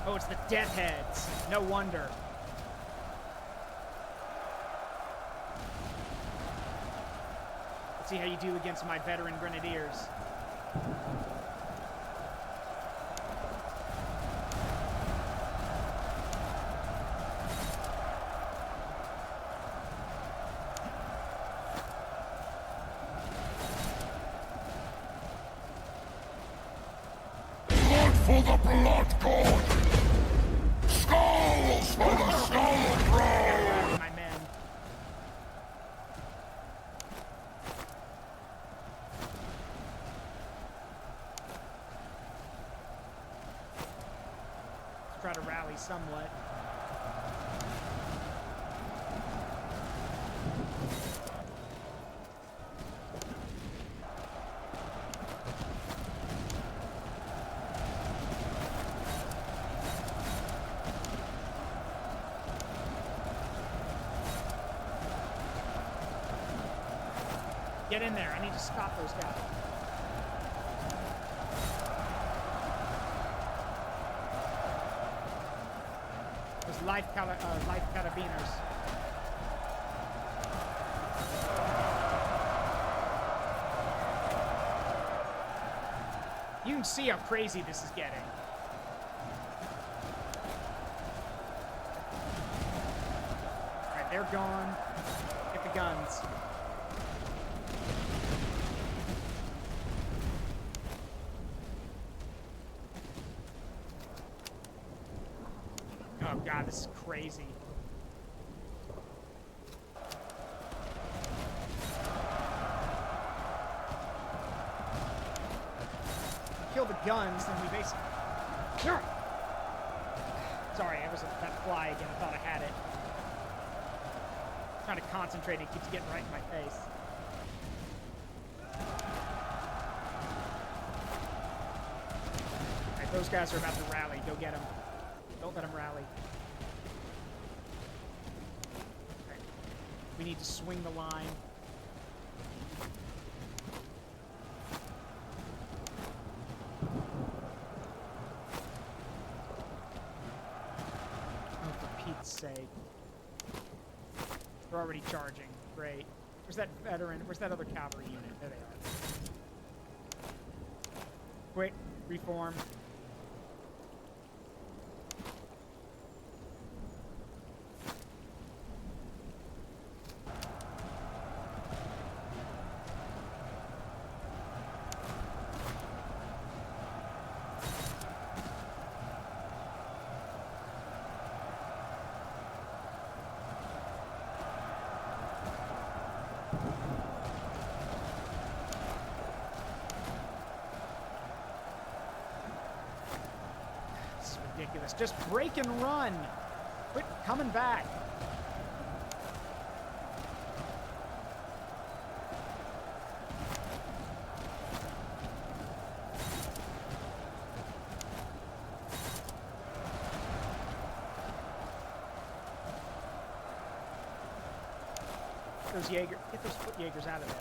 Oh, it's the death heads. No wonder. Let's see how you do against my veteran grenadiers.
Blood for the blood god! Skulls for the skull throne!
My men. Let's try to rally somewhat. Get in there. I need to stop those guys. Those life carabiners. You can see how crazy this is getting. Alright, they're gone. Get the guns. Oh god, this is crazy. Kill the guns, then we basically... Sorry, it was that fly again. I thought I had it. I'm trying to concentrate, it keeps getting right in my face. Alright, those guys are about to rally. Go get them. Don't let them rally. Okay. We need to swing the line. They're already charging. Great. Where's that veteran? Where's that other cavalry unit? There they are. Quick, reform. Ridiculous. Just break and run. Quit coming back. Get those foot Jaegers out of there.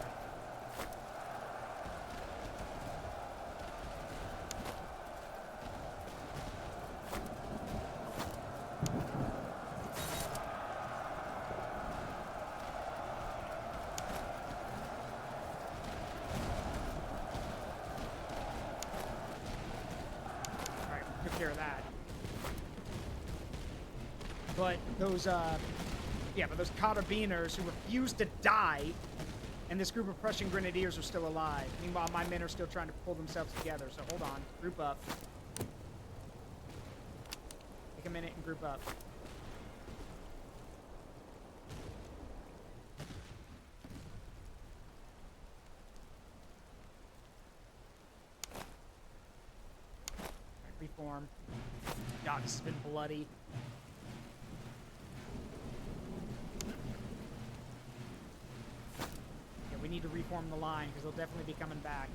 Care of that. But those those carabiners who refuse to die, and this group of Prussian grenadiers are still alive. Meanwhile, my men are still trying to pull themselves together, so hold on. Group up. Take a minute and group up. Reform. God, this has been bloody. Yeah, we need to reform the line because they'll definitely be coming back.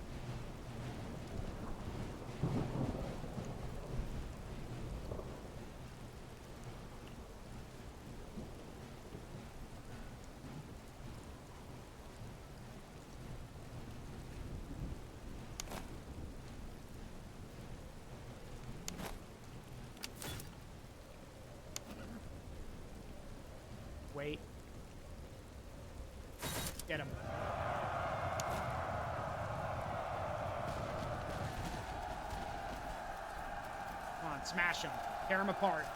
Wait. Get him. Come on, smash him. Tear him apart.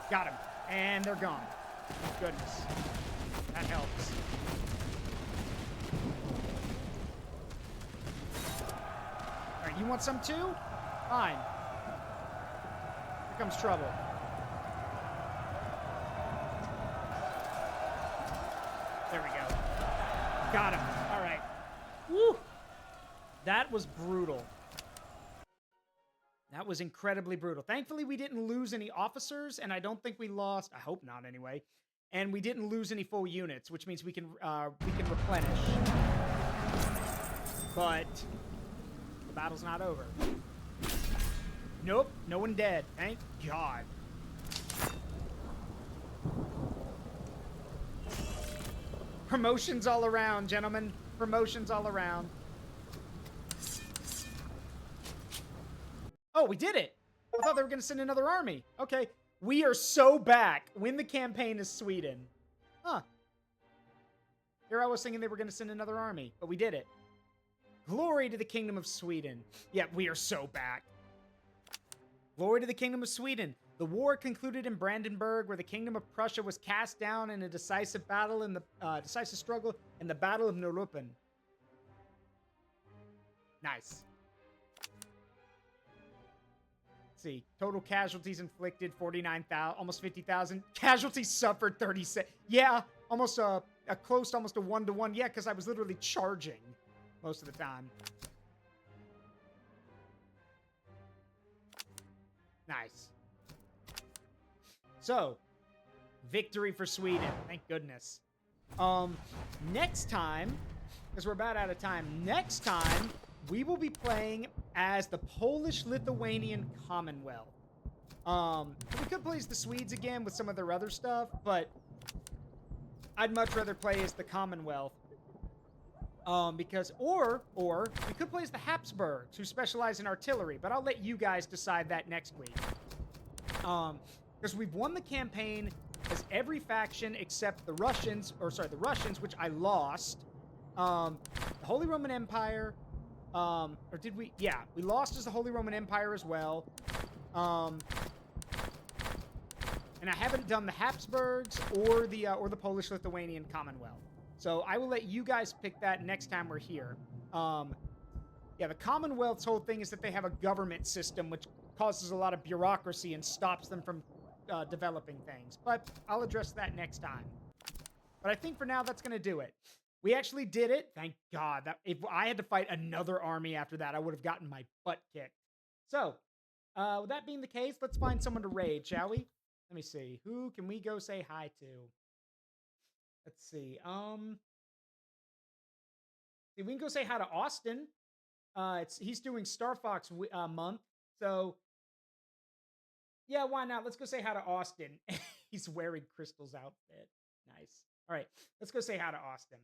Got him. And they're gone. Thank goodness. That helps. Alright, you want some too? Fine. Here comes trouble. There we go. Got him. All right. Woo! That was brutal. That was incredibly brutal. Thankfully, we didn't lose any officers, and I don't think we lost. I hope not, anyway. And we didn't lose any full units, which means we can replenish. But the battle's not over. Nope. No one dead. Thank God. Promotions all around, gentlemen. Promotions all around. Oh, we did it. I thought they were going to send another army. Okay. We are so back. Win the campaign is Sweden. Huh. Here I was thinking they were going to send another army, but we did it. Glory to the Kingdom of Sweden. Yeah, we are so back. Glory to the Kingdom of Sweden. The war concluded in Brandenburg, where the Kingdom of Prussia was cast down in a decisive battle in the decisive struggle in the Battle of Neuruppin. Nice. Let's see, total casualties inflicted 49,000, almost 50,000. Casualties suffered 36. Yeah, almost a close, almost a 1-to-1. Yeah, because I was literally charging most of the time. Nice. So, victory for Sweden. Thank goodness. Next time, because we're about out of time, next time we will be playing as the Polish-Lithuanian Commonwealth. We could play as the Swedes again with some of their other stuff, but I'd much rather play as the Commonwealth. Because, or we could play as the Habsburgs, who specialize in artillery, but I'll let you guys decide that next week. Because we've won the campaign, as every faction except the Russians, the Russians, which I lost. The Holy Roman Empire, or did we? Yeah, we lost as the Holy Roman Empire as well. And I haven't done the Habsburgs or the Polish-Lithuanian Commonwealth. So I will let you guys pick that next time we're here. Yeah, the Commonwealth's whole thing is that they have a government system which causes a lot of bureaucracy and stops them from developing things. But I'll address that next time. But I think for now, that's going to do it. We actually did it. Thank God. If I had to fight another army after that, I would have gotten my butt kicked. So, with that being the case, let's find someone to raid, shall we? Let me see. Who can we go say hi to? Let's see. We can go say hi to Austin. He's doing Star Fox month, so yeah, why not? Let's go say hi to Austin. He's wearing Crystal's outfit. Nice. All right, let's go say hi to Austin.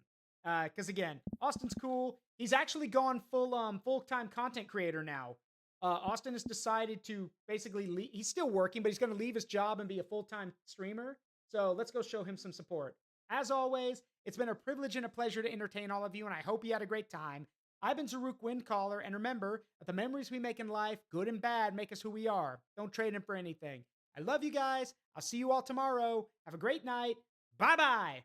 Because again, Austin's cool. He's actually gone full-time content creator now. Austin has decided to basically he's still working, but he's going to leave his job and be a full-time streamer. So let's go show him some support. As always, it's been a privilege and a pleasure to entertain all of you, and I hope you had a great time. I've been Zaruk Windcaller, and remember that the memories we make in life, good and bad, make us who we are. Don't trade them for anything. I love you guys. I'll see you all tomorrow. Have a great night. Bye-bye.